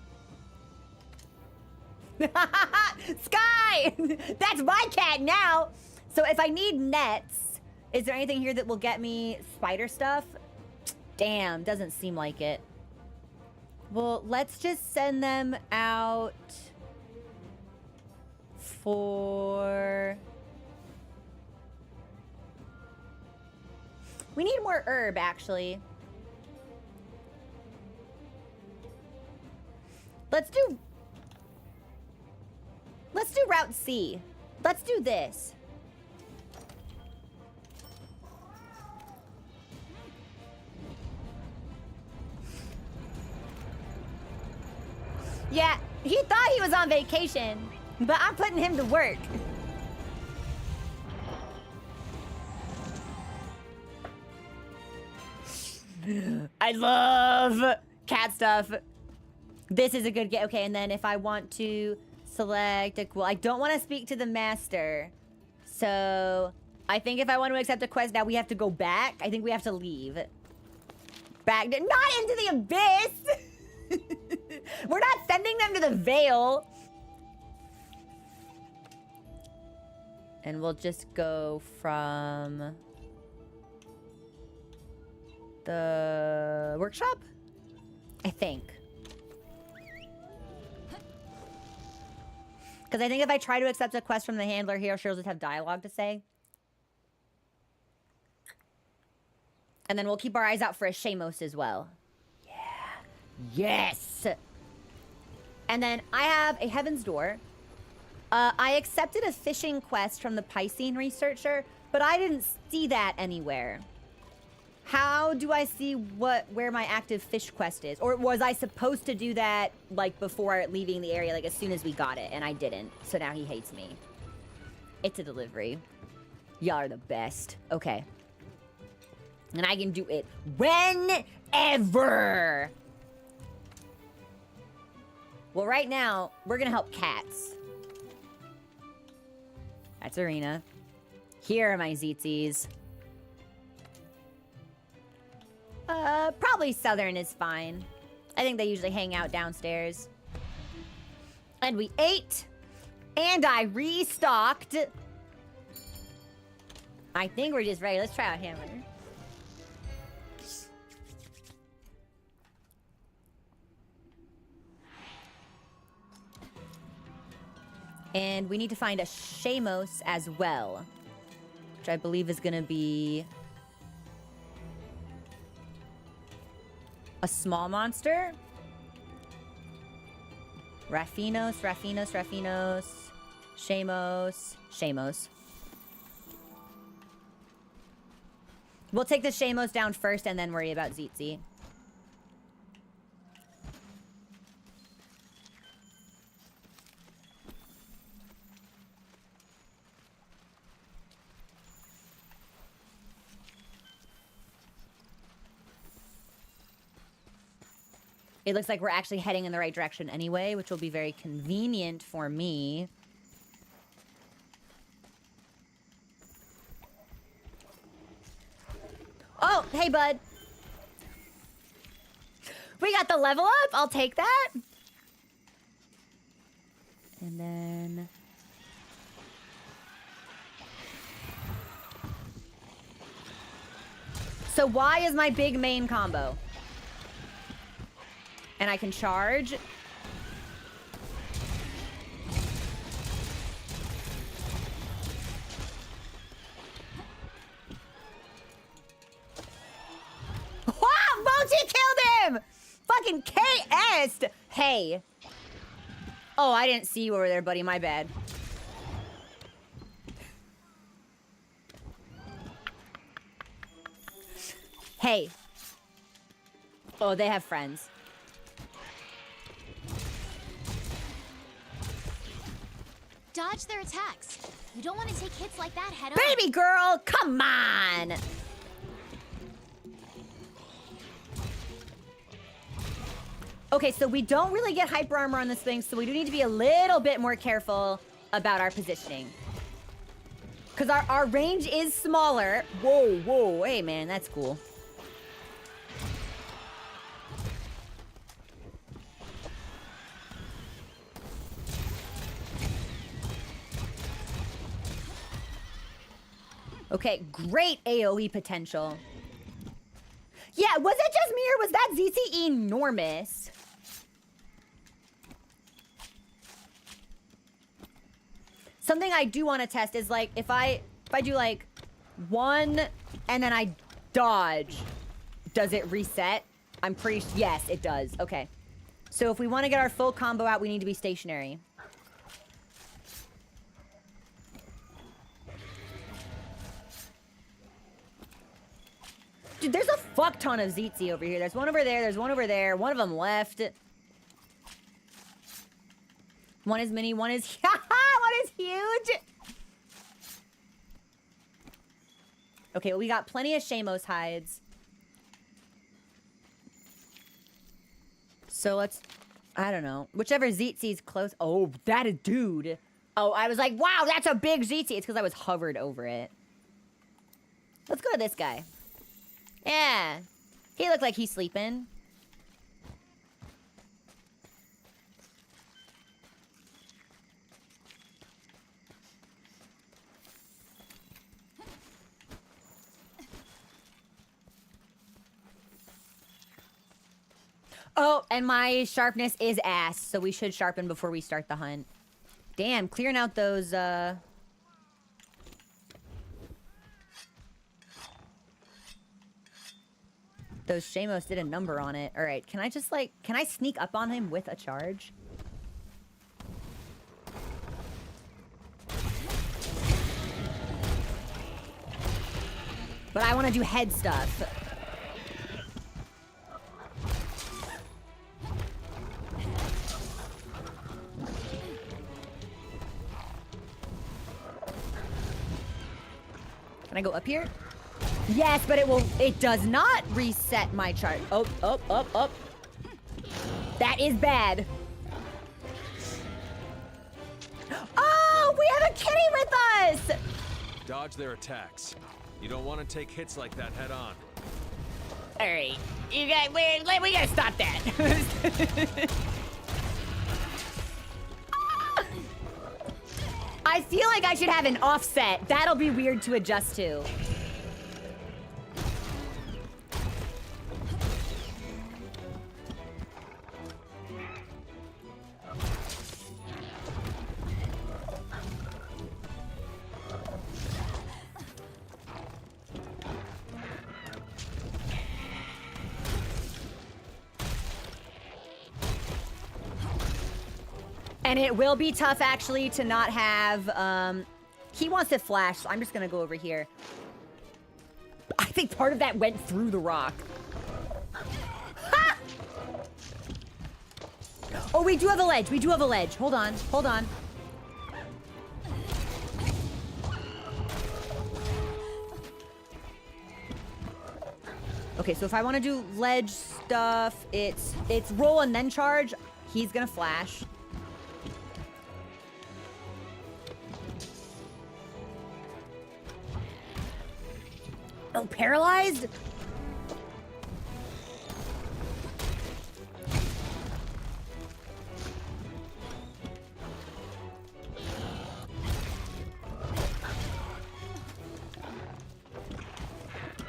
Sky! That's my cat now! So if I need nets, is there anything here that will get me spider stuff? Damn, doesn't seem like it. Well, let's just send them out for... We need more herb, actually. Let's do Route C. Let's do this. Yeah, he thought he was on vacation, but I'm putting him to work. I love cat stuff. This is a good game. Okay, and then if I want to select a... Well, I don't want to speak to the master. So I think if I want to accept a quest now, we have to go back. I think we have to leave. Back to... Not into the abyss! We're not sending them to the Vale. And we'll just go from... the workshop? I think. Because I think if I try to accept a quest from the handler here, she'll just have dialogue to say. And then we'll keep our eyes out for a Shamos as well. Yeah. Yes! And then I have a Heaven's Door. I accepted a fishing quest from the Piscine researcher, but I didn't see that anywhere. How do I see where my active fish quest is? Or was I supposed to do that, like, before leaving the area, like, as soon as we got it, and I didn't. So now he hates me. It's a delivery. Y'all are the best. Okay. And I can do it whenever! Well, right now, we're gonna help cats. That's Arena. Here are my Zeetsies. Probably Southern is fine. I think they usually hang out downstairs. And we ate. And I restocked. I think we're just ready. Let's try out Hammer. And we need to find a Shamos as well. Which I believe is going to be... a small monster. Raffinos. Shamos. We'll take the Shamos down first and then worry about Zeetzi. It looks like we're actually heading in the right direction anyway, which will be very convenient for me. Oh, hey, bud. We got the level up. I'll take that. And then... So why is my big main combo? And I can charge. Wow! Mochi killed him! Fucking KS'd! Hey. Oh, I didn't see you over there, buddy. My bad. Hey. Oh, they have friends. Dodge their attacks. You don't want to take hits like that head on. Baby girl, come on! Okay, so we don't really get hyper armor on this thing, so we do need to be a little bit more careful about our positioning. Because our range is smaller. Whoa, whoa, hey man, that's cool. Okay, great AoE potential. Yeah, was it just me or was that ZC enormous? Something I do want to test is like if I do like one and then I dodge, does it reset? I'm pretty yes, it does. Okay. So if we want to get our full combo out, we need to be stationary. Dude, there's a fuck ton of Zeetzi over here. There's one over there. There's one over there. One of them left. One is mini, one is one is huge. Okay, well, we got plenty of Shamos hides. So let's, I don't know, whichever Zeetzi's close. Oh, that is dude. Oh, I was like, wow, that's a big Zeetzi. It's because I was hovered over it. Let's go to this guy. Yeah, he looked like he's sleeping. Oh, and my sharpness is ass, so we should sharpen before we start the hunt. Damn, clearing out those, those Shamos did a number on it. All right, can I just, like, can I sneak up on him with a charge? But I want to do head stuff. Can I go up here? Yes, but it does not reset my chart. Oh, oh, oh, oh. That is bad. Oh, we have a kitty with us! Dodge their attacks. You don't want to take hits like that head on. All right, you guys, we gotta stop that. I feel like I should have an offset. That'll be weird to adjust to. And it will be tough, actually, to not have, he wants to flash, so I'm just gonna go over here. I think part of that went through the rock. Ha! Oh, we do have a ledge. We do have a ledge. Hold on. Hold on. Okay, so if I want to do ledge stuff, it's roll and then charge. He's gonna flash. Oh, paralyzed?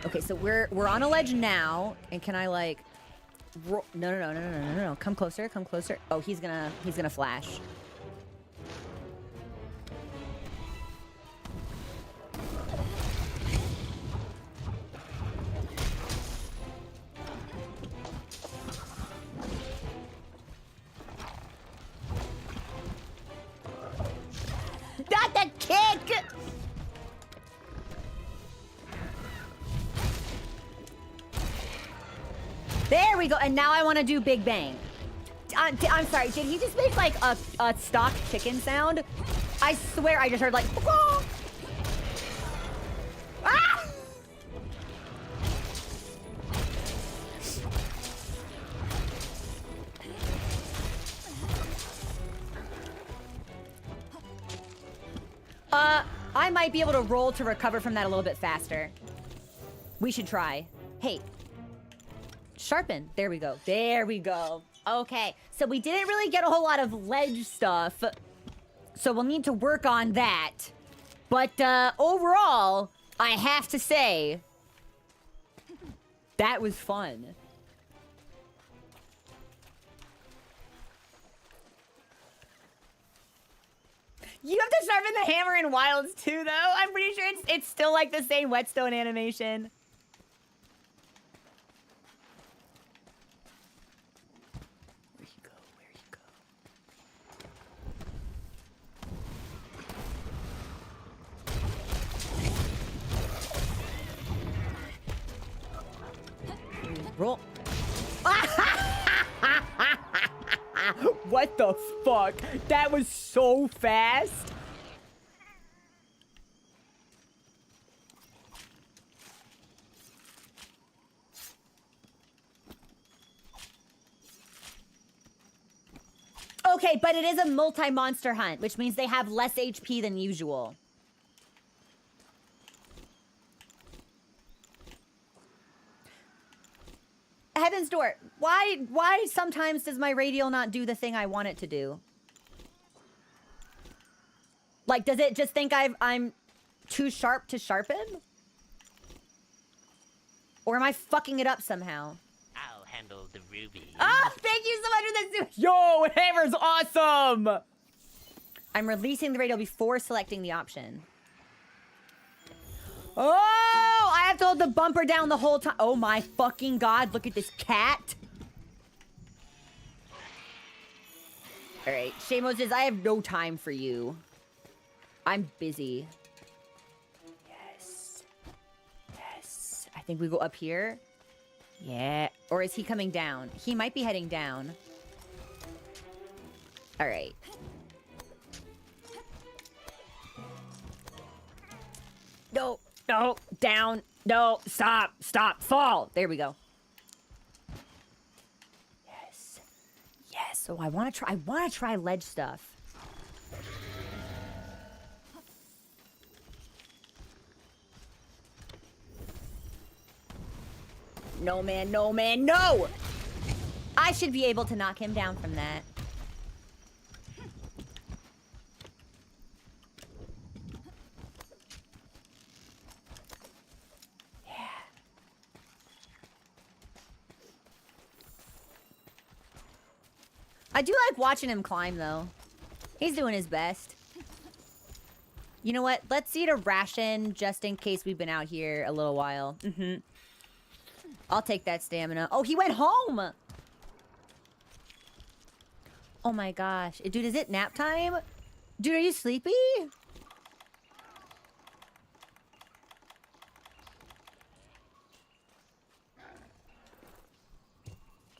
Okay, so we're on a ledge now, and can I like no, come closer, come closer. Oh, he's gonna flash. Not the kick! There we go. And now I want to do Big Bang. I'm sorry. Did he just make like a stock chicken sound? I swear I just heard like... Ah! I might be able to roll to recover from that a little bit faster. We should try. Hey. Sharpen. There we go. There we go. Okay. So we didn't really get a whole lot of ledge stuff. So we'll need to work on that. But overall, I have to say, that was fun. You have to sharpen the hammer in Wilds too, though. I'm pretty sure it's still like the same whetstone animation. Where you go? Where you go? Roll. What the fuck? That was so fast. Okay, but it is a multi-monster hunt, which means they have less HP than usual. Heaven's Door, why sometimes does my radial not do the thing I want it to do? Like, does it just think I'm too sharp to sharpen? Or am I fucking it up somehow? I'll handle the ruby. Ah, thank you so much for this. Yo, Hammer's awesome! I'm releasing the radial before selecting the option. Oh, I have to hold the bumper down the whole time. Oh my fucking god, look at this cat. All right, Shamos says, I have no time for you. I'm busy. Yes. Yes. I think we go up here. Yeah. Or is he coming down? He might be heading down. All right. No, no, down. No, stop, stop, fall. There we go. Yes. Yes. Oh, I want to try ledge stuff. No, man, no, man, no! I should be able to knock him down from that. Yeah. I do like watching him climb, though. He's doing his best. You know what? Let's eat a ration just in case we've been out here a little while. Mm-hmm. I'll take that stamina. Oh, he went home! Oh my gosh. Dude, is it nap time? Dude, are you sleepy?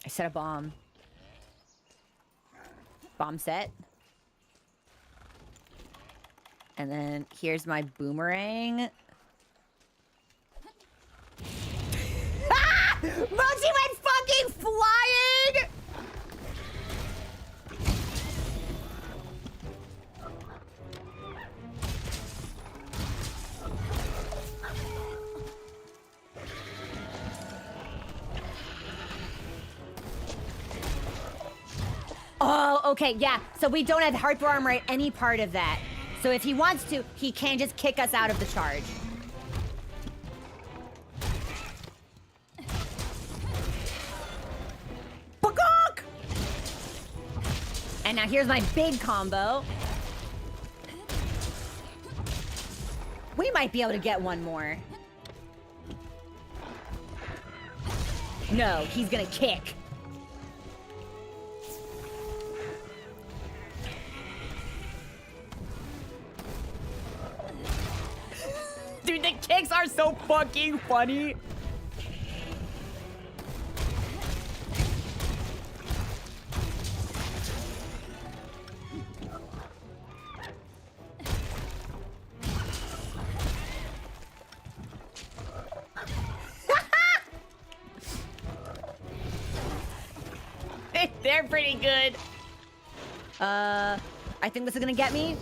I set a bomb. Bomb set. And then here's my boomerang. Mochi went fucking flying! Oh, okay, yeah. So we don't have Harper Armor at any part of that. So if he wants to, he can just kick us out of the charge. And now here's my big combo. We might be able to get one more. No, he's gonna kick. Dude, the kicks are so fucking funny. They're pretty good. I think this is gonna get me.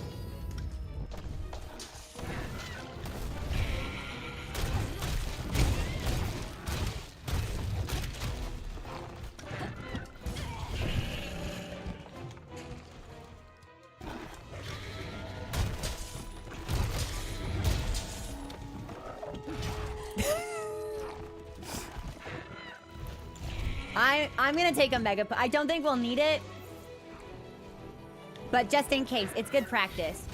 I'm gonna take a mega. I don't think we'll need it, but just in case, it's good practice.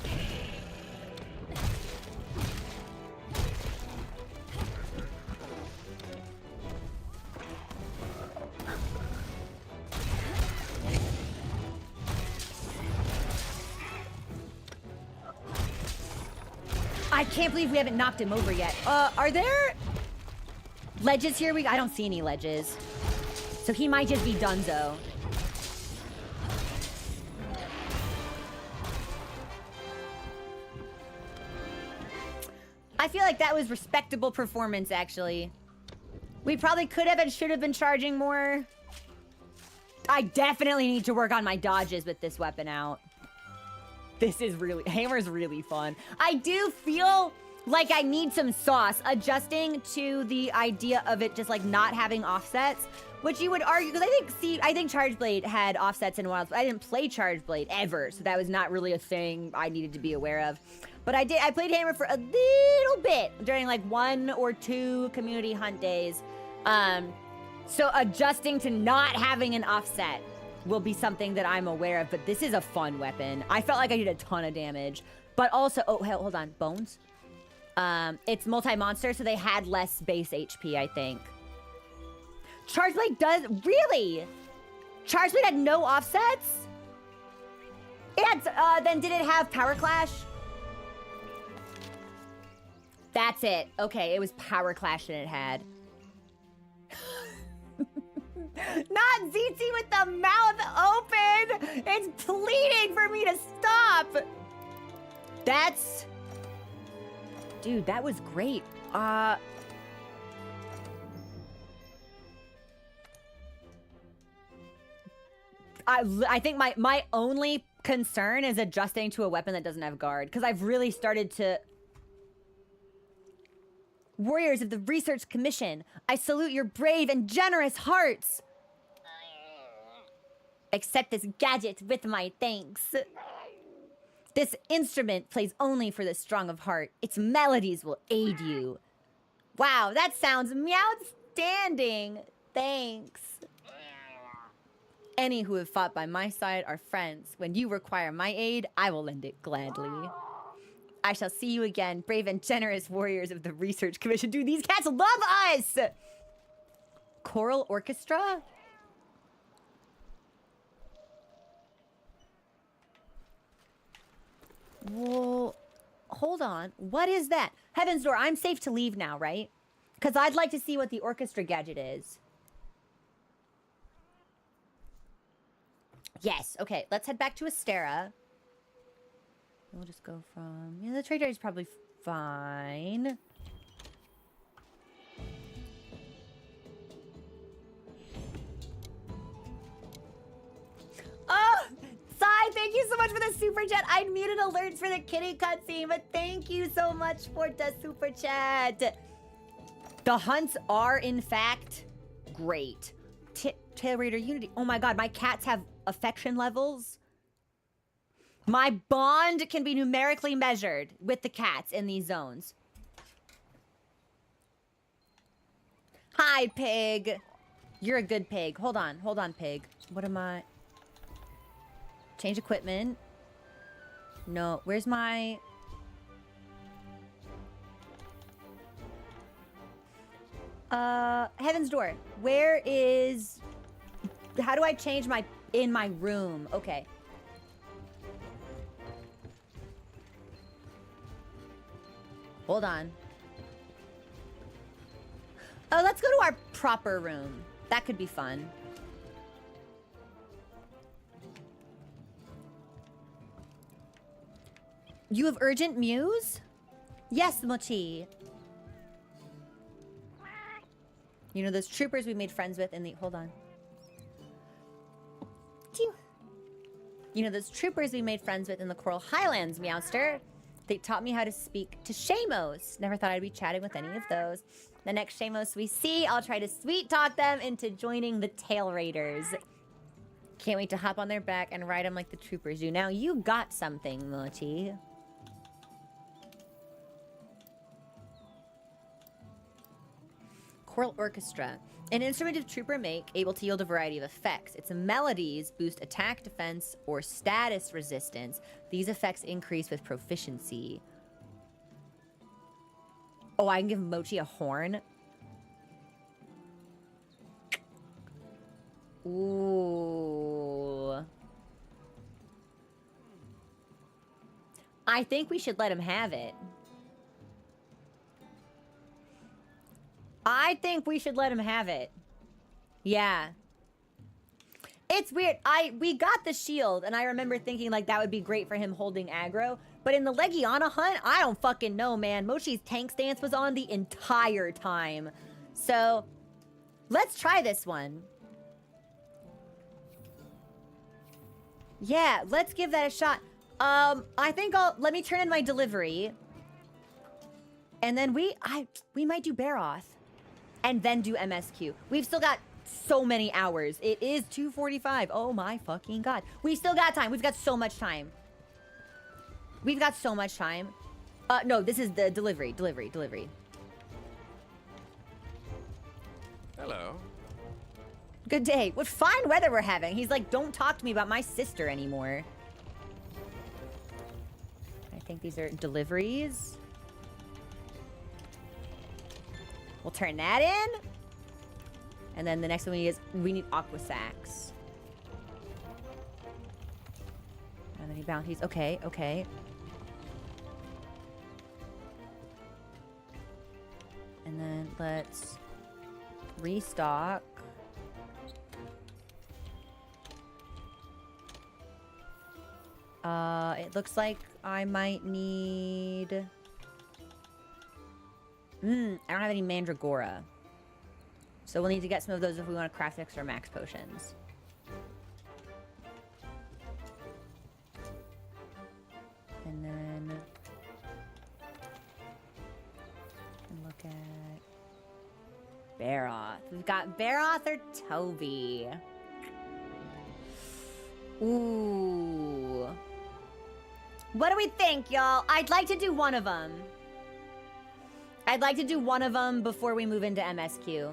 I can't believe we haven't knocked him over yet. Are there ledges here? I don't see any ledges. So he might just be donezo. I feel like that was respectable performance, actually. We probably could have and should have been charging more. I definitely need to work on my dodges with this weapon out. This is really... Hammer's really fun. I do feel like I need some sauce adjusting to the idea of it just, like, not having offsets. Which you would argue... Because I think Charge Blade had offsets in Wilds, but I didn't play Charge Blade ever. So that was not really a thing I needed to be aware of. But I played Hammer for a little bit during, like, 1 or 2 community hunt days. So adjusting to not having an offset will be something that I'm aware of, but this is a fun weapon. I felt like I did a ton of damage, but also, oh, hold on, bones? It's multi-monster, so they had less base HP, I think. Charge Blade does, really? Charge Blade had no offsets? It had, then did it have Power Clash? That's it. Okay, it was Power Clash that it had. Not ZT with the mouth open! It's pleading for me to stop! That's... Dude, that was great. I think my only concern is adjusting to a weapon that doesn't have guard, because I've really started to... Warriors of the Research Commission, I salute your brave and generous hearts. Accept this gadget with my thanks. This instrument plays only for the strong of heart. Its melodies will aid you. Wow, that sounds meow-standing. Thanks. Any who have fought by my side are friends. When you require my aid, I will lend it gladly. I shall see you again, brave and generous warriors of the Research Commission. Dude, these cats love us! Choral Orchestra? Well, hold on. What is that? Heaven's Door, I'm safe to leave now, right? Because I'd like to see what the orchestra gadget is. Yes, okay. Let's head back to Astera. We'll just go from... Yeah, the trader is probably fine. Oh! Sai, thank you so much for the super chat. I muted alerts for the kitty cutscene, but thank you so much for the super chat. The hunts are, in fact, great. Tail Raider Unity. Oh my god, my cats have affection levels. My bond can be numerically measured with the cats in these zones. Hi, pig. You're a good pig. Hold on, pig. What am I? Change equipment. No, where's my... Heaven's Door. Where is... How do I change my... In my room? Okay. Hold on. Oh, let's go to our proper room. That could be fun. You have urgent muse? Yes, Mochi. You know those troopers we made friends with in the... Hold on. You know those troopers we made friends with in the Coral Highlands, Meowster? They taught me how to speak to Shamos. Never thought I'd be chatting with any of those. The next Shamos we see, I'll try to sweet talk them into joining the Tail Raiders. Can't wait to hop on their back and ride them like the troopers do. Now you got something, Mochi. Choral Orchestra. An instrument of trooper make, able to yield a variety of effects. Its melodies boost attack, defense, or status resistance. These effects increase with proficiency. Oh, I can give Mochi a horn? Ooh. I think we should let him have it. I think we should let him have it. Yeah. It's weird. We got the shield, and I remember thinking, like, that would be great for him holding aggro. But in the Legiana hunt, I don't fucking know, man. Moshi's tank stance was on the entire time. So, let's try this one. Yeah, let's give that a shot. I think let me turn in my delivery. And then we might do Barroth. And then do MSQ. We've still got so many hours. It is 2:45. Oh my fucking god. We still got time. We've got so much time. We've got so much time. No, this is the delivery. Hello. Good day. What fine weather we're having. He's like, don't talk to me about my sister anymore. I think these are deliveries. We'll turn that in. And then the next one we need Aqua Sacks. And then he bounties. Okay. And then let's restock. It looks like I might need... I don't have any Mandragora. So we'll need to get some of those if we want to craft extra max potions. And then... look at... Barroth. We've got Barroth or Toby. Ooh. What do we think, y'all? I'd like to do one of them. I'd like to do one of them before we move into MSQ.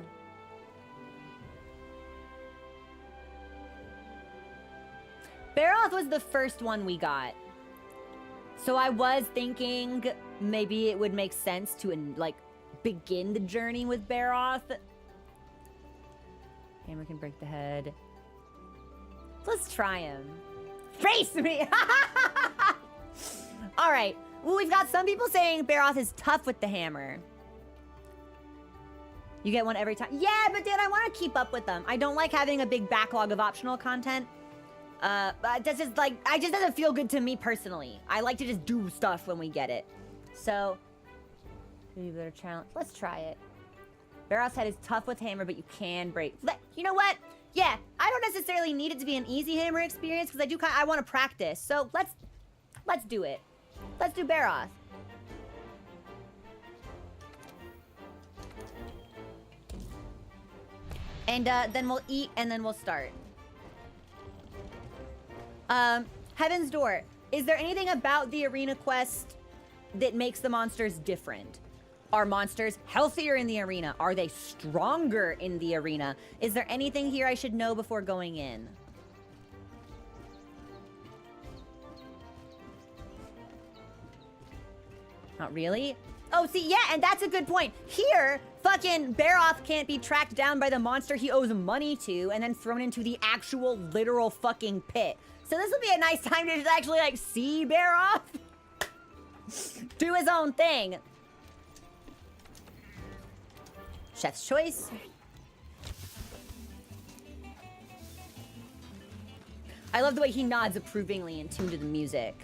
Barroth was the first one we got. So I was thinking maybe it would make sense to, like, begin the journey with Barroth. Hammer can break the head. Let's try him. Face me! Alright. Well, we've got some people saying Barroth is tough with the hammer. You get one every time. Yeah, but dude, I want to keep up with them. I don't like having a big backlog of optional content. That's just like, I just doesn't feel good to me personally. I like to just do stuff when we get it. So, maybe better challenge. Let's try it. Barroth's head is tough with hammer, but you can break. You know what? Yeah, I don't necessarily need it to be an easy hammer experience because I want to practice. So let's do it. Let's do Barroth. And then we'll eat and then we'll start. Heaven's Door. Is there anything about the arena quest that makes the monsters different? Are monsters healthier in the arena? Are they stronger in the arena? Is there anything here I should know before going in? Not really? Oh, see, yeah, and that's a good point. Here, fucking Barroth can't be tracked down by the monster he owes money to and then thrown into the actual literal fucking pit. So this will be a nice time to just actually, like, see Barroth do his own thing. Chef's choice. I love the way he nods approvingly in tune to the music.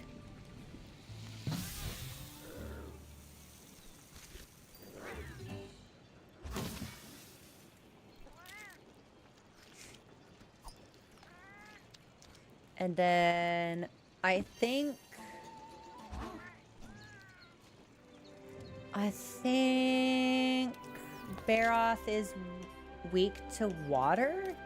And then I think Barroth is weak to water?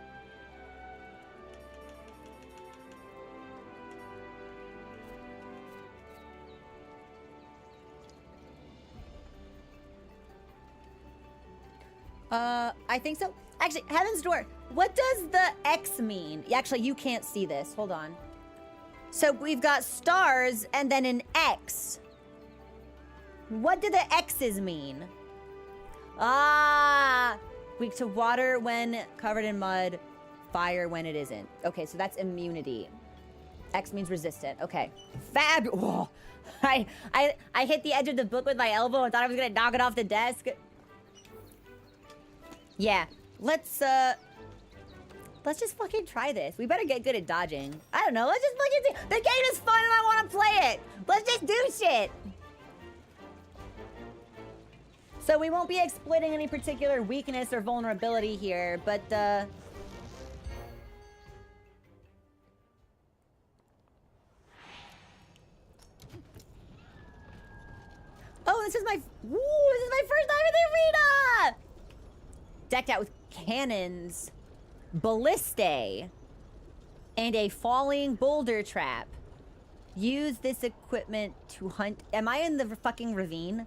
I think so. Actually, Heaven's Door, what does the X mean? Actually, you can't see this. Hold on. So we've got stars and then an X. What do the X's mean? Ah, weak to water when covered in mud, fire when it isn't. Okay, so that's immunity. X means resistant. Okay. Fab. Whoa. I hit the edge of the book with my elbow and thought I was gonna knock it off the desk. Yeah, let's Let's just fucking try this. We better get good at dodging. I don't know. Let's just fucking do. The game is fun and I want to play it. Let's just do shit. So we won't be exploiting any particular weakness or vulnerability here, but oh, this is my first time in the arena! Decked out with cannons, ballistae, and a falling boulder trap. Use this equipment to hunt. Am I in the fucking ravine?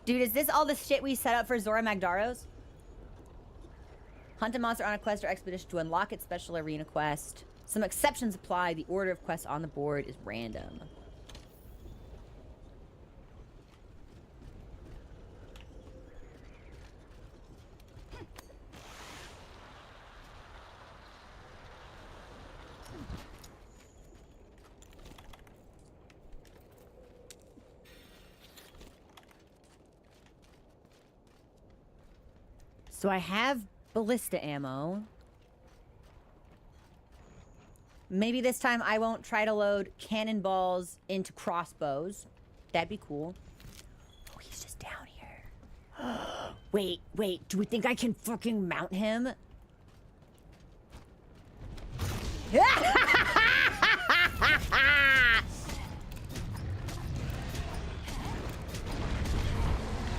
Dude, is this all the shit we set up for Zora Magdaros? Hunt a monster on a quest or expedition to unlock its special arena quest. Some exceptions apply. The order of quests on the board is random. So I have ballista ammo. Maybe this time I won't try to load cannonballs into crossbows. That'd be cool. Oh, he's just down here. Wait, do we think I can fucking mount him?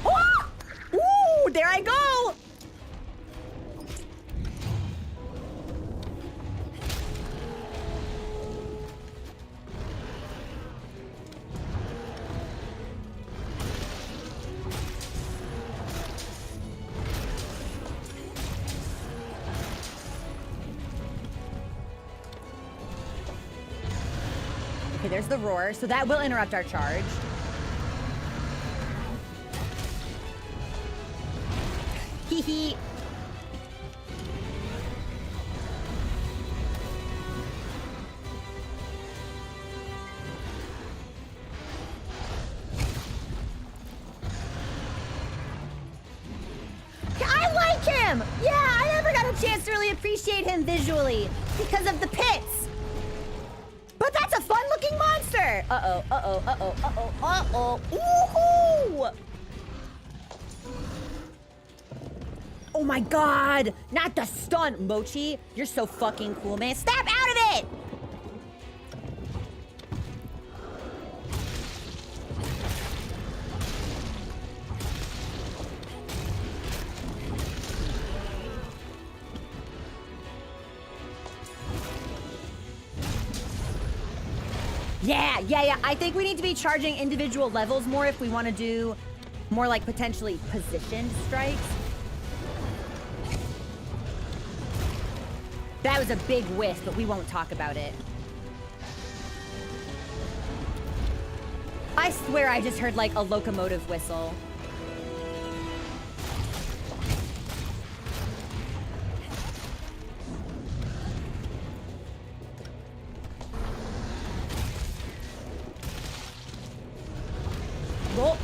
Oh! Ooh, there I go! Okay, there's the roar, so that will interrupt our charge. Hee hee. I like him! Yeah, I never got a chance to really appreciate him visually because of the pits. But that's a fun-looking monster! Uh-oh, uh-oh, uh-oh, uh-oh, uh-oh. Woohoo! Oh my god! Not the stun! Mochi, you're so fucking cool, man. Snap out of it! Yeah. I think we need to be charging individual levels more if we want to do more like potentially positioned strikes. That was a big whiff, but we won't talk about it. I swear I just heard like a locomotive whistle. Roll.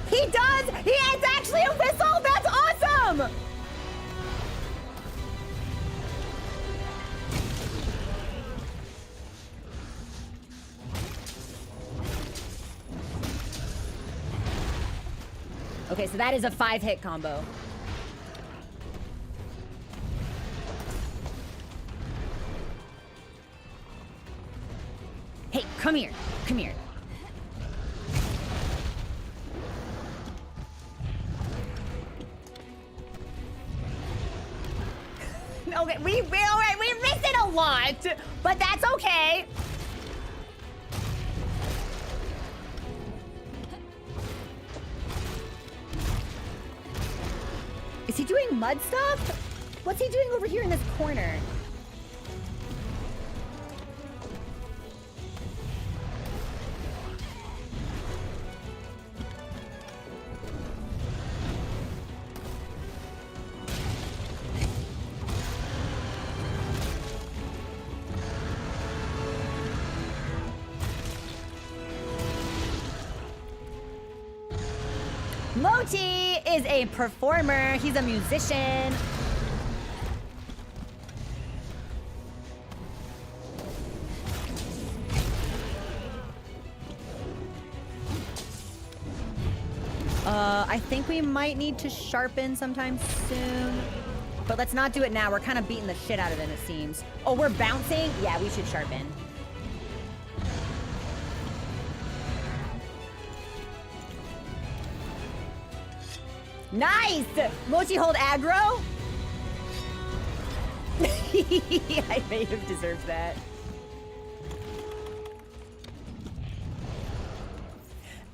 He does! It's actually a whistle! That's awesome! Okay, so that is a 5-hit combo. Hey, come here. Come here. Okay, we're missing a lot, but that's okay. Is he doing mud stuff? What's he doing over here in this corner? Moti is a performer. He's a musician. I think we might need to sharpen sometime soon. But let's not do it now. We're kind of beating the shit out of him, it seems. Oh, we're bouncing? Yeah, we should sharpen. Nice! Mochi hold aggro? I may have deserved that.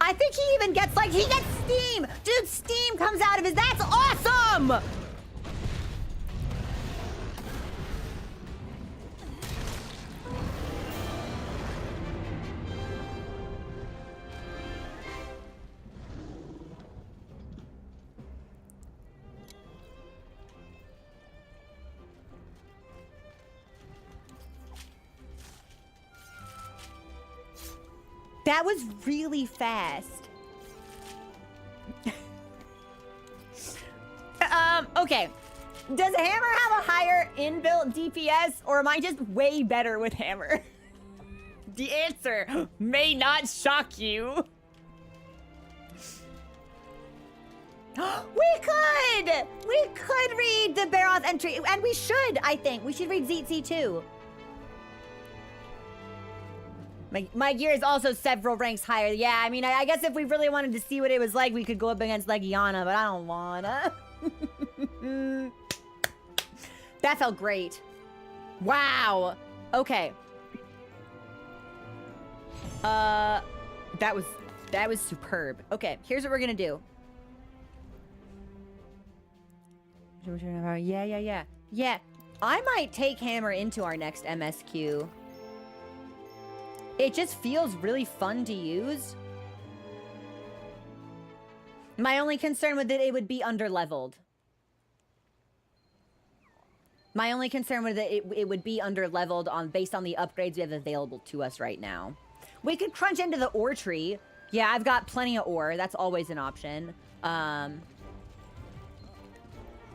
I think he even gets, like, he gets steam! Dude, steam comes out of his, that's awesome! That was really fast. Okay. Does Hammer have a higher inbuilt DPS, or am I just way better with Hammer? The answer may not shock you. We could read the Barroth entry, and we should, I think. We should read ZT too. My gear is also several ranks higher. Yeah, I mean, I guess if we really wanted to see what it was like, we could go up against Legiana, but I don't wanna. That felt great. Wow. Okay. That was superb. Okay, here's what we're gonna do. Yeah. I might take Hammer into our next MSQ. It just feels really fun to use. My only concern with it would be underleveled. My only concern with it would be underleveled based on the upgrades we have available to us right now. We could crunch into the ore tree. Yeah, I've got plenty of ore. That's always an option.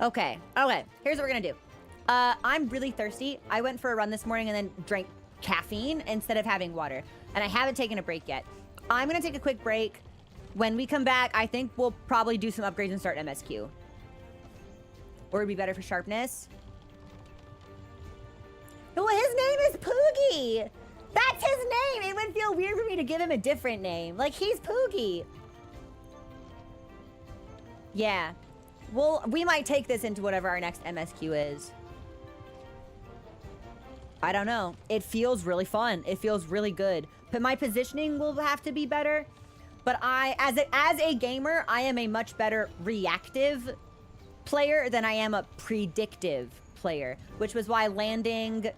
Okay. Here's what we're gonna do. I'm really thirsty. I went for a run this morning and then drank caffeine instead of having water, and I haven't taken a break yet. I'm gonna take a quick break. When we come back, I think we'll probably do some upgrades and start MSQ. Or it'd be better for sharpness. Well, his name is Poogie. That's his name. It would feel weird for me to give him a different name. Like, he's Poogie. Yeah. Well, we might take this into whatever our next MSQ is. I don't know. It feels really fun. It feels really good. But my positioning will have to be better. But as a gamer, I am a much better reactive player than I am a predictive player, which was why landing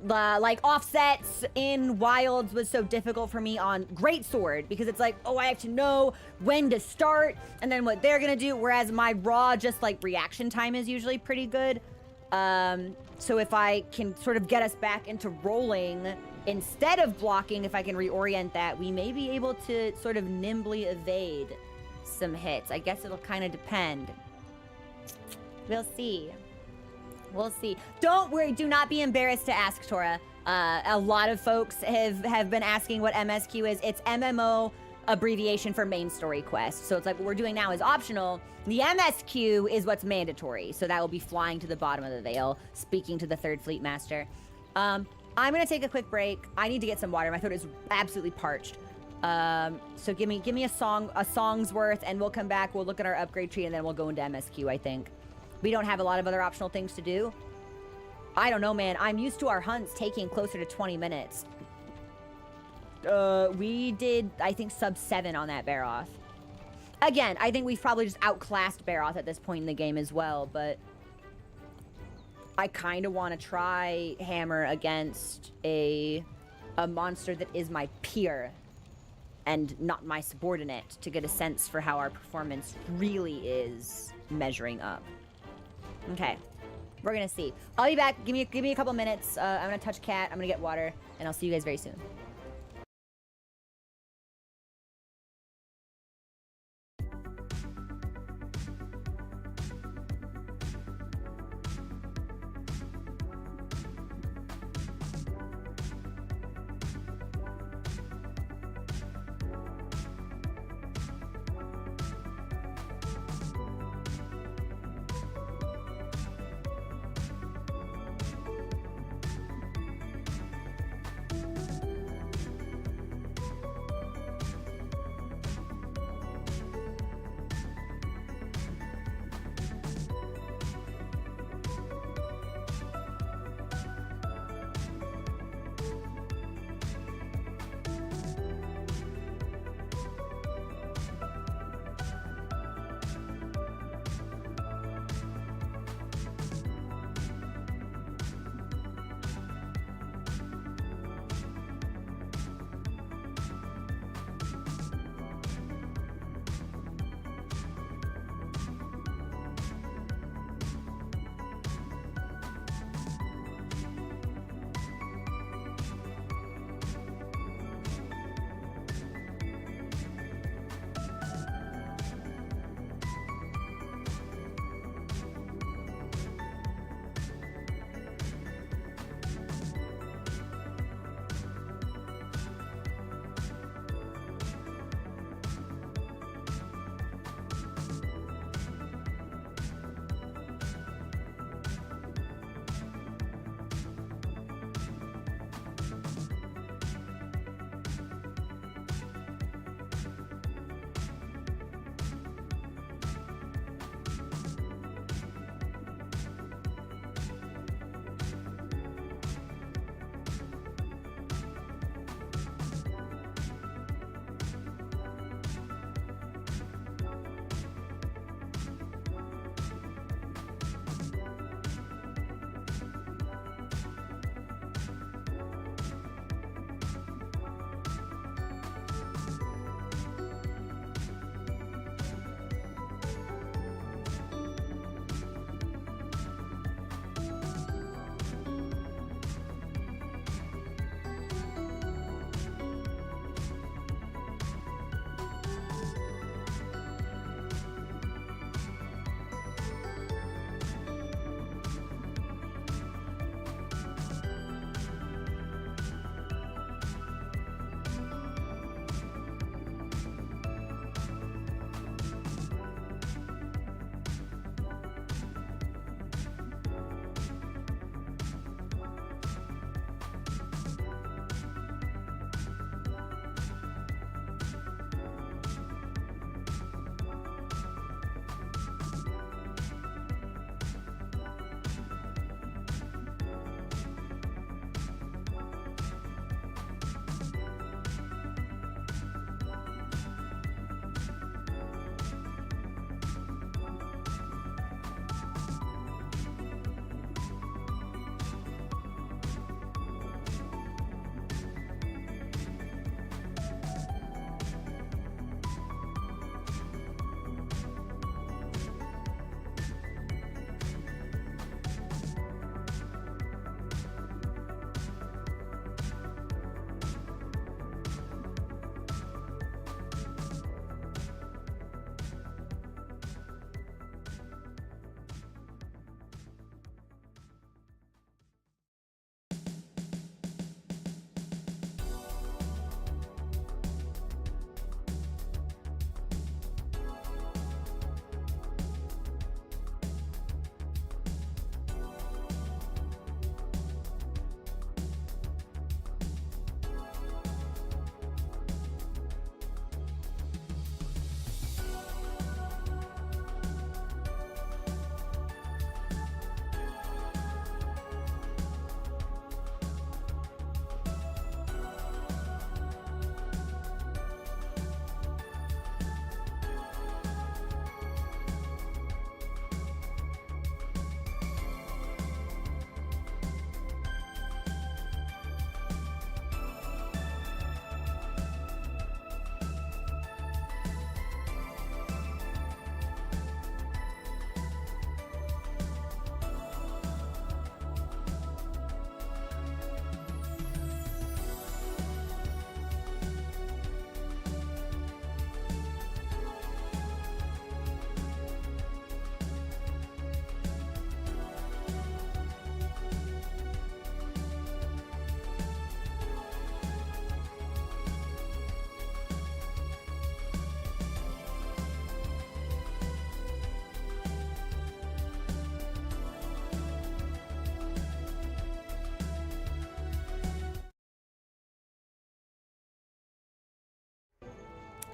like offsets in wilds was so difficult for me on Greatsword, because it's like, oh, I have to know when to start and then what they're gonna do, whereas my raw just like reaction time is usually pretty good. So if I can sort of get us back into rolling instead of blocking, if I can reorient that, we may be able to sort of nimbly evade some hits. I guess it'll kind of depend. We'll see. We'll see. Don't worry. Do not be embarrassed to ask, Tora. A lot of folks have been asking what MSQ is. It's MMO abbreviation for main story quest. So it's like what we're doing now is optional. The MSQ is what's mandatory. So that will be flying to the bottom of the Vale, speaking to the Third Fleet Master. I'm going to take a quick break. I need to get some water. My throat is absolutely parched. So give me a song's worth, and we'll come back. We'll look at our upgrade tree, and then we'll go into MSQ, I think. We don't have a lot of other optional things to do. I don't know, man. I'm used to our hunts taking closer to 20 minutes. We did, I think, sub 7 on that Barroth. Again, I think we've probably just outclassed Barroth at this point in the game as well, but I kind of want to try Hammer against a monster that is my peer and not my subordinate to get a sense for how our performance really is measuring up. Okay, we're gonna see. I'll be back. Give me a couple minutes. I'm gonna touch cat. I'm gonna get water, and I'll see you guys very soon.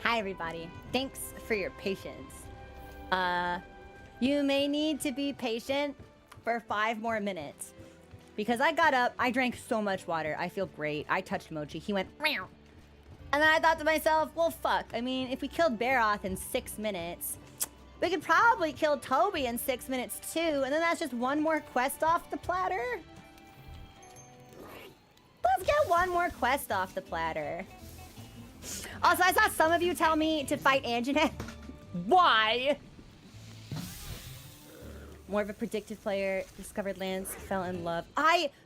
Hi, everybody. Thanks for your patience. You may need to be patient for 5 more minutes. Because I got up, I drank so much water. I feel great. I touched Mochi. He went, meow. And then I thought to myself, well, fuck. I mean, if we killed Barroth in 6 minutes, we could probably kill Toby in 6 minutes too. And then that's just one more quest off the platter. Let's get one more quest off the platter. Also, I saw some of you tell me to fight Anjanet. Why? More of a predictive player, discovered lands, fell in love.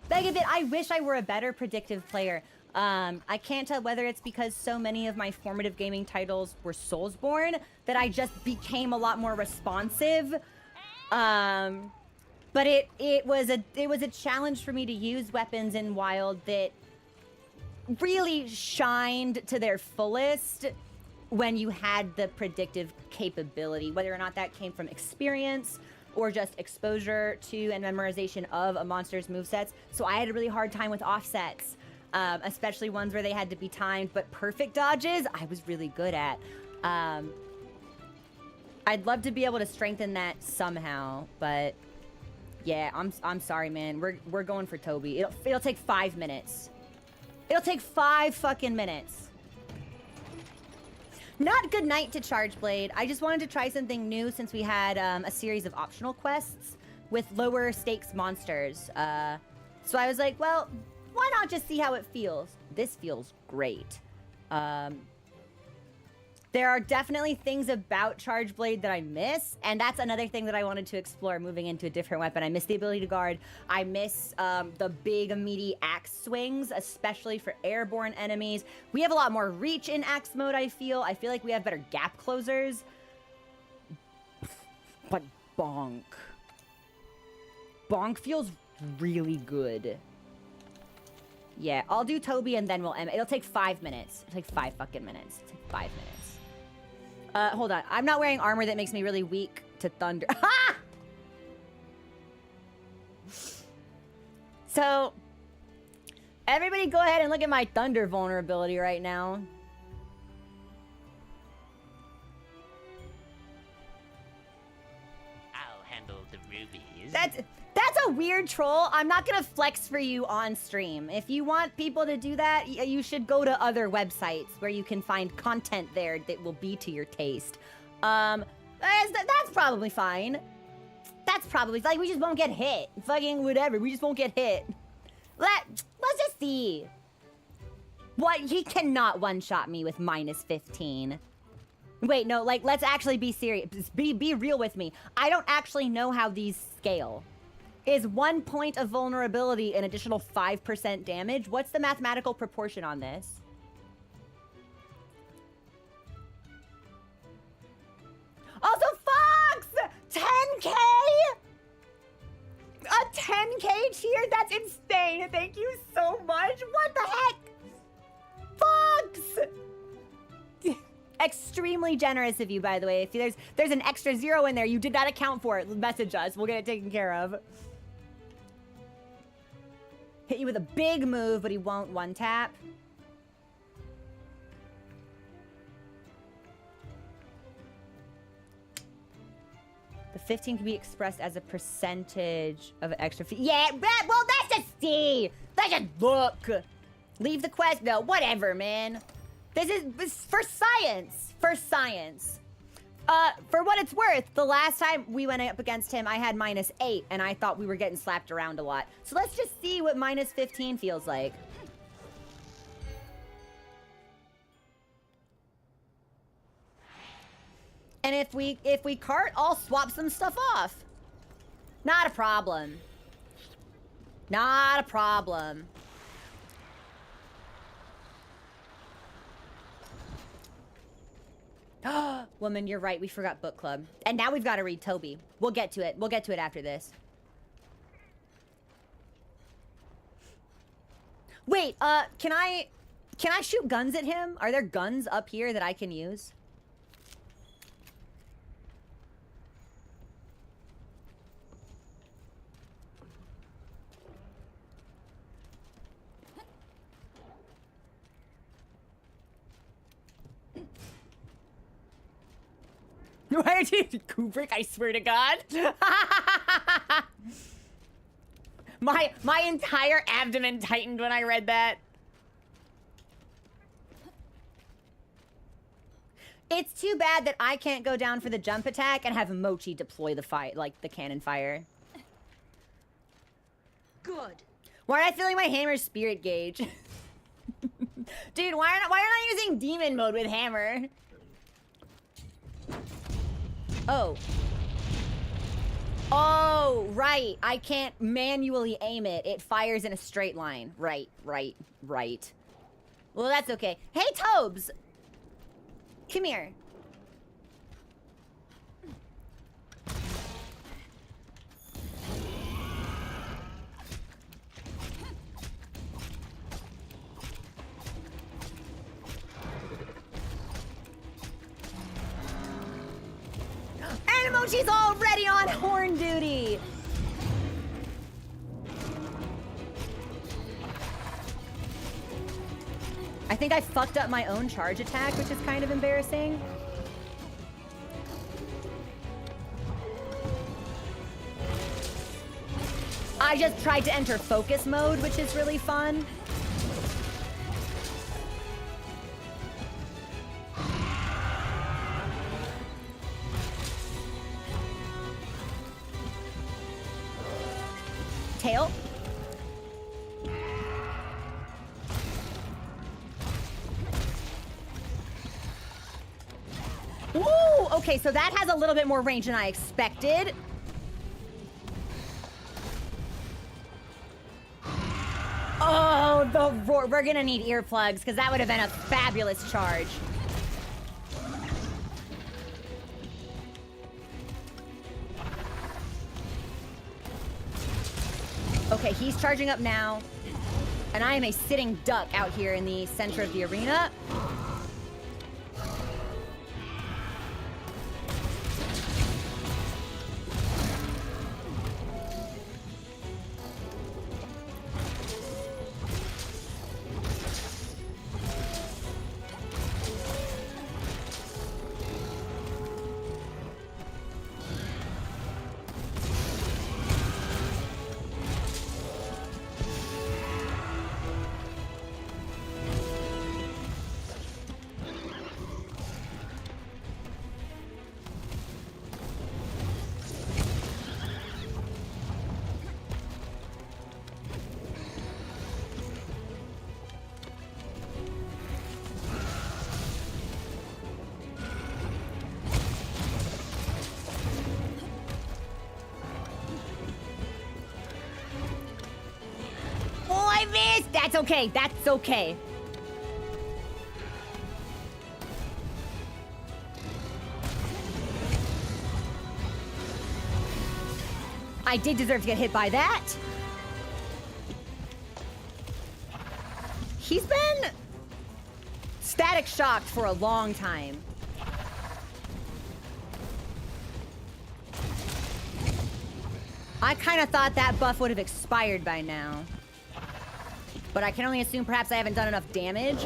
Beg of it, I wish I were a better predictive player. I can't tell whether it's because so many of my formative gaming titles were Soulsborne that I just became a lot more responsive. But it was a challenge for me to use weapons in Wild that really shined to their fullest when you had the predictive capability, whether or not that came from experience or just exposure to and memorization of a monster's movesets. So I had a really hard time with offsets, especially ones where they had to be timed, but perfect dodges, I was really good at. I'd love to be able to strengthen that somehow, but yeah, I'm sorry, man. We're going for Toby. It'll take 5 minutes. It'll take 5 fucking minutes. Not good night to Charge Blade. I just wanted to try something new since we had a series of optional quests with lower stakes monsters. So I was like, well, why not just see how it feels? This feels great. There are definitely things about Charge Blade that I miss, and that's another thing that I wanted to explore moving into a different weapon. I miss the ability to guard. I miss the big, meaty axe swings, especially for airborne enemies. We have a lot more reach in axe mode, I feel. I feel like we have better gap closers. But bonk. Bonk feels really good. Yeah, I'll do Toby and then we'll end. It'll take 5 minutes. It'll take 5 fucking minutes. It'll take 5 minutes. Hold on. I'm not wearing armor that makes me really weak to thunder. Ha! So, everybody go ahead and look at my thunder vulnerability right now. I'll handle the rubies. That's a weird troll. I'm not gonna flex for you on stream. If you want people to do that, you should go to other websites where you can find content there that will be to your taste. That's probably fine. That's probably like we just won't get hit. Fucking whatever. We just won't get hit. Let's just see. What? He cannot one-shot me with -15. Wait, no. Like, let's actually be serious. Be real with me. I don't actually know how these scale. Is 1 point of vulnerability an additional 5% damage? What's the mathematical proportion on this? Also, Fox! 10K? A 10K cheer? That's insane. Thank you so much. What the heck? Fox! Extremely generous of you, by the way. If there's an extra 0 in there, you did not account for it. Message us. We'll get it taken care of. Hit you with a big move, but he won't one-tap. The 15 can be expressed as a percentage of extra fee. Yeah, well, that's just see. That's just look. Leave the quest. No, whatever, man. This is for science. For science. For what it's worth, the last time we went up against him, I had -8, and I thought we were getting slapped around a lot. So let's just see what -15 feels like. And if we cart, I'll swap some stuff off. Not a problem. Not a problem. Woman, you're right. We forgot book club. And now we've got to read Toby. We'll get to it. We'll get to it after this. Wait, can I shoot guns at him? Are there guns up here that I can use? Why did you Kubrick? I swear to God. my entire abdomen tightened when I read that. It's too bad that I can't go down for the jump attack and have Mochi deploy the the cannon fire. Good. Why am I feeling my hammer's spirit gauge? Dude, why are not using demon mode with hammer? Oh. Oh, right. I can't manually aim it. It fires in a straight line. Right. Well, that's okay. Hey, Tobes! Come here. And Mochi's already on horn duty! I think I fucked up my own charge attack, which is kind of embarrassing. I just tried to enter focus mode, which is really fun. Tail. Ooh, okay, so that has a little bit more range than I expected. Oh, the roar. We're gonna need earplugs because that would have been a fabulous charge. Okay, he's charging up now. And I am a sitting duck out here in the center of the arena. That's okay. That's okay. I did deserve to get hit by that. He's been static shocked for a long time. I kind of thought that buff would have expired by now. But I can only assume perhaps I haven't done enough damage.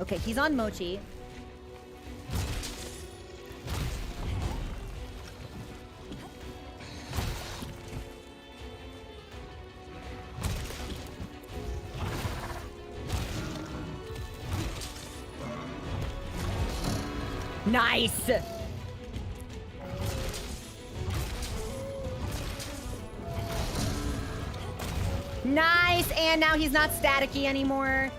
Okay, he's on Mochi. Nice! Nice! And now he's not staticky anymore.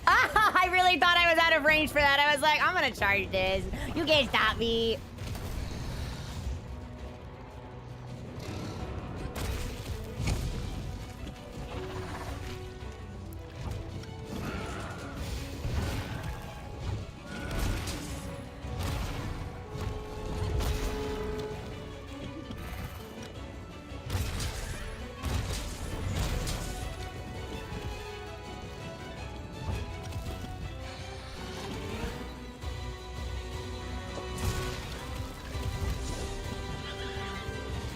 I really thought I was out of range for that. I was like, I'm gonna charge this. You can't stop me.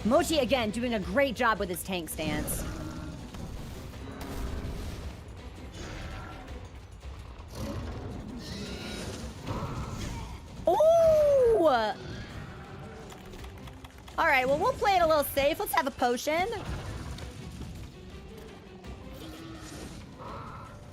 Mochi, again, doing a great job with his tank stance. Ooh! All right, well, we'll play it a little safe. Let's have a potion.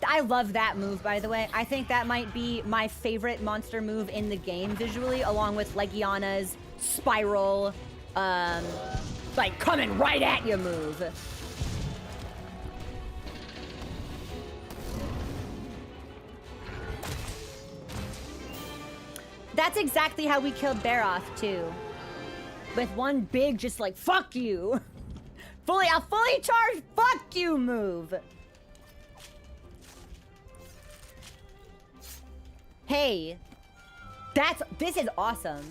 I love that move, by the way. I think that might be my favorite monster move in the game visually, along with Legiana's spiral, like coming right at you move. That's exactly how we killed Barroth, too. With one big, just like, fuck you. I'll fully charge fuck you move. Hey, this is awesome.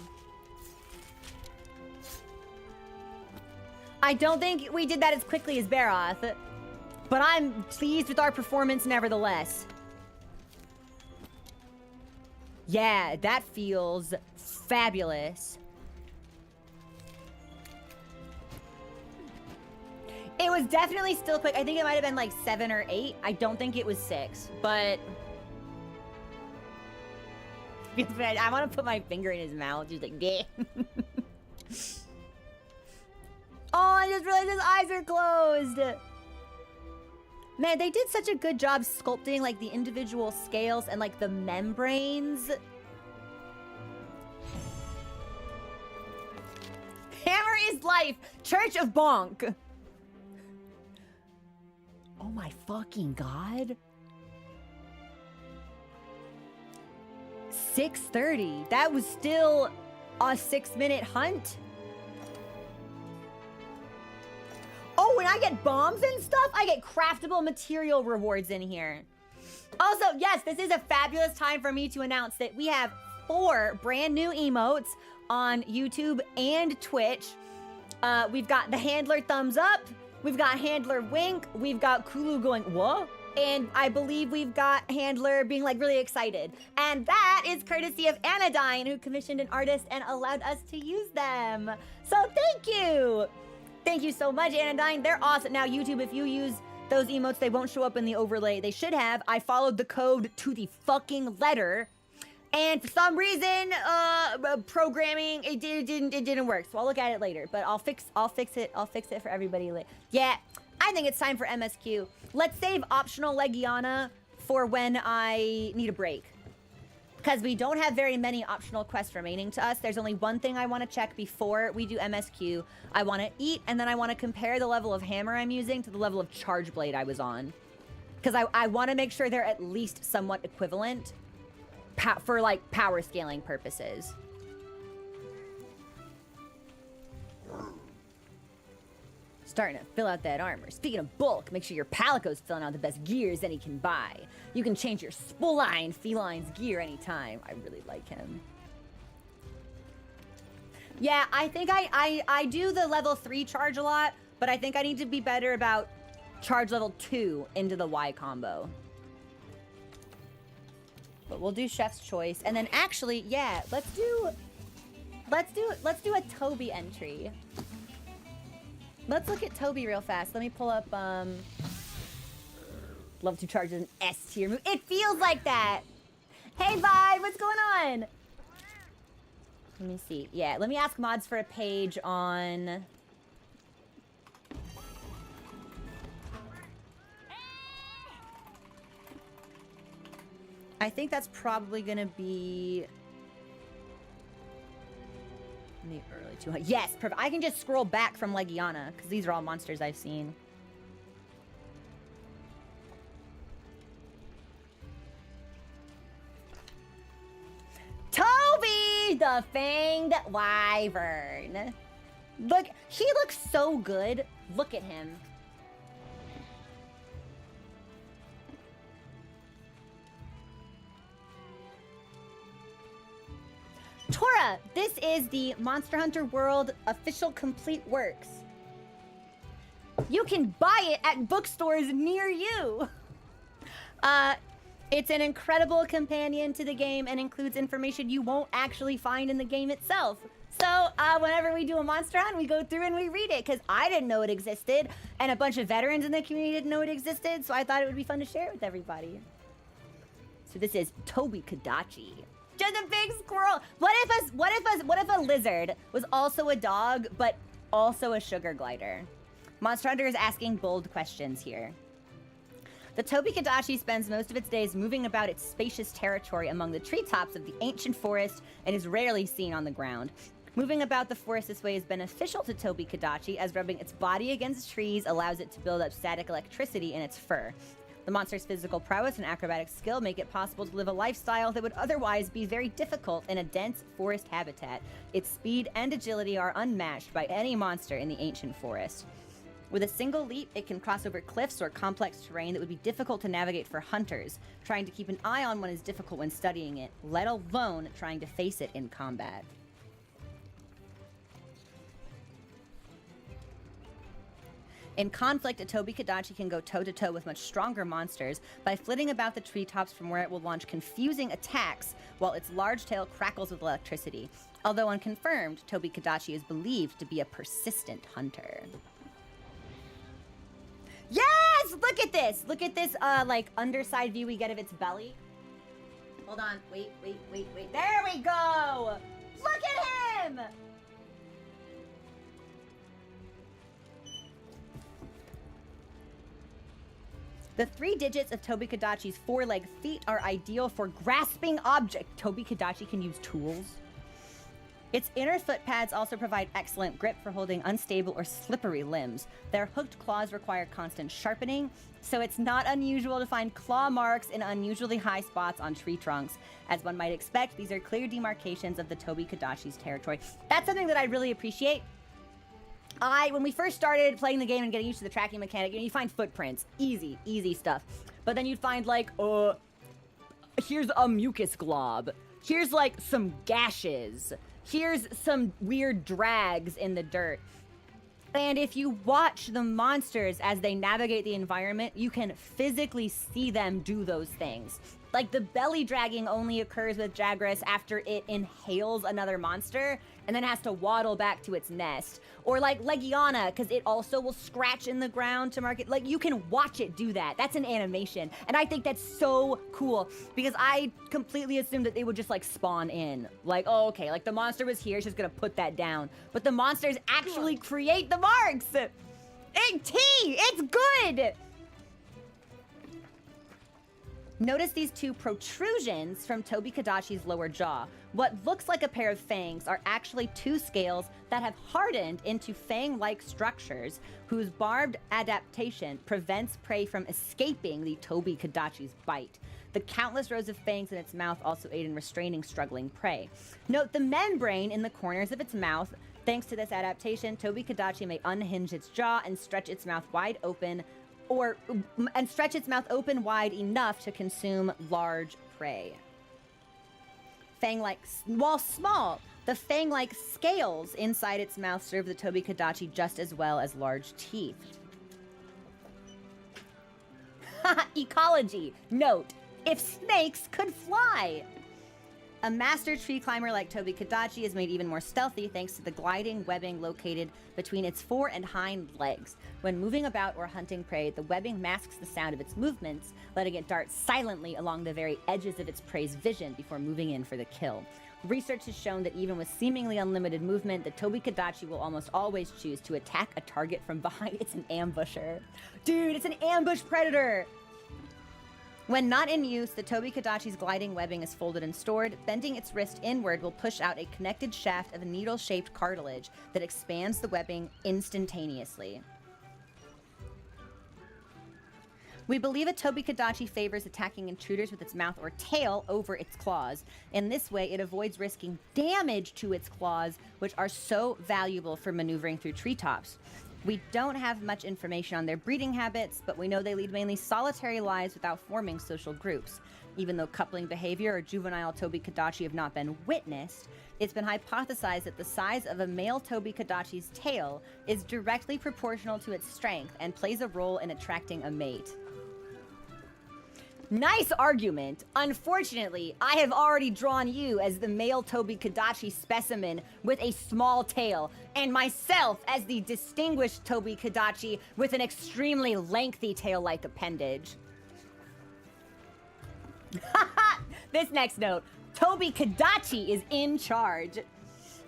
I don't think we did that as quickly as Barroth, but I'm pleased with our performance nevertheless. Yeah, that feels fabulous. It was definitely still quick. I think it might have been like 7 or 8. I don't think it was 6, but I want to put my finger in his mouth, just like, yeah. Oh, I just realized his eyes are closed. Man, they did such a good job sculpting like the individual scales and like the membranes. Hammer is life. Church of Bonk. Oh my fucking god. 6:30. That was still a 6-minute hunt. Oh, when I get bombs and stuff, I get craftable material rewards in here. Also, yes, this is a fabulous time for me to announce that we have 4 brand new emotes on YouTube and Twitch. We've got the handler thumbs up, we've got handler wink, we've got Kulu going, what? And I believe we've got handler being like really excited. And that is courtesy of Anodyne, who commissioned an artist and allowed us to use them. So thank you. Thank you so much, Anodyne. They're awesome. Now, YouTube, if you use those emotes, they won't show up in the overlay. They should have. I followed the code to the fucking letter. And for some reason, programming, it didn't work. So I'll look at it later. But I'll fix it. I'll fix it for everybody later. Yeah, I think it's time for MSQ. Let's save optional Legiana for when I need a break. Because we don't have very many optional quests remaining to us. There's only one thing I want to check before we do MSQ. I want to eat, and then I want to compare the level of hammer I'm using to the level of charge blade I was on. Because I want to make sure they're at least somewhat equivalent for, like, power scaling purposes. Starting to fill out that armor. Speaking of bulk, make sure your Palico's filling out the best gears any can buy. You can change your Spoline Feline's gear anytime. I really like him. Yeah, I think I do the level 3 charge a lot, but I think I need to be better about charge level 2 into the Y combo. But we'll do Chef's Choice. And then actually, yeah, let's do a Tobi entry. Let's look at Tobi real fast. Let me pull up, level 2 charge is an S tier move. It feels like that. Hey, Vibe, what's going on? Let me see. Yeah, let me ask mods for a page on... I think that's probably gonna be... in the early 200. Yes, perfect. I can just scroll back from Legiana, because these are all monsters I've seen. Tobi, the Fanged Wyvern. Look, he looks so good. Look at him. Tora, this is the Monster Hunter World official complete works. You can buy it at bookstores near you. It's an incredible companion to the game and includes information you won't actually find in the game itself. So whenever we do a monster hunt, we go through and we read it because I didn't know it existed, and a bunch of veterans in the community didn't know it existed. So I thought it would be fun to share it with everybody. So this is Tobi-Kadachi. Just a big squirrel. What if a lizard was also a dog, but also a sugar glider? Monster Hunter is asking bold questions here. The Tobi-Kadachi spends most of its days moving about its spacious territory among the treetops of the ancient forest and is rarely seen on the ground. Moving about the forest this way is beneficial to Tobi-Kadachi, as rubbing its body against trees allows it to build up static electricity in its fur. The monster's physical prowess and acrobatic skill make it possible to live a lifestyle that would otherwise be very difficult in a dense forest habitat. Its speed and agility are unmatched by any monster in the ancient forest. With a single leap, it can cross over cliffs or complex terrain that would be difficult to navigate for hunters. Trying to keep an eye on one is difficult when studying it, let alone trying to face it in combat. In conflict, a Tobi-Kadachi can go toe-to-toe with much stronger monsters by flitting about the treetops from where it will launch confusing attacks while its large tail crackles with electricity. Although unconfirmed, Tobi-Kadachi is believed to be a persistent hunter. Yes! Look at this! Look at this, like, underside view we get of its belly. Hold on. Wait. There we go! Look at him! The 3 digits of Tobi-Kadachi's 4-legged feet are ideal for grasping objects. Tobi-Kadachi can use tools. Its inner foot pads also provide excellent grip for holding unstable or slippery limbs. Their hooked claws require constant sharpening, so it's not unusual to find claw marks in unusually high spots on tree trunks. As one might expect, these are clear demarcations of the Tobi-Kadachi's territory. That's something that I really appreciate. When we first started playing the game and getting used to the tracking mechanic, you find footprints. Easy stuff. But then you'd find, like, here's a mucus glob. Here's, like, some gashes. Here's some weird drags in the dirt. And if you watch the monsters as they navigate the environment, you can physically see them do those things. Like, the belly dragging only occurs with Jagras after it inhales another monster and then has to waddle back to its nest. Or like Legiana, because it also will scratch in the ground to mark it. Like, you can watch it do that. That's an animation. And I think that's so cool because I completely assumed that they would just, like, spawn in. Like, oh, okay, like, the monster was here, she's gonna put that down. But the monsters actually create the marks! It's good! Notice these 2 protrusions from Tobi-Kadachi's lower jaw. What looks like a pair of fangs are actually 2 scales that have hardened into fang-like structures whose barbed adaptation prevents prey from escaping the Tobi-Kadachi's bite. The countless rows of fangs in its mouth also aid in restraining struggling prey. Note the membrane in the corners of its mouth. Thanks to this adaptation, Tobi-Kadachi may unhinge its jaw and stretch its mouth wide open wide enough to consume large prey. While small, the fang-like scales inside its mouth serve the Tobi-Kadachi just as well as large teeth. Ecology. Note, if snakes could fly. A master tree climber like Tobi-Kadachi is made even more stealthy thanks to the gliding webbing located between its fore and hind legs. When moving about or hunting prey, the webbing masks the sound of its movements, letting it dart silently along the very edges of its prey's vision before moving in for the kill. Research has shown that even with seemingly unlimited movement, the Tobi-Kadachi will almost always choose to attack a target from behind. It's an ambusher. Dude, it's an ambush predator! When not in use, the Tobi-Kadachi's gliding webbing is folded and stored. Bending its wrist inward will push out a connected shaft of needle-shaped cartilage that expands the webbing instantaneously. We believe a Tobi-Kadachi favors attacking intruders with its mouth or tail over its claws. In this way, it avoids risking damage to its claws, which are so valuable for maneuvering through treetops. We don't have much information on their breeding habits, but we know they lead mainly solitary lives without forming social groups. Even though coupling behavior or juvenile Tobi-Kadachi have not been witnessed, it's been hypothesized that the size of a male Tobi-Kadachi's tail is directly proportional to its strength and plays a role in attracting a mate. Nice argument. Unfortunately, I have already drawn you as the male Tobi-Kadachi specimen with a small tail, and myself as the distinguished Tobi-Kadachi with an extremely lengthy tail-like appendage. This next note, Tobi-Kadachi is in charge.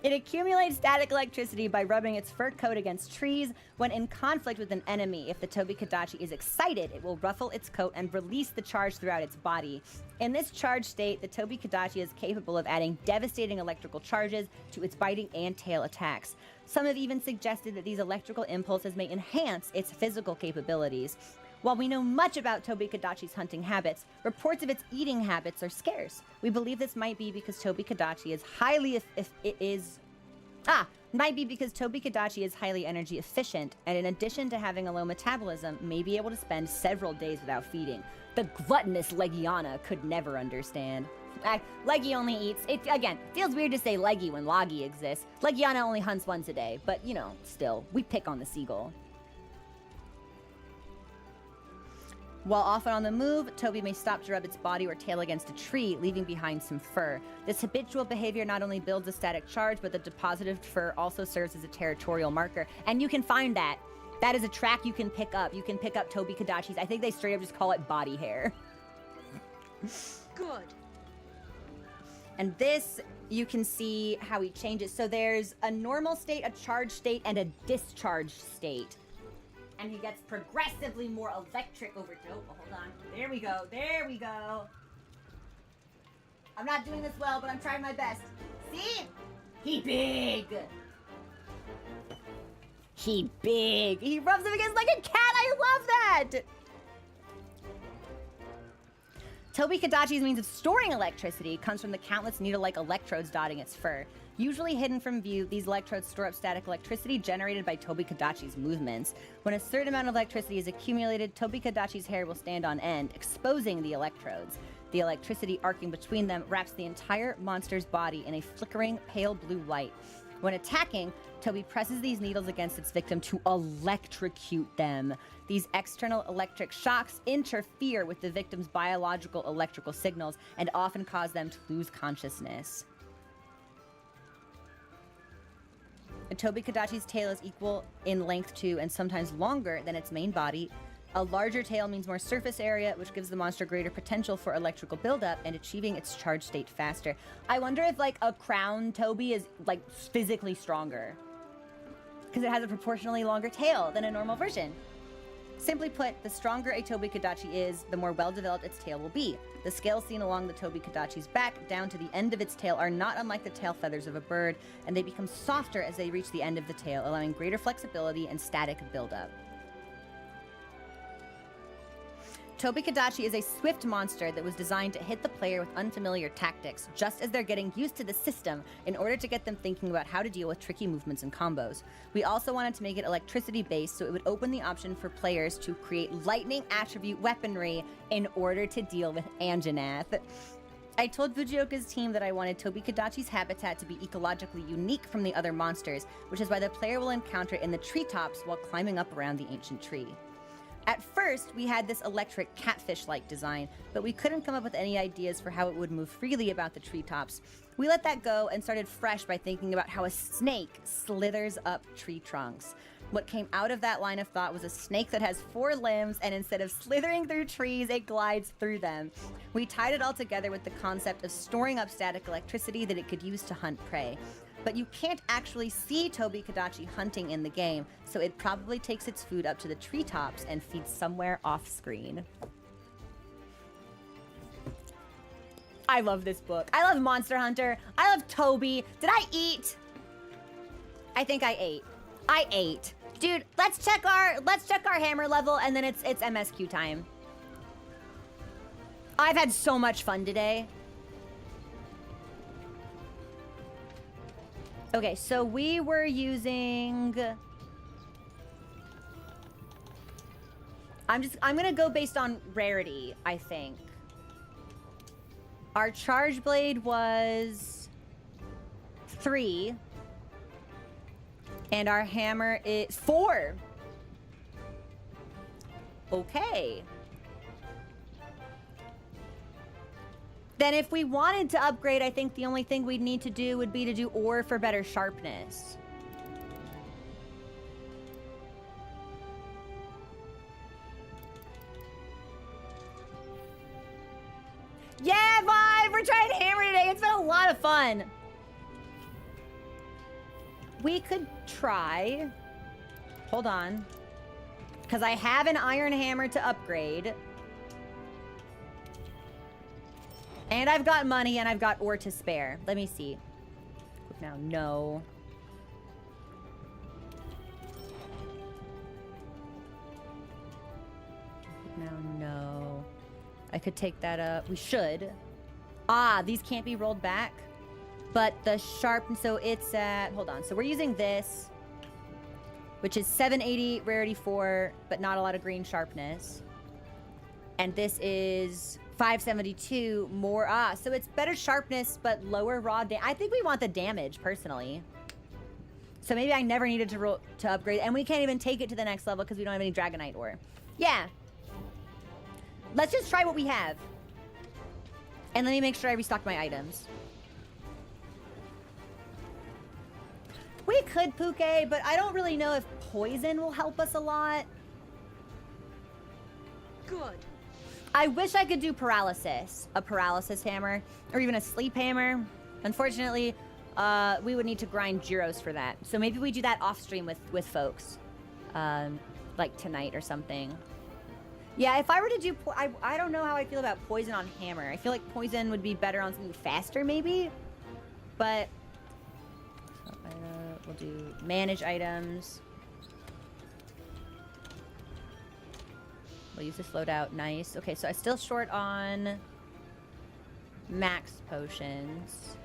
It accumulates static electricity by rubbing its fur coat against trees when in conflict with an enemy. If the Tobi-Kadachi is excited, it will ruffle its coat and release the charge throughout its body. In this charged state, the Tobi-Kadachi is capable of adding devastating electrical charges to its biting and tail attacks. Some have even suggested that these electrical impulses may enhance its physical capabilities. While we know much about Tobi-Kadachi's hunting habits, reports of its eating habits are scarce. We believe this might be because Tobi-Kadachi is highly highly energy efficient, and in addition to having a low metabolism, may be able to spend several days without feeding. The gluttonous Legiana could never understand. Leggy only eats, it again, feels weird to say Leggy when Logi exists. Legiana only hunts once a day, but you know, still, we pick on the seagull. While often on the move, Tobi may stop to rub its body or tail against a tree, leaving behind some fur. This habitual behavior not only builds a static charge, but the deposited fur also serves as a territorial marker. And you can find that. That is a track you can pick up. You can pick up Tobi-Kadachi's. I think they straight up just call it body hair. Good. And this, you can see how he changes. So there's a normal state, a charged state, and a discharged state. And he gets progressively more electric over... Oh, hold on. There we go. There we go. I'm not doing this well, but I'm trying my best. See? He big. He big. He rubs him against like a cat. I love that. Tobi-Kadachi's means of storing electricity comes from the countless needle-like electrodes dotting its fur. Usually hidden from view, these electrodes store up static electricity generated by Tobi-Kadachi's movements. When a certain amount of electricity is accumulated, Tobi-Kadachi's hair will stand on end, exposing the electrodes. The electricity arcing between them wraps the entire monster's body in a flickering, pale blue light. When attacking, Tobi presses these needles against its victim to electrocute them. These external electric shocks interfere with the victim's biological electrical signals and often cause them to lose consciousness. Tobi-Kadachi's tail is equal in length to and sometimes longer than its main body. A larger tail means more surface area, which gives the monster greater potential for electrical buildup and achieving its charge state faster. I wonder if, like, a crown Tobi is, like, physically stronger. Because it has a proportionally longer tail than a normal version. Simply put, the stronger a Tobi-Kadachi is, the more well-developed its tail will be. The scales seen along the Tobi-Kadachi's back down to the end of its tail are not unlike the tail feathers of a bird, and they become softer as they reach the end of the tail, allowing greater flexibility and static buildup. Tobi-Kadachi is a swift monster that was designed to hit the player with unfamiliar tactics, just as they're getting used to the system in order to get them thinking about how to deal with tricky movements and combos. We also wanted to make it electricity-based so it would open the option for players to create lightning attribute weaponry in order to deal with Anjanath. I told Fujioka's team that I wanted Tobi-Kadachi's habitat to be ecologically unique from the other monsters, which is why the player will encounter it in the treetops while climbing up around the ancient tree. At first, we had this electric catfish-like design, but we couldn't come up with any ideas for how it would move freely about the treetops. We let that go and started fresh by thinking about how a snake slithers up tree trunks. What came out of that line of thought was a snake that has 4 limbs, and instead of slithering through trees, it glides through them. We tied it all together with the concept of storing up static electricity that it could use to hunt prey. But you can't actually see Tobi-Kadachi hunting in the game, so it probably takes its food up to the treetops and feeds somewhere off-screen. I love this book. I love Monster Hunter. I love Tobi. Did I eat? I think I ate. I ate. Dude, let's check our hammer level, and then it's MSQ time. I've had so much fun today. Okay, so we were using... I'm gonna go based on rarity, I think. Our charge blade was 3. And our hammer is 4. Okay. Then if we wanted to upgrade, I think the only thing we'd need to do would be to do ore for better sharpness. Yeah, Vibe! We're trying hammer today. It's been a lot of fun. We could try... Hold on. Because I have an iron hammer to upgrade. And I've got money and I've got ore to spare. Let me see. Now, no. Now, no. I could take that up. We should. Ah, these can't be rolled back. But the sharp, so it's at, hold on. So we're using this, which is 780 rarity 4, but not a lot of green sharpness. And this is 572 more. Ah, so it's better sharpness, but lower raw damage. I think we want the damage, personally. So maybe I never needed to upgrade. And we can't even take it to the next level because we don't have any Dragonite ore. Yeah. Let's just try what we have. And let me make sure I restock my items. We could Puke, but I don't really know if poison will help us a lot. Good. I wish I could do paralysis. A paralysis hammer. Or even a sleep hammer. Unfortunately, we would need to grind gyros for that. So maybe we do that off stream with folks. Like tonight or something. Yeah, if I were to do... I don't know how I feel about poison on hammer. I feel like poison would be better on something faster, maybe. But... we'll do manage items. We'll use this loadout. Nice. Okay, so I'm still short on max potions.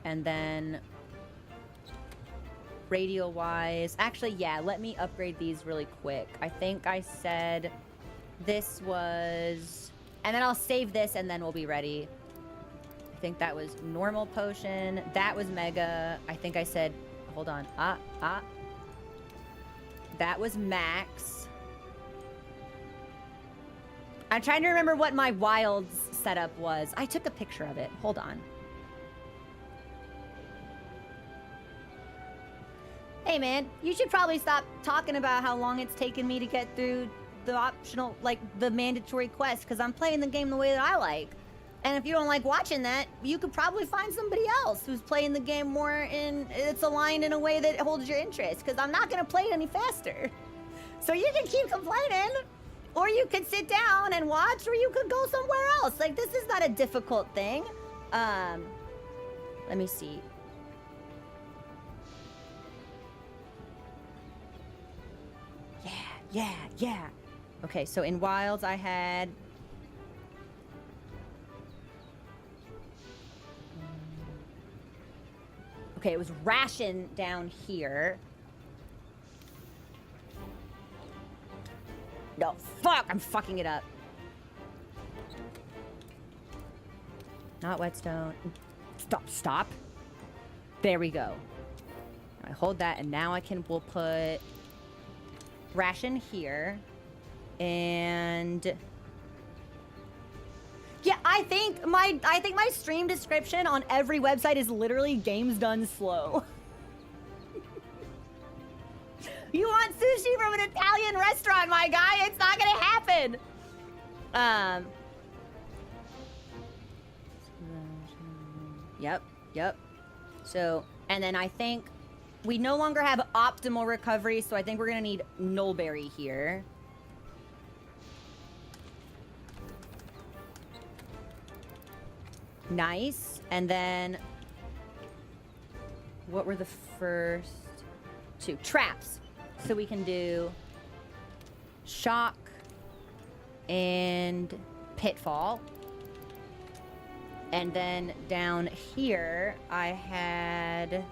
And then... radial-wise... Actually, yeah, let me upgrade these really quick. I think I said... this was... and then I'll save this and then we'll be ready. I think that was normal potion. That was mega. I think I said... hold on. That was max. I'm trying to remember what my wilds setup was. I took a picture of it. Hold on. Hey, man. You should probably stop talking about how long it's taken me to get through the optional, like, the mandatory quest, because I'm playing the game the way that I like. And if you don't like watching that, you could probably find somebody else who's playing the game more it's aligned in a way that holds your interest, because I'm not going to play it any faster. So you can keep complaining, or you could sit down and watch, or you could go somewhere else. Like, this is not a difficult thing. Let me see. Yeah. Okay, so in wilds I had... okay, it was ration down here. No, fuck! I'm fucking it up. Not whetstone. Stop. There we go. I hold that, and now we'll put ration here. And yeah, I think my stream description on every website is literally games done slow. You want sushi from an Italian restaurant, my guy? It's not gonna happen. Yep. So, and then I think we no longer have optimal recovery, so I think we're gonna need Nullberry here. Nice. And then what were the first two? Traps. So we can do shock and pitfall. And then down here I had...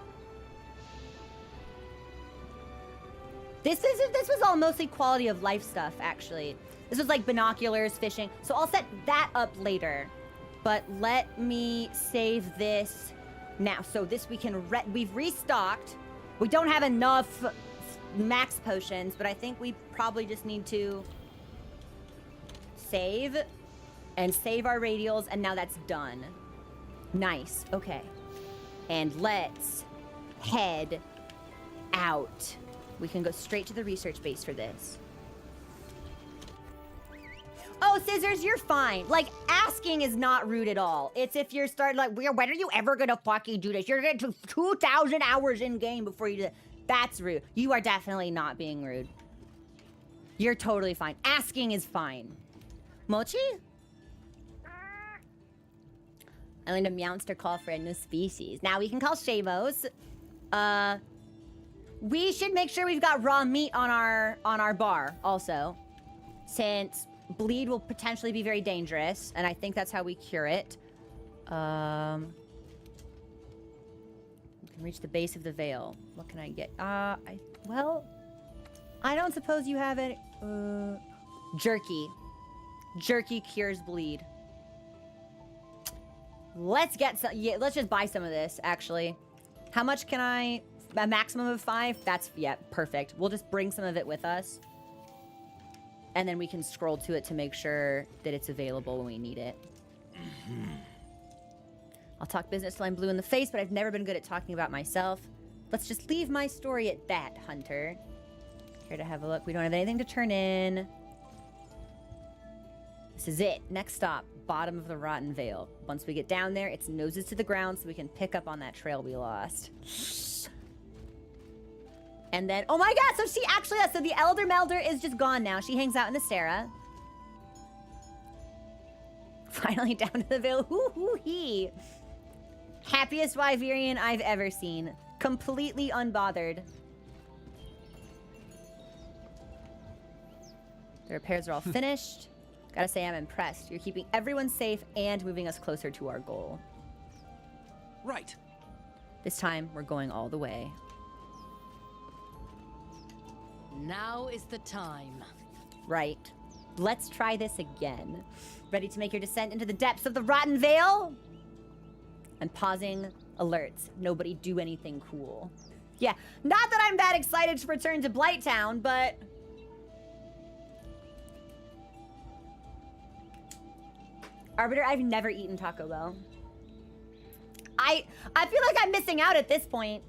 This was all mostly quality of life stuff, actually. This was like binoculars, fishing. So I'll set that up later. But let me save this now. So this we've restocked. We don't have enough max potions, but I think we probably just need to save and save our radials, and now that's done. Nice. Okay. And let's head out. We can go straight to the research base for this. Oh, Scissors, you're fine. Like, asking is not rude at all. It's if you're starting like, when are you ever gonna fucking do this? You're gonna do 2,000 hours in game before you do that. That's rude. You are definitely not being rude. You're totally fine. Asking is fine. Mochi? I learned a meowster call for a new species. Now we can call Shavos. We should make sure we've got raw meat on our bar also, since bleed will potentially be very dangerous, and I think that's how we cure it. We can reach the base of the Vale. What can I get? Well, I don't suppose you have any. Jerky. Jerky cures bleed. Let's get some. Yeah, let's just buy some of this. Actually, how much can I? A maximum of 5. That's perfect. We'll just bring some of it with us. And then we can scroll to it to make sure that it's available when we need it. I'll talk business till I'm blue in the face, but I've never been good at talking about myself. Let's just leave my story at that, Hunter. Here to have a look. We don't have anything to turn in. This is it. Next stop, bottom of the Rotten Vale. Once we get down there, it's noses to the ground so we can pick up on that trail we lost. And then, oh my god, so she actually, so the Elder Melder is just gone now. She hangs out in the Sarah. Finally down to the Vale. Hoo-hoo-hee. Happiest Wyverian I've ever seen. Completely unbothered. The repairs are all finished. Gotta say, I'm impressed. You're keeping everyone safe and moving us closer to our goal. Right. This time, we're going all the way. Now is the time. Right. Let's try this again. Ready to make your descent into the depths of the Rotten Vale? I'm pausing alerts. Nobody do anything cool. Yeah, not that I'm that excited to return to Blighttown, but... Arbiter, I've never eaten Taco Bell. I feel like I'm missing out at this point.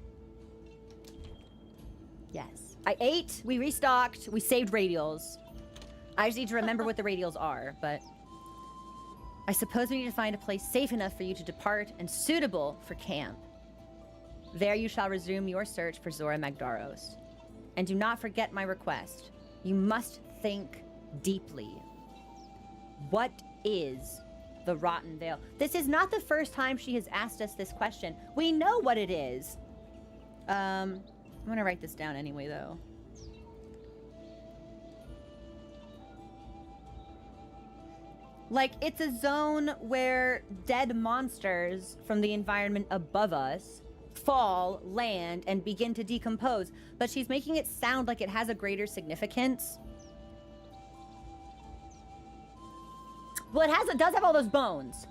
Yes. I ate, we restocked, we saved radials. I just need to remember what the radials are, but... I suppose we need to find a place safe enough for you to depart and suitable for camp. There you shall resume your search for Zora Magdaros. And do not forget my request. You must think deeply. What is the Rotten Vale? This is not the first time she has asked us this question. We know what it is. I'm gonna write this down anyway, though. Like, it's a zone where dead monsters from the environment above us fall, land, and begin to decompose. But she's making it sound like it has a greater significance. Well, it does have all those bones.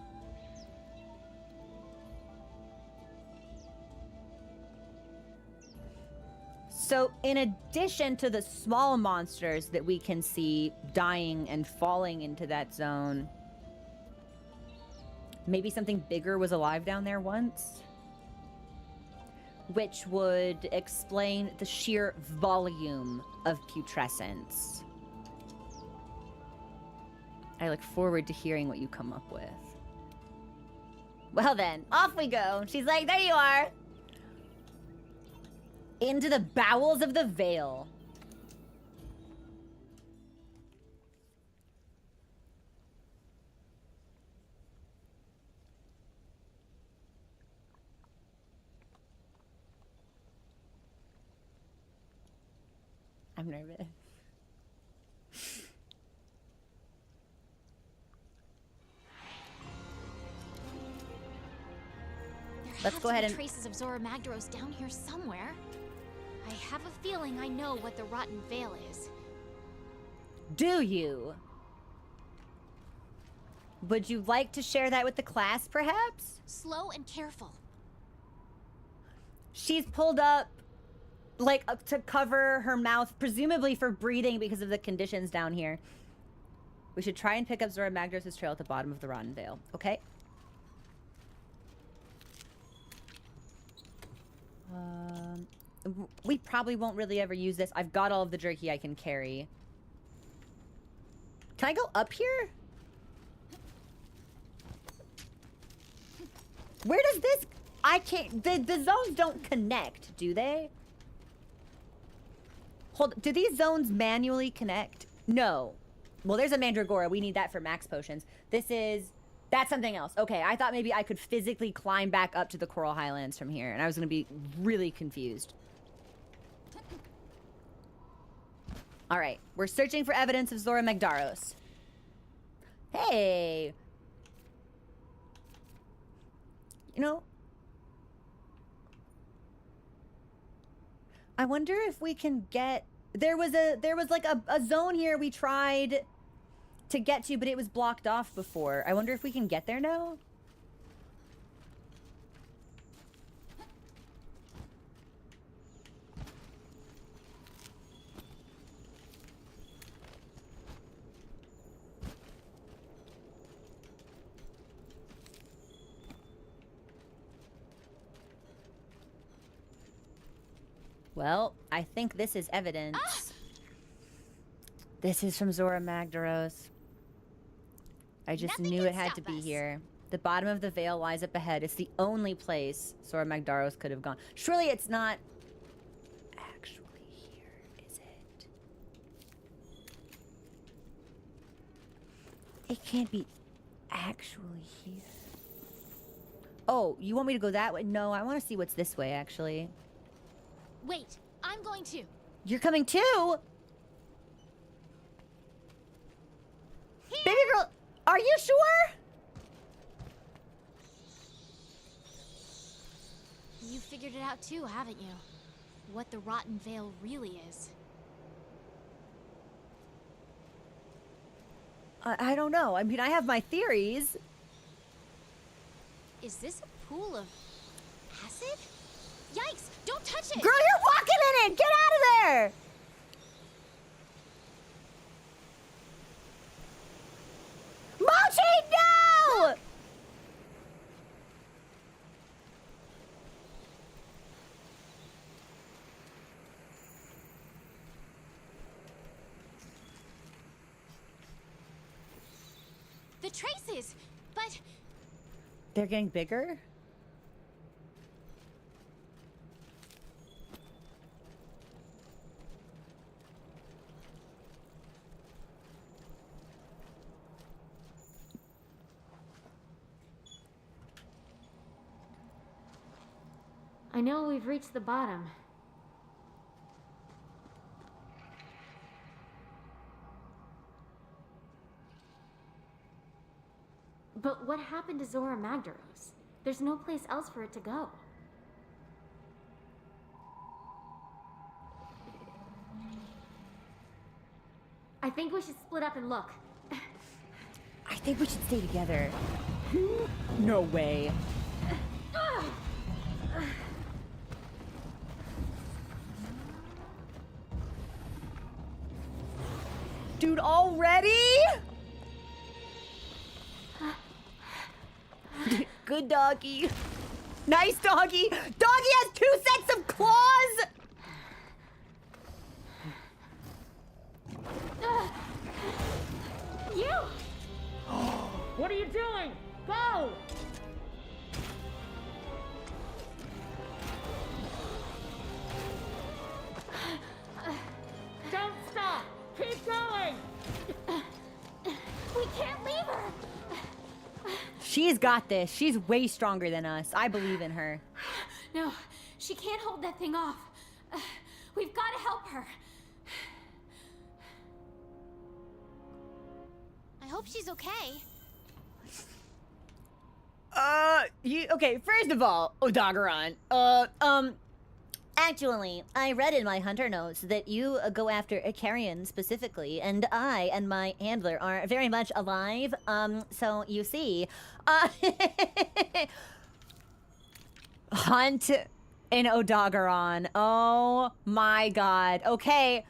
So in addition to the small monsters that we can see dying and falling into that zone, maybe something bigger was alive down there once? Which would explain the sheer volume of putrescence. I look forward to hearing what you come up with. Well then, off we go. She's like, there you are. Into the bowels of the Vale. I'm nervous. Let's go ahead and... traces of Zora Magdaros down here somewhere. I have a feeling I know what the Rotten Vale is. Do you? Would you like to share that with the class, perhaps? Slow and careful. She's pulled up, like, to cover her mouth, presumably for breathing because of the conditions down here. We should try and pick up Zora Magdaros' trail at the bottom of the Rotten Vale. Okay. We probably won't really ever use this. I've got all of the jerky I can carry. Can I go up here? Where does this... I can't... The zones don't connect, do they? Hold... Do these zones manually connect? No. Well, there's a Mandragora. We need that for max potions. This is... That's something else. Okay, I thought maybe I could physically climb back up to the Coral Highlands from here, and I was going to be really confused. All right, we're searching for evidence of Zora Magdaros. Hey! You know... I wonder if we can get... There was like a zone here we tried to get to, but it was blocked off before. I wonder if we can get there now? Well, I think this is evidence. Ah! This is from Zora Magdaros. I just knew it had to be here. The bottom of the Vale lies up ahead. It's the only place Zora Magdaros could have gone. Surely it's not actually here, is it? It can't be actually here. Oh, you want me to go that way? No, I want to see what's this way, actually. Wait, I'm going to. You're coming too? Here. Baby girl, are you sure? You figured it out too, haven't you? What the Rotten Vale really is. I don't know. I mean, I have my theories. Is this a pool of acid? Yikes! Don't touch it! Girl, you're walking in it! Get out of there! Mochi, no! The traces! But... They're getting bigger? I know we've reached the bottom. But what happened to Zora Magdaros? There's no place else for it to go. I think we should split up and look. I think we should stay together. No way. Dude, already? Good doggy. Nice doggy. Doggy has 2 sets of claws. You! What are you doing? Go! Don't stop! Keep going! We can't leave her! She's got this. She's way stronger than us. I believe in her. No, she can't hold that thing off. We've got to help her. I hope she's okay. Okay, first of all, Odogaron, actually, I read in my hunter notes that you go after a carrion specifically, and I and my handler are very much alive, so you see, hunt in Odogaron, oh my god, okay,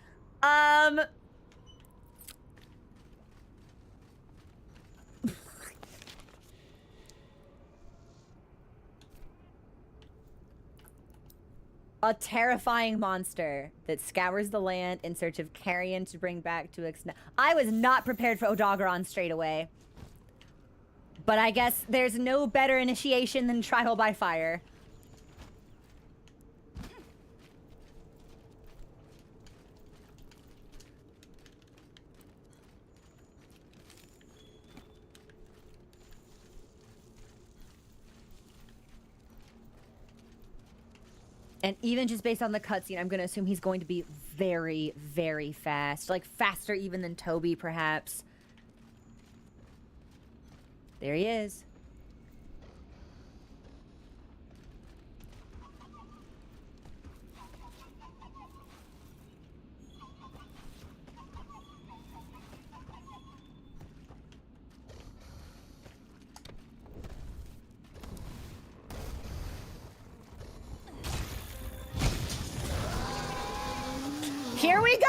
A terrifying monster that scours the land in search of carrion to bring back to its... I was not prepared for Odogaron straight away. But I guess there's no better initiation than trial by fire. And even just based on the cutscene, I'm going to assume he's going to be very, very fast. Like, faster even than Toby, perhaps. There he is. Here we go!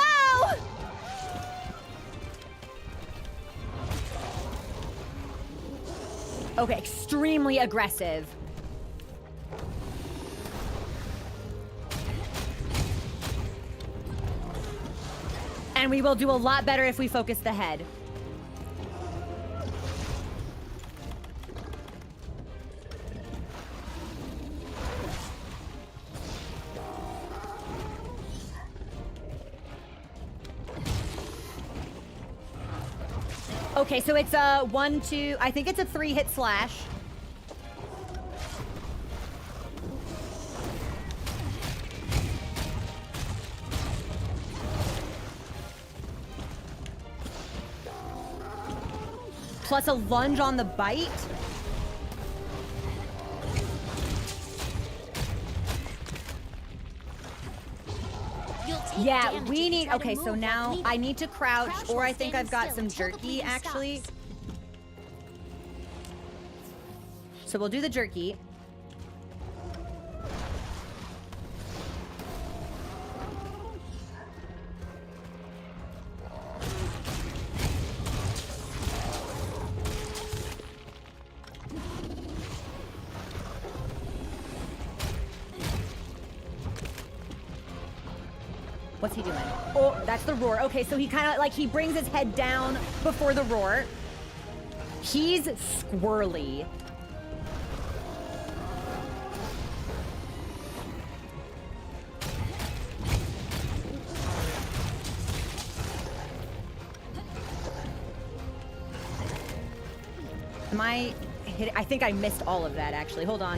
Okay, extremely aggressive. And we will do a lot better if we focus the head. Okay, so it's a 1, 2, I think it's a 3-hit slash. Plus a lunge on the bite. Yeah, we need... Okay, so now I need to crouch, or I think I've got some jerky, actually. So we'll do the jerky. What's he doing? Oh, that's the roar. Okay, so he kind of, like, he brings his head down before the roar. He's squirrely. Am I hit? I think I missed all of that, actually. Hold on.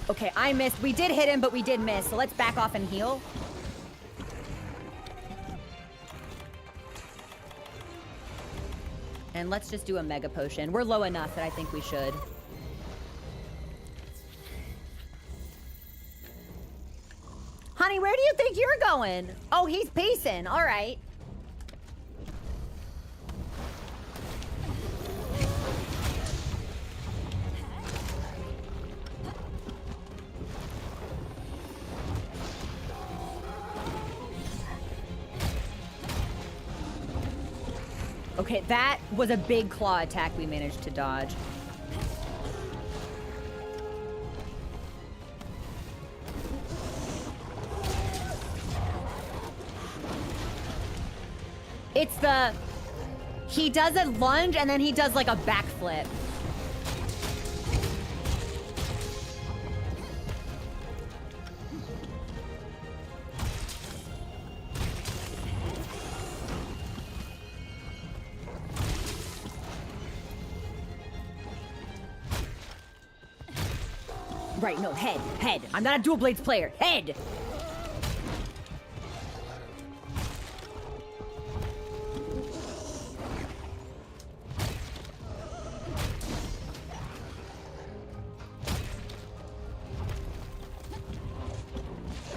Okay, I missed. We did hit him, but we did miss. So let's back off and heal. And let's just do a mega potion. We're low enough that I think we should. Honey, where do you think you're going? Oh, he's pacing. All right. Okay, that was a big claw attack we managed to dodge. It's the... He does a lunge and then he does like a backflip. Right, no, head. I'm not a dual blades player. Head!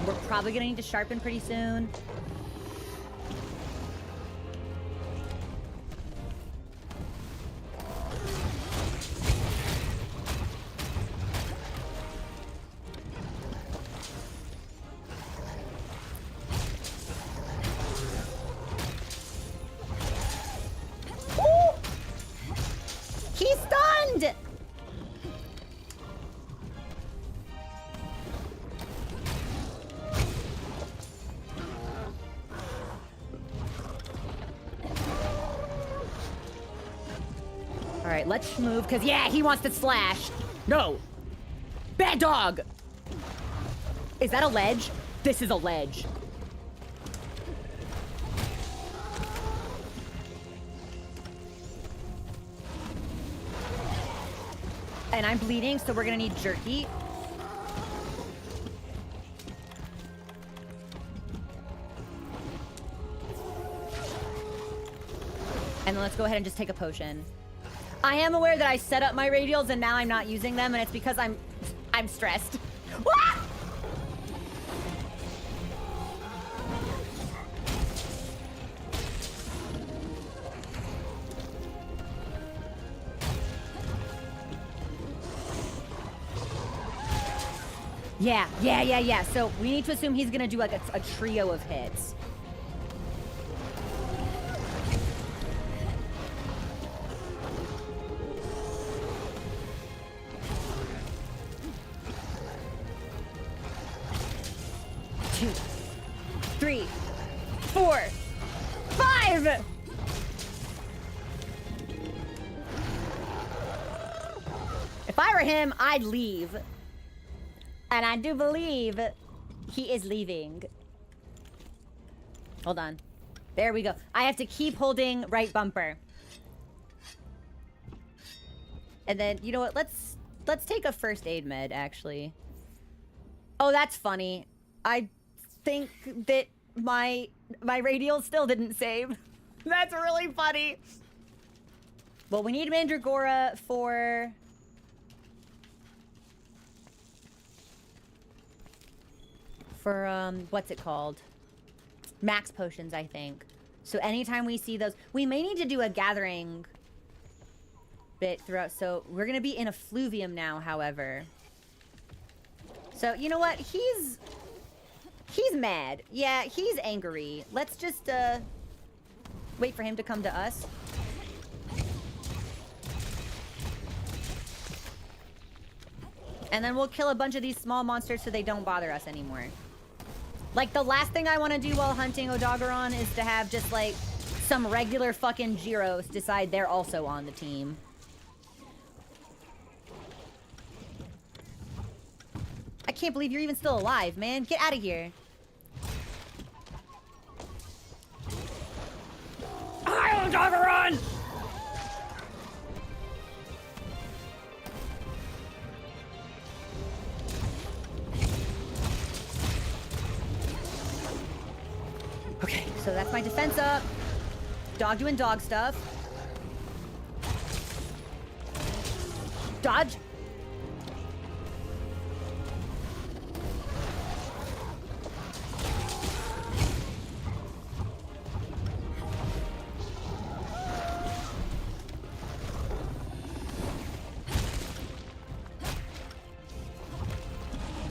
We're probably gonna need to sharpen pretty soon. right, let's move, because, yeah, he wants to slash. No. Bad dog. Is that a ledge? This is a ledge. And I'm bleeding, so we're gonna need jerky. And then let's go ahead and just take a potion. I am aware that I set up my radials and now I'm not using them, and it's because I'm stressed. Wah! Yeah. So we need to assume he's gonna do like a trio of hits. Two, 3, 4, 5. If I were him, I'd leave. And I do believe he is leaving. Hold on. There we go. I have to keep holding right bumper. And then, you know what? Let's take a first aid med, actually. Oh, that's funny. I think that my radial still didn't save. That's really funny. Well, we need Mandragora for... what's it called? Max potions, I think. So anytime we see those, we may need to do a gathering bit throughout. So we're gonna be in a fluvium now, however. So you know what? He's mad. Yeah, he's angry. Let's just wait for him to come to us. And then we'll kill a bunch of these small monsters so they don't bother us anymore. Like, the last thing I want to do while hunting Odogaron is to have just, like, some regular fucking Gyros decide they're also on the team. I can't believe you're even still alive, man. Get out of here. Hi, Odogaron! Okay, so that's my defense up. Dog doing dog stuff. Dodge.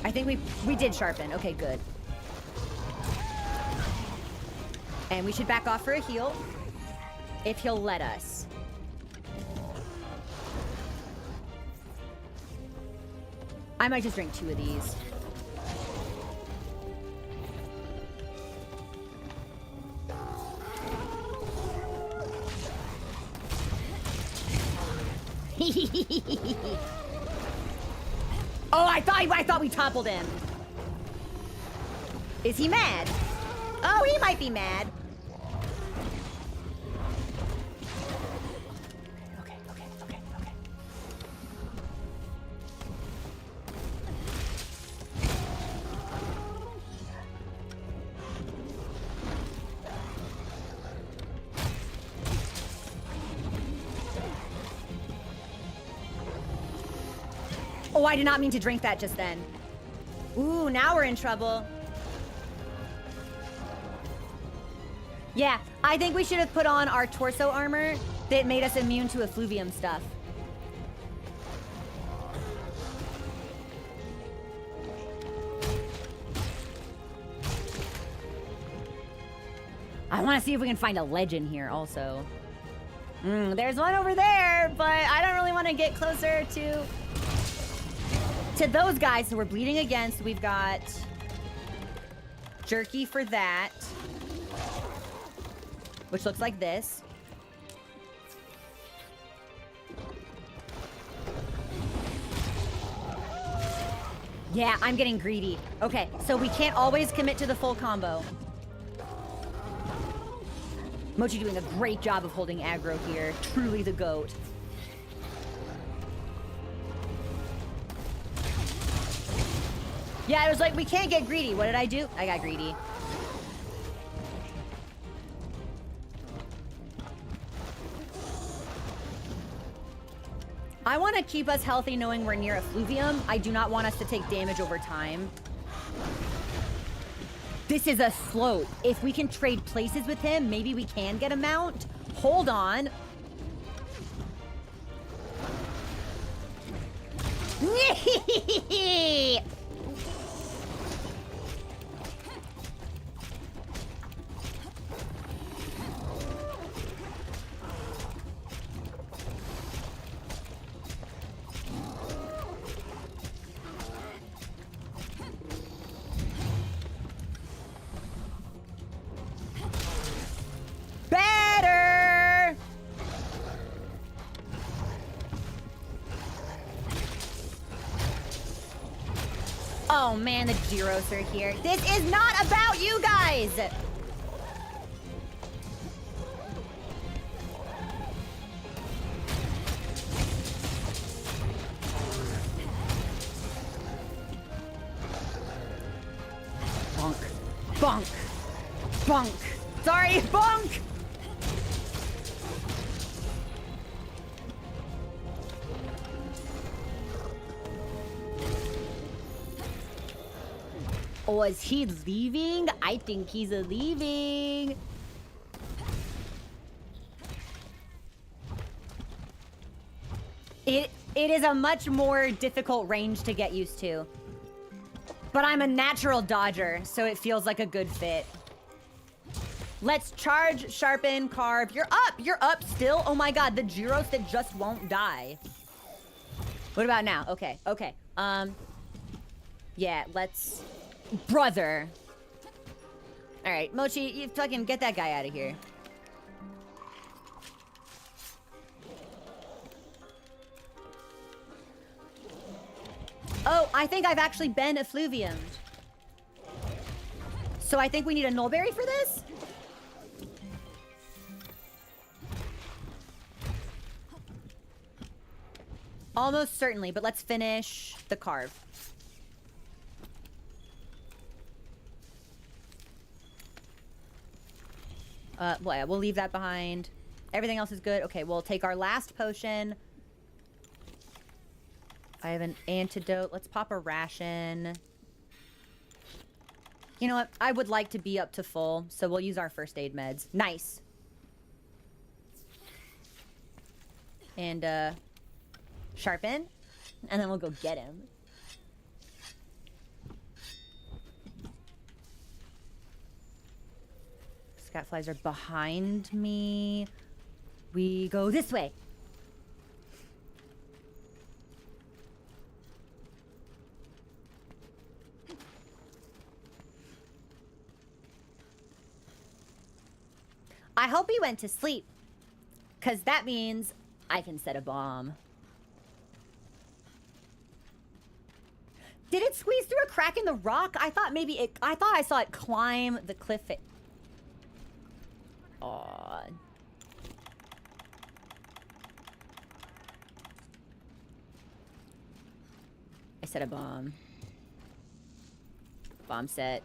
I think we did sharpen. Okay, good. And we should back off for a heal, if he'll let us. I might just drink 2 of these. Oh, I thought we toppled him. Is he mad? Oh, he might be mad. Okay. Oh, I did not mean to drink that just then. Ooh, now we're in trouble. Yeah, I think we should have put on our torso armor that made us immune to effluvium stuff. I want to see if we can find a legend here also. There's one over there, but I don't really want to get closer to those guys. So we're bleeding against. We've got jerky for that, which looks like this. Yeah, I'm getting greedy. Okay, so we can't always commit to the full combo. Mochi doing a great job of holding aggro here. Truly the GOAT. Yeah, it was like, we can't get greedy. What did I do? I got greedy. I want to keep us healthy knowing we're near Effluvium. I do not want us to take damage over time. This is a slope. If we can trade places with him, maybe we can get a mount. Hold on. Better! Oh man, the Gyros are here. This is not about you guys! Bonk. Bonk. Bonk. Sorry, bonk! Oh, is he leaving? I think he's leaving. It is a much more difficult range to get used to. But I'm a natural dodger, so it feels like a good fit. Let's charge, sharpen, carve. You're up! You're up still? Oh my god, the Gyros that just won't die. What about now? Okay, okay. Yeah, let's... Brother. Alright, Mochi, you fucking get that guy out of here. Oh, I think I've actually been effluviumed. So I think we need a Nullberry for this? Almost certainly, but let's finish the carve. Well, yeah, we'll leave that behind. Everything else is good. Okay, we'll take our last potion. I have an antidote. Let's pop a ration. You know what? I would like to be up to full, so we'll use our first aid meds. Nice. And, sharpen. And then we'll go get him. Scatflies are behind me. We go this way. I hope he went to sleep, because that means I can set a bomb. Did it squeeze through a crack in the rock? I thought maybe it... I thought I saw it climb the cliff. Aw. I set a bomb. Bomb set.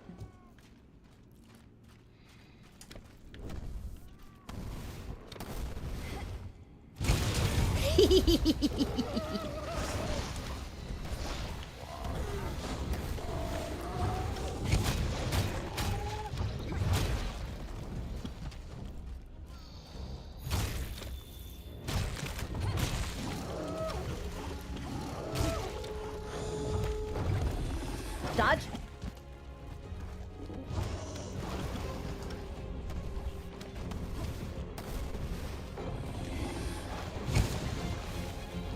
Dodge.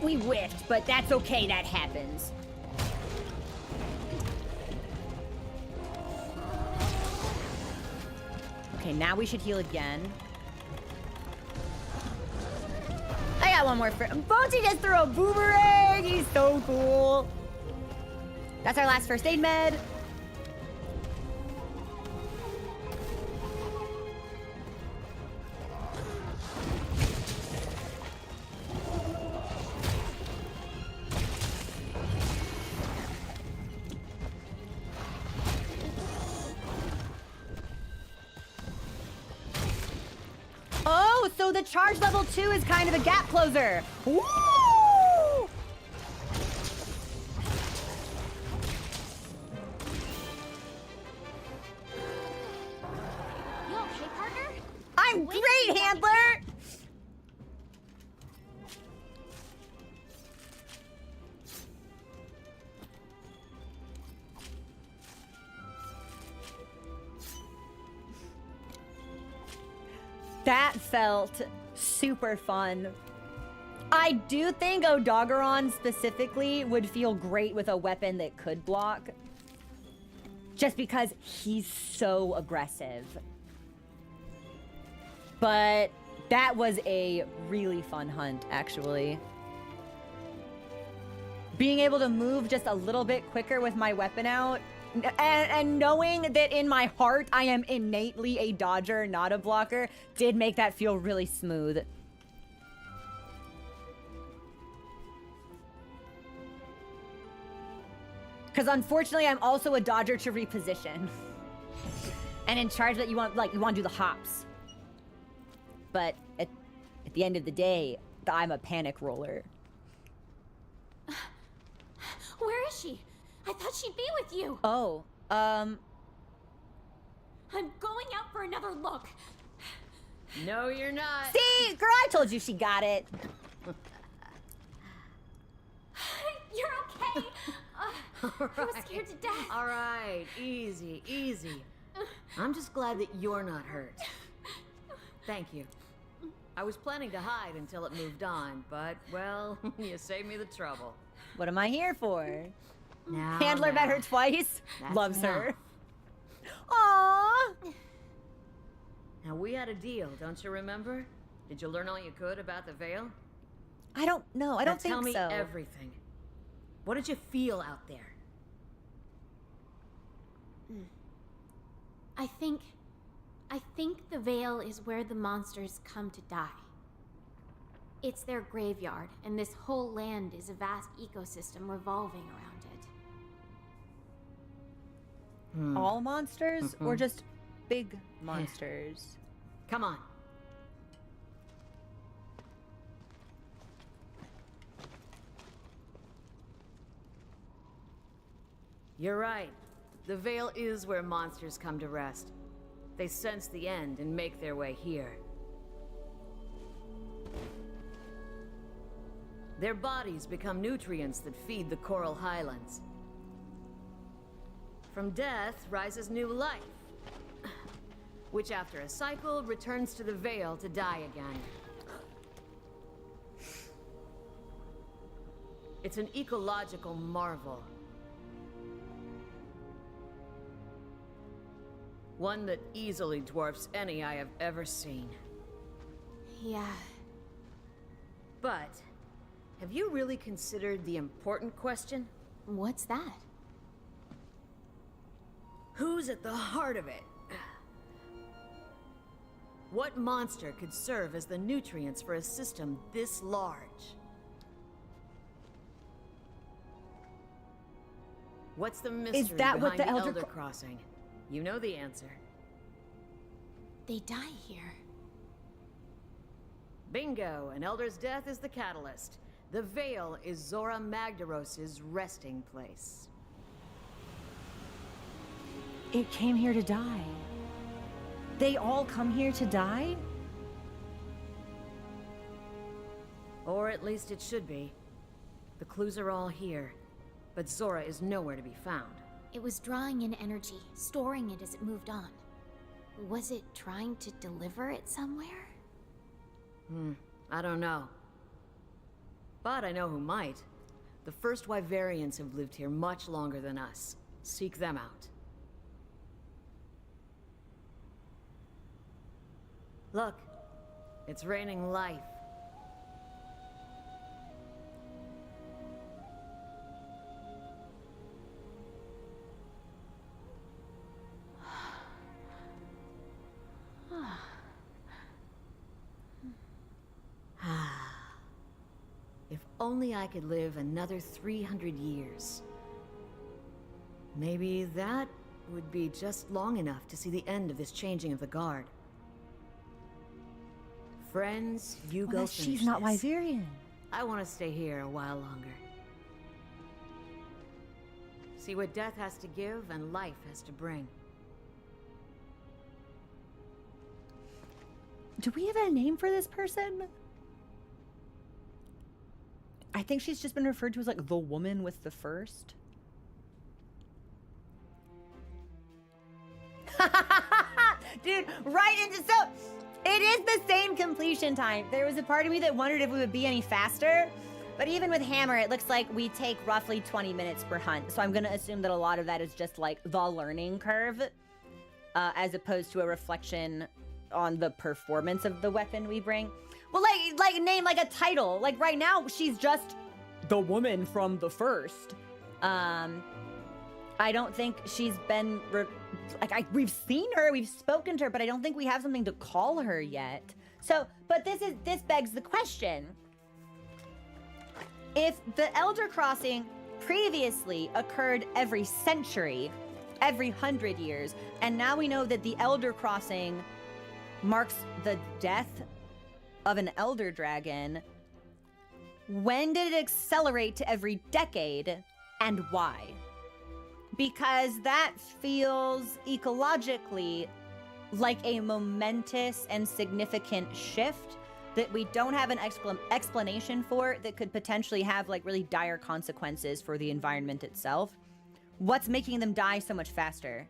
We whiffed, but that's okay, that happens. Okay, now we should heal again. I got one more for Boaty just threw a boomerang! He's so cool. That's our last first aid med. Oh, so the charge level 2 is kind of a gap closer. Woo! You okay, partner? I'm Wait, great, handler! That felt super fun. I do think Odogaron specifically would feel great with a weapon that could block. Just because he's so aggressive. But that was a really fun hunt, actually. Being able to move just a little bit quicker with my weapon out, and knowing that in my heart I am innately a dodger, not a blocker, did make that feel really smooth. Because unfortunately, I'm also a dodger to reposition. And in charge that you want to do the hops. But at the end of the day, I'm a panic roller. Where is she? I thought she'd be with you. Oh, I'm going out for another look. No, you're not. see, girl, I told you she got it. You're okay. I was scared to death. All right, easy, easy. I'm just glad that you're not hurt. Thank you. I was planning to hide until it moved on, but, well, you saved me the trouble. What am I here for? Now, Handler met her twice. That's Loves her. enough. Aww. Now, we had a deal, don't you remember? Did you learn all you could about the Vale? I don't know. I don't Now think so. Tell me everything. What did you feel out there? I think the Vale is where the monsters come to die. It's their graveyard, and this whole land is a vast ecosystem revolving around it. All monsters or just big monsters? Come on. You're right. The Vale is where monsters come to rest. They sense the end and make their way here. Their bodies become nutrients that feed the coral highlands. From death rises new life, which after a cycle returns to the Vale to die again. It's an ecological marvel. One that easily dwarfs any I have ever seen. Yeah. But, have you really considered the important question? What's that? Who's at the heart of it? What monster could serve as the nutrients for a system this large? What's the mystery that what behind the the Elder Elder Crossing? You know the answer. They die here. Bingo! An Elder's death is the catalyst. The Vale is Zora Magdaros's resting place. It came here to die. They all come here to die? Or at least it should be. The clues are all here, but Zora is nowhere to be found. It was drawing in energy, storing it as it moved on. Was it trying to deliver it somewhere? I don't know. But I know who might. The first Wyverians have lived here much longer than us. Seek them out. Look, it's raining life. only I could live another 300 years. Maybe that would be just long enough to see the end of this changing of the guard. Friends, you go finish She's not this. Wyverian. I want to stay here a while longer. See what death has to give and life has to bring. Do we have a name for this person? I think she's just been referred to as like the woman with the first. Dude, right into so it is the same completion time. There was a part of me that wondered if we would be any faster, but even with Hammer, it looks like we take roughly 20 minutes per hunt. So I'm gonna assume that a lot of that is just like the learning curve, as opposed to a reflection on the performance of the weapon we bring. Well, like name like a title. Like right now, she's just the woman from the first. I don't think she's been we've seen her, we've spoken to her, but I don't think we have something to call her yet. So, but this begs the question: if the Elder Crossing previously occurred every century, every 100 years, and now we know that the Elder Crossing marks the death of an Elder Dragon, when did it accelerate to every decade, and why? Because that feels ecologically like a momentous and significant shift that we don't have an explanation for, that could potentially have like really dire consequences for the environment itself. What's making them die so much faster?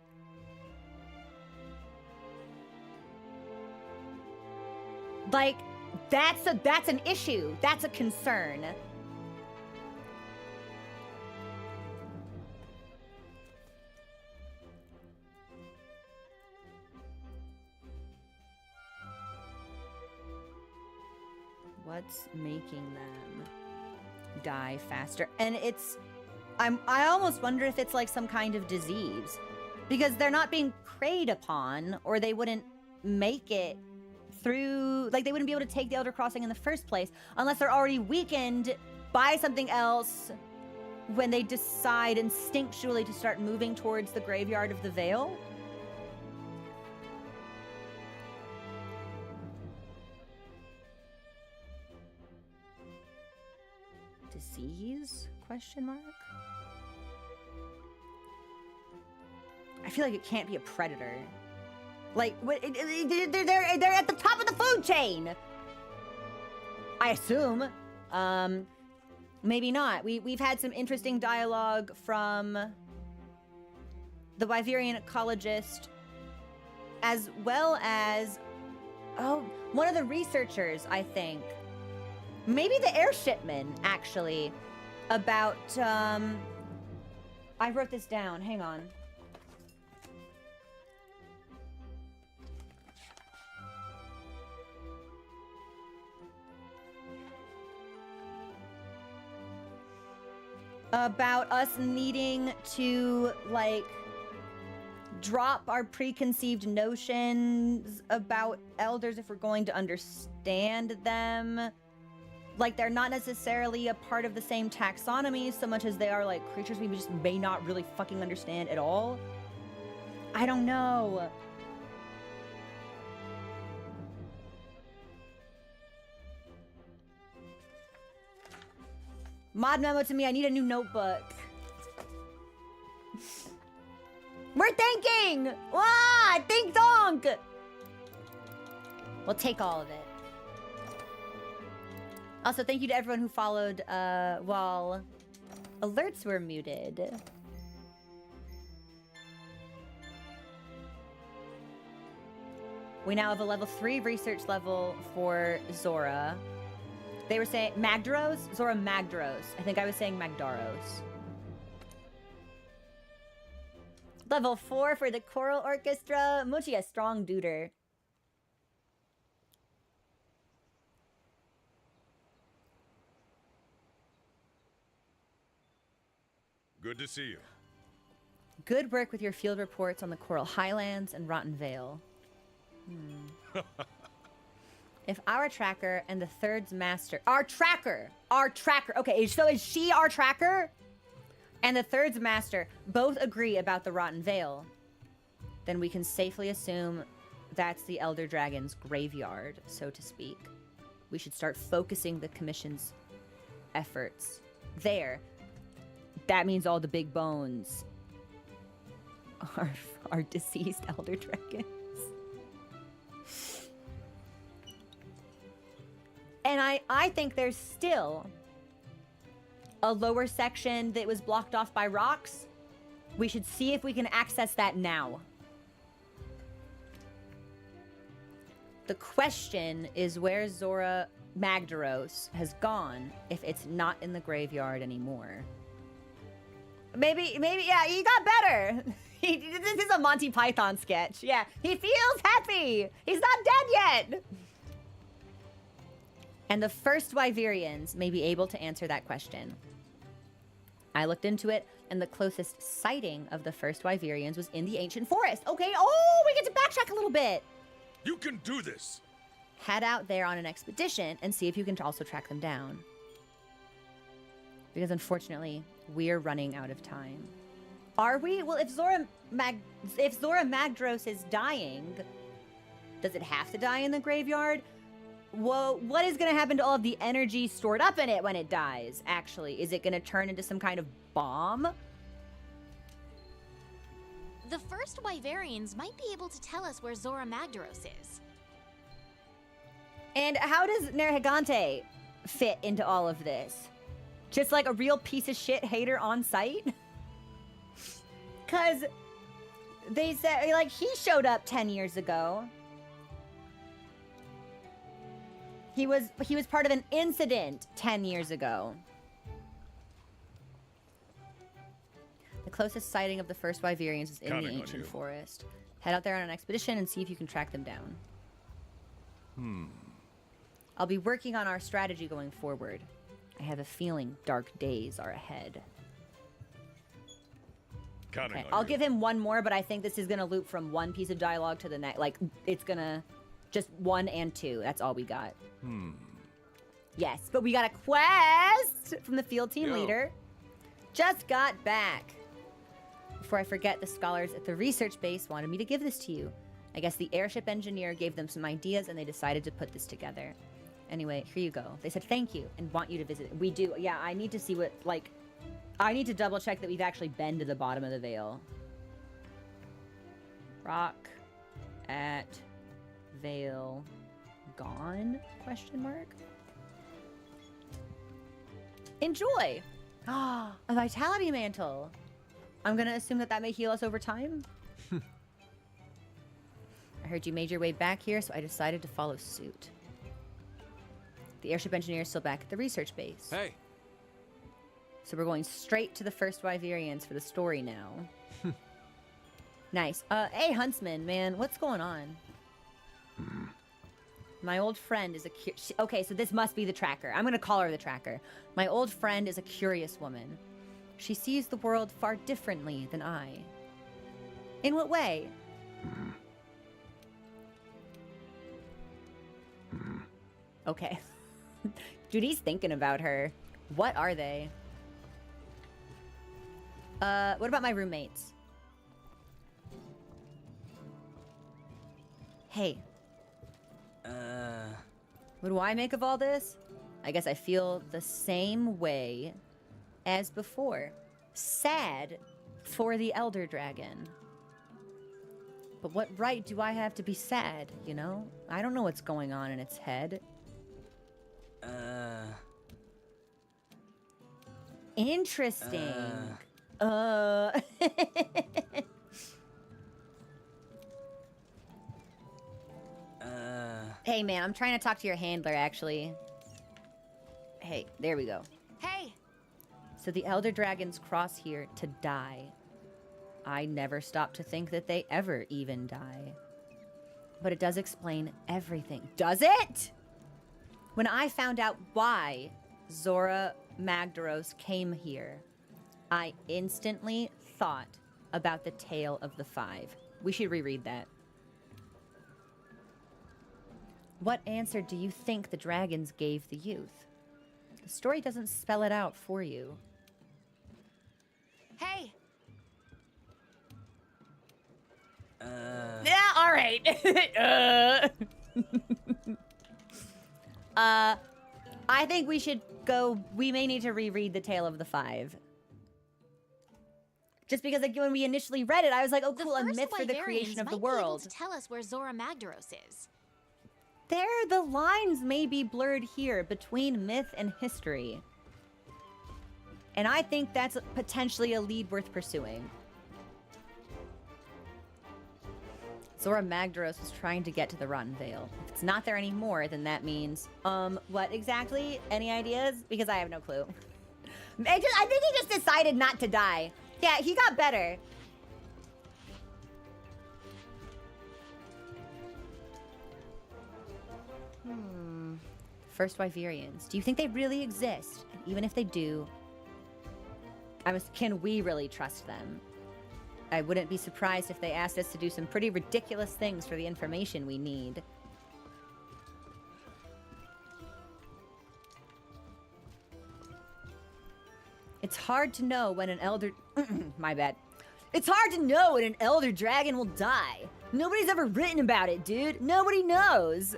Like, that's an issue. That's a concern. What's making them die faster? And I almost wonder if it's like some kind of disease, because they're not being preyed upon, or they wouldn't make it through, like they wouldn't be able to take the Elder Crossing in the first place unless they're already weakened by something else when they decide instinctually to start moving towards the graveyard of the Vale. Disease? Question mark? I feel like it can't be a predator. Like, they're at the top of the food chain. I assume. Maybe not. We've had some interesting dialogue from the Wyverian ecologist, as well as one of the researchers, I think. Maybe the airshipman, actually, about, I wrote this down, hang on. About us needing to, like, drop our preconceived notions about elders if we're going to understand them. Like, they're not necessarily a part of the same taxonomy so much as they are, like, creatures we just may not really fucking understand at all. I don't know. Mod memo to me, I need a new notebook. We're thinking! Wah! Think donk! We'll take all of it. Also, thank you to everyone who followed while alerts were muted. We now have a level 3 research level for Zora. They were saying Magdaros? Zora Magdaros. I think I was saying Magdaros. Level 4 for the choral orchestra. Mochi, a strong duder. Good to see you. Good work with your field reports on the Coral Highlands and Rotten Vale. If our tracker and the third's master... Our tracker! Okay, so is she our tracker? And the third's master both agree about the Rotten Vale, then we can safely assume that's the Elder Dragon's graveyard, so to speak. We should start focusing the Commission's efforts there. That means all the big bones are deceased Elder Dragons. And I think there's still a lower section that was blocked off by rocks. We should see if we can access that now. The question is where Zora Magdaros has gone if it's not in the graveyard anymore. Maybe, yeah, he got better. This is a Monty Python sketch. Yeah, he feels happy. He's not dead yet. And the first Wyverians may be able to answer that question. I looked into it, and the closest sighting of the first Wyverians was in the ancient forest. Okay, oh, we get to backtrack a little bit. You can do this! Head out there on an expedition and see if you can also track them down. Because unfortunately, we're running out of time. Are we? Well, if Zora Magdaros is dying, does it have to die in the graveyard? Whoa, what is going to happen to all of the energy stored up in it when it dies, actually? Is it going to turn into some kind of bomb? The first Wyverians might be able to tell us where Zora Magdaros is. And how does Nergigante fit into all of this? Just like a real piece of shit hater on site? Because they said, like, he showed up 10 years ago. He was part of an incident 10 years ago. The closest sighting of the first Wyverians is in the ancient forest. Head out there on an expedition and see if you can track them down. I'll be working on our strategy going forward. I have a feeling dark days are ahead. Okay, I'll give him one more, but I think this is going to loop from one piece of dialogue to the next. Like, it's going to... Just 1 and 2. That's all we got. Yes, but we got a quest from the field team leader. Just got back. Before I forget, the scholars at the research base wanted me to give this to you. I guess the airship engineer gave them some ideas and they decided to put this together. Anyway, here you go. They said thank you and want you to visit. We do. Yeah, I need to see what, like... I need to double check that we've actually been to the bottom of the Vale. Rock at... Vale gone? Question mark. Enjoy. Ah, a vitality mantle. I'm gonna assume that may heal us over time. I heard you made your way back here, so I decided to follow suit. The airship engineer is still back at the research base. Hey. So we're going straight to the first Wyverians for the story now. Nice. Hey, Huntsman, man, what's going on? My old friend is a okay, so this must be the tracker. I'm gonna call her the tracker. My old friend is a curious woman. She sees the world far differently than I. In what way? Okay. Dude, he's thinking about her. What are they? What about my roommates? Hey. What do I make of all this? I guess I feel the same way as before. Sad for the Elder Dragon. But what right do I have to be sad, you know? I don't know what's going on in its head. Interesting. Hey, man, I'm trying to talk to your handler, actually. Hey, there we go. Hey! So the Elder Dragons cross here to die. I never stop to think that they ever even die. But it does explain everything. Does it? When I found out why Zora Magdaros came here, I instantly thought about the Tale of the Five. We should reread that. What answer do you think the dragons gave the youth? The story doesn't spell it out for you. Hey, Yeah, all right. I think we should go. We may need to reread the Tale of the Five. Just because, like, when we initially read it, I was like, "Oh, cool! A myth for the creation of the world." To tell us where Zora Magdaros is. The lines may be blurred here between myth and history, and I think that's potentially a lead worth pursuing. Zora Magdaros was trying to get to the Rotten Vale. If it's not there anymore, then that means, what exactly? Any ideas? Because I have no clue. I think he just decided not to die. Yeah, he got better. First Wyverians. Do you think they really exist? And even if they do, can we really trust them? I wouldn't be surprised if they asked us to do some pretty ridiculous things for the information we need. It's hard to know when an elder... My bad. It's hard to know when an elder dragon will die. Nobody's ever written about it, dude. Nobody knows.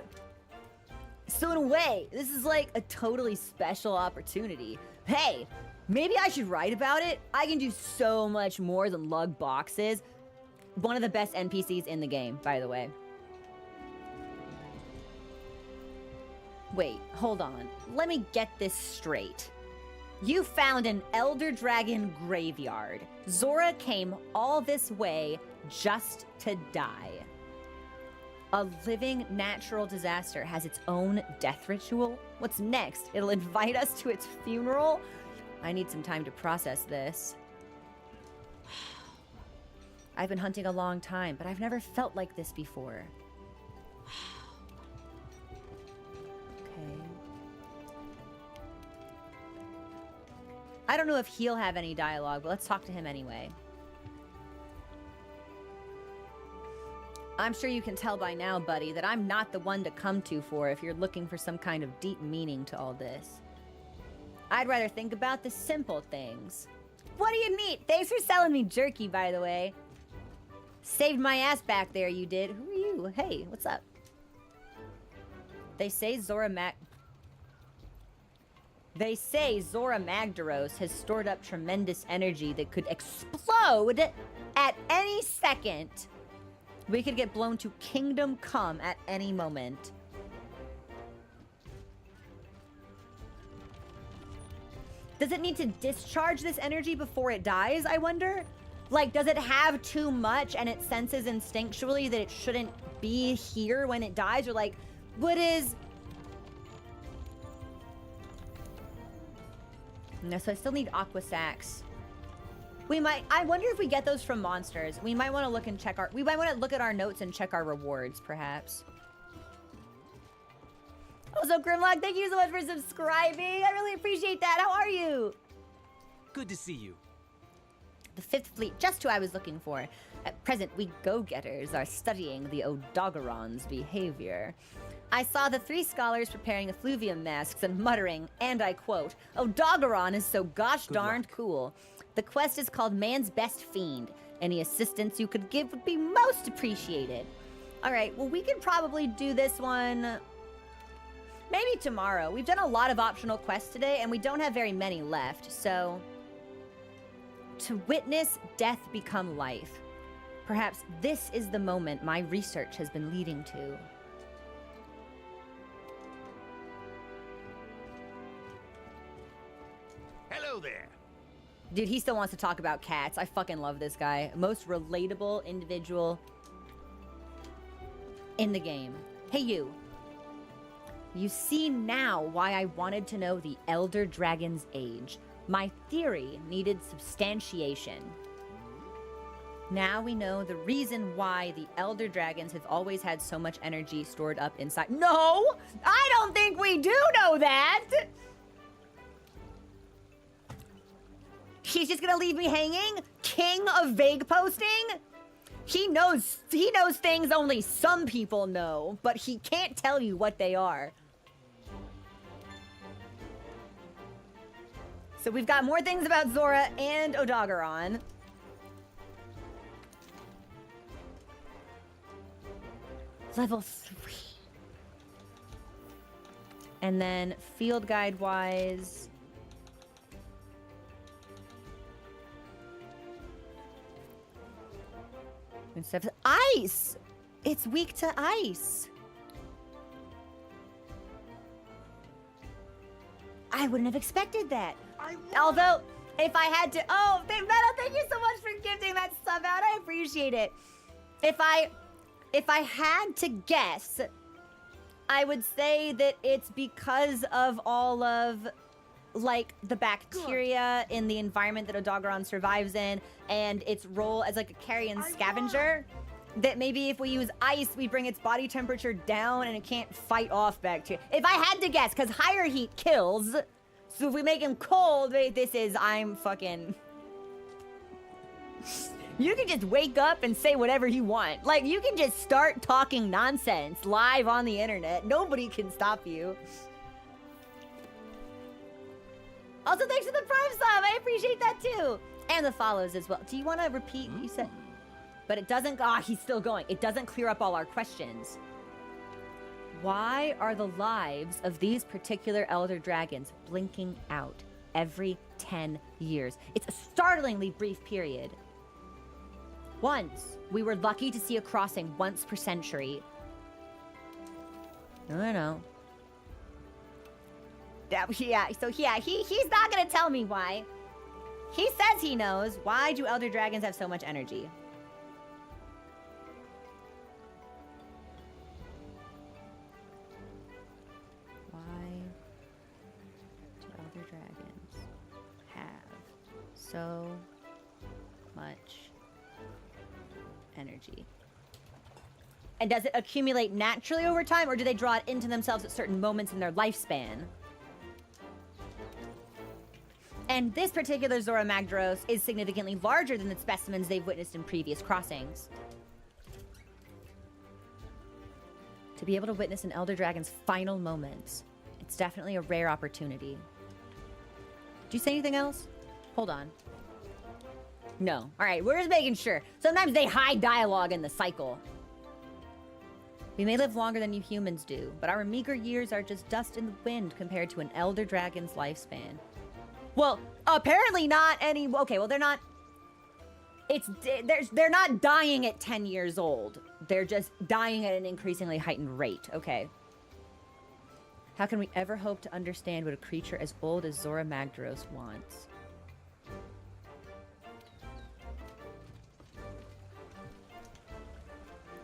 So in a way, this is like a totally special opportunity. Hey, maybe I should write about it. I can do so much more than lug boxes. One of the best NPCs in the game, by the way. Wait, hold on. Let me get this straight. You found an Elder Dragon graveyard. Zora came all this way just to die. A living natural disaster has its own death ritual. What's next? It'll invite us to its funeral? I need some time to process this. I've been hunting a long time, but I've never felt like this before. Okay. I don't know if he'll have any dialogue, but let's talk to him anyway. I'm sure you can tell by now, buddy, that I'm not the one to come to for if you're looking for some kind of deep meaning to all this. I'd rather think about the simple things. What do you need? Thanks for selling me jerky, by the way. Saved my ass back there, you did. Who are you? Hey, what's up? They say Zora Magdaros has stored up tremendous energy that could explode at any second. We could get blown to Kingdom Come at any moment. Does it need to discharge this energy before it dies, I wonder? Like, does it have too much and it senses instinctually that it shouldn't be here when it dies? Or like, what is... No, so I still need Aqua Sacs. I wonder if we get those from monsters. We might want to look and check we might want to look at our notes and check our rewards, perhaps. Also, Grimlock, thank you so much for subscribing. I really appreciate that. How are you? Good to see you. The Fifth Fleet, just who I was looking for. At present, we go-getters are studying the Odogaron's behavior. I saw the 3 scholars preparing effluvium masks and muttering, and I quote, "Odogaron is so gosh darned cool. The quest is called Man's Best Fiend. Any assistance you could give would be most appreciated." All right, well, we could probably do this one maybe tomorrow. We've done a lot of optional quests today, and we don't have very many left, so... To witness death become life. Perhaps this is the moment my research has been leading to. Hello there. Dude, he still wants to talk about cats. I fucking love this guy. Most relatable individual in the game. Hey, you. You see now why I wanted to know the Elder Dragon's age. My theory needed substantiation. Now we know the reason why the Elder Dragons have always had so much energy stored up inside. No! I don't think we do know that! He's just gonna leave me hanging? King of vague posting? He knows things only some people know, but he can't tell you what they are. So we've got more things about Zora and Odogaron. Level 3. And then field guide wise. Instead of ice! It's weak to ice. I wouldn't have expected that. Although, if I had to... Oh, Metal, thank you so much for gifting that sub out. I appreciate it. If I had to guess, I would say that it's because of all of, like, the bacteria in the environment that Odogaron survives in, and its role as, like, a carrion scavenger, that maybe if we use ice, we bring its body temperature down and it can't fight off bacteria. If I had to guess, because higher heat kills, so if we make him cold, I'm fucking... You can just wake up and say whatever you want. Like, you can just start talking nonsense live on the internet. Nobody can stop you. Also, thanks for the Prime sub. I appreciate that too. And the follows as well. Do you want to repeat what you said? But it doesn't... Ah, he's still going. It doesn't clear up all our questions. Why are the lives of these particular Elder Dragons blinking out every 10 years? It's a startlingly brief period. Once, we were lucky to see a crossing once per century. I don't know. He's not gonna tell me why. He says he knows. Why do Elder Dragons have so much energy? Why do Elder Dragons have so much energy? And does it accumulate naturally over time, or do they draw it into themselves at certain moments in their lifespan? And this particular Zora Magdaros is significantly larger than the specimens they've witnessed in previous crossings. To be able to witness an Elder Dragon's final moments, it's definitely a rare opportunity. Do you say anything else? Hold on. No. All right, we're just making sure. Sometimes they hide dialogue in the cycle. We may live longer than you humans do, but our meager years are just dust in the wind compared to an Elder Dragon's lifespan. Well, apparently not any... Okay, well, they're not... They're not dying at 10 years old. They're just dying at an increasingly heightened rate. Okay. How can we ever hope to understand what a creature as old as Zora Magdaros wants?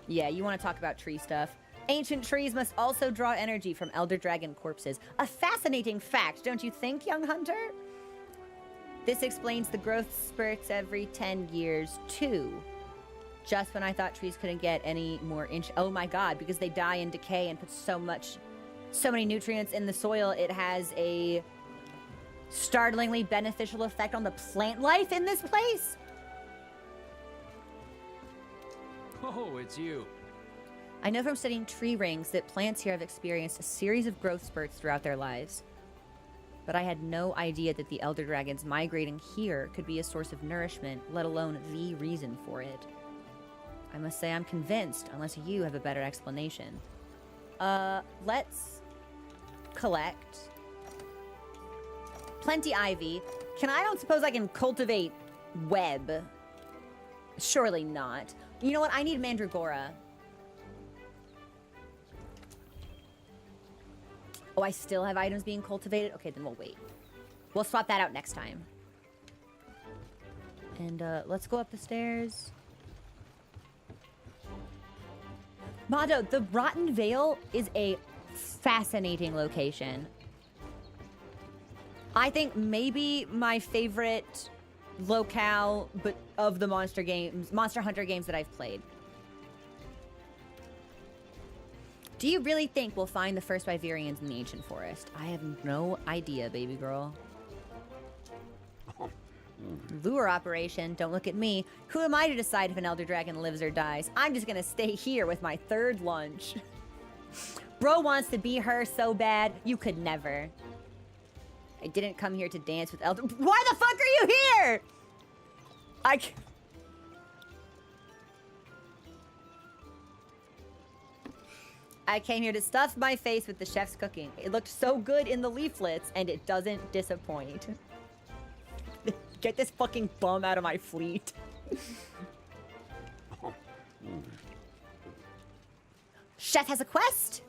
Yeah, you want to talk about tree stuff. Ancient trees must also draw energy from Elder Dragon corpses. A fascinating fact, don't you think, young hunter? This explains the growth spurts every 10 years, too. Just when I thought trees couldn't get any more oh my god, because they die and decay and put so many nutrients in the soil, it has a startlingly beneficial effect on the plant life in this place. Oh, it's you. I know from studying tree rings that plants here have experienced a series of growth spurts throughout their lives. But I had no idea that the Elder Dragons migrating here could be a source of nourishment, let alone the reason for it. I must say I'm convinced, unless you have a better explanation. Let's collect plenty ivy. I don't suppose I can cultivate web. Surely not. You know what? I need mandragora. Oh, I still have items being cultivated? Okay, then we'll wait. We'll swap that out next time. And, let's go up the stairs. Mado, the Rotten Vale is a fascinating location. I think maybe my favorite locale, but of the Monster Hunter games that I've played. Do you really think we'll find the first Wyverians in the ancient forest? I have no idea, baby girl. Lure operation. Don't look at me. Who am I to decide if an elder dragon lives or dies? I'm just gonna stay here with my third lunch. Bro wants to be her so bad. You could never. I didn't come here to dance with elder. Why the fuck are you here? I came here to stuff my face with the chef's cooking. It looked so good in the leaflets, and it doesn't disappoint. Get this fucking bum out of my fleet. Chef has a quest.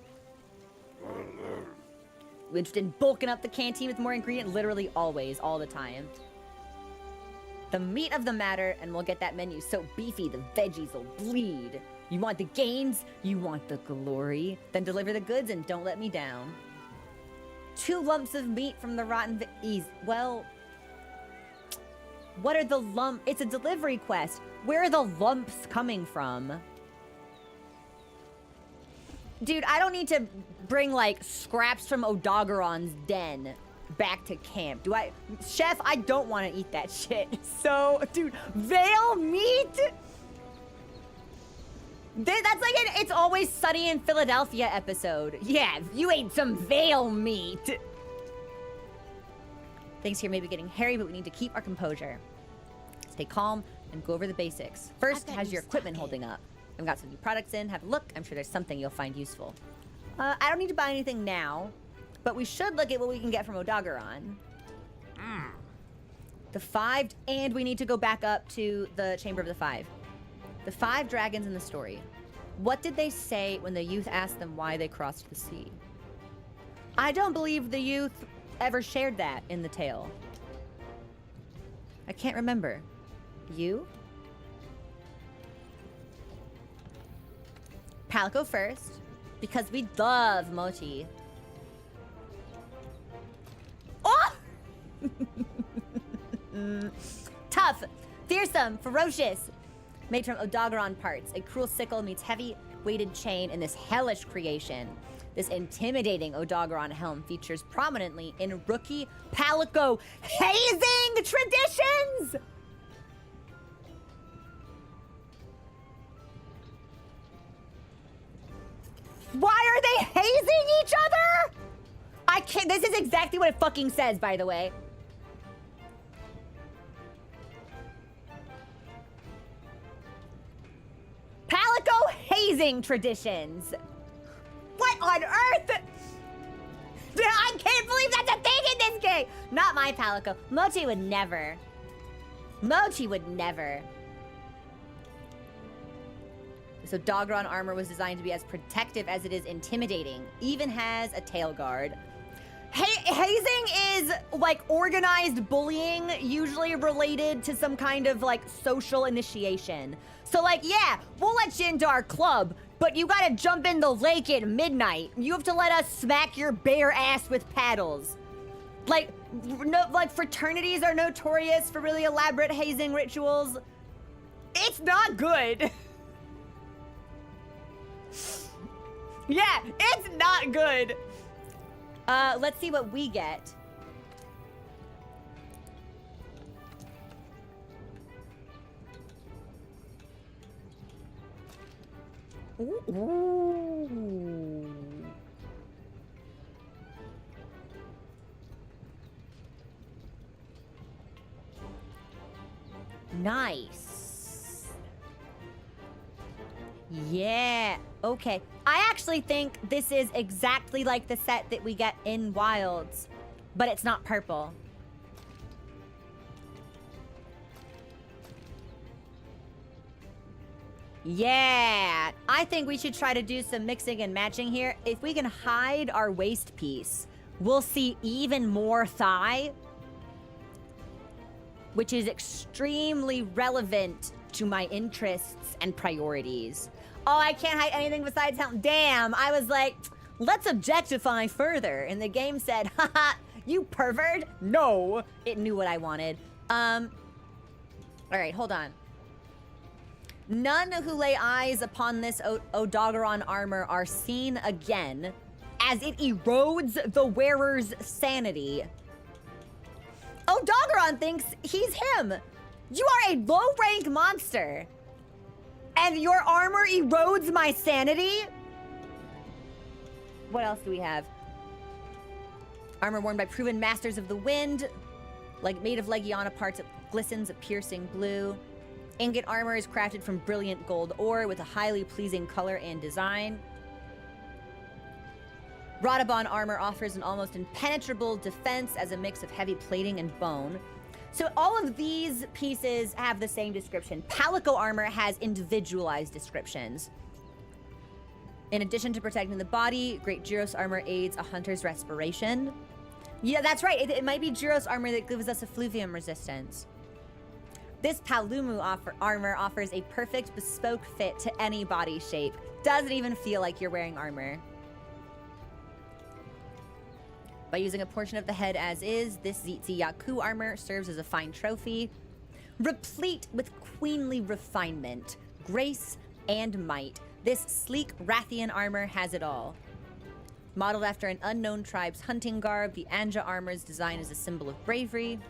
We're interested in bulking up the canteen with more ingredient, literally always, all the time. The meat of the matter, and we'll get that menu so beefy the veggies will bleed. You want the gains, you want the glory, then deliver the goods and don't let me down. 2 lumps of meat from the Rotten Vale. Well, what are the lumps? It's a delivery quest. Where are the lumps coming from? Dude, I don't need to bring, like, scraps from Odogaron's den back to camp. Do I? Chef, I don't want to eat that shit. So, dude, Vale meat? That's like an It's Always Sunny in Philadelphia episode. Yeah, you ate some Vale meat. Things here may be getting hairy, but we need to keep our composure. Stay calm and go over the basics. First, how's your equipment holding up? I've got some new products in. Have a look. I'm sure there's something you'll find useful. I don't need to buy anything now, but we should look at what we can get from Odogaron. The 5, and we need to go back up to the Chamber of the 5. The 5 dragons in the story. What did they say when the youth asked them why they crossed the sea? I don't believe the youth ever shared that in the tale. I can't remember. You? Palico first, because we love mochi. Oh! Tough, fearsome, ferocious. Made from Odogaron parts. A cruel sickle meets heavy weighted chain in this hellish creation. This intimidating Odogaron helm features prominently in rookie Palico hazing traditions! Why are they hazing each other? I can't. This is exactly what it fucking says, by the way. Palico hazing traditions. What on earth? I can't believe that's a thing in this game. Not my Palico. Mochi would never. Mochi would never. So Odogaron armor was designed to be as protective as it is intimidating. Even has a tail guard. Hazing is like organized bullying, usually related to some kind of like social initiation. So like, yeah, we'll let you into our club, but you gotta jump in the lake at midnight. You have to let us smack your bare ass with paddles. Like, no, like fraternities are notorious for really elaborate hazing rituals. It's not good. Yeah, it's not good. Let's see what we get. Ooh. Nice. Yeah, okay. I actually think this is exactly like the set that we get in Wilds, but it's not purple. Yeah, I think we should try to do some mixing and matching here. If we can hide our waist piece, we'll see even more thigh, which is extremely relevant to my interests and priorities. Oh, I can't hide anything besides help. Damn, I was like, let's objectify further. And the game said, haha, you pervert. No, it knew what I wanted. All right, hold on. None who lay eyes upon this Odogaron armor are seen again, as it erodes the wearer's sanity. Odogaron thinks he's him. You are a low-rank monster. And your armor erodes my sanity? What else do we have? Armor worn by proven masters of the wind. Like made of Legiana parts, it glistens a piercing blue. Ingot armor is crafted from brilliant gold ore with a highly pleasing color and design. Radabon armor offers an almost impenetrable defense as a mix of heavy plating and bone. So all of these pieces have the same description. Palico armor has individualized descriptions. In addition to protecting the body, Great Gyros armor aids a hunter's respiration. Yeah, that's right. It might be Gyros armor that gives us effluvium resistance. This Palumu armor offers a perfect bespoke fit to any body shape. Doesn't even feel like you're wearing armor. By using a portion of the head as is, this Zitzi Yaku armor serves as a fine trophy, replete with queenly refinement, grace, and might. This sleek Rathian armor has it all. Modeled after an unknown tribe's hunting garb, the Anja armor's design is a symbol of bravery.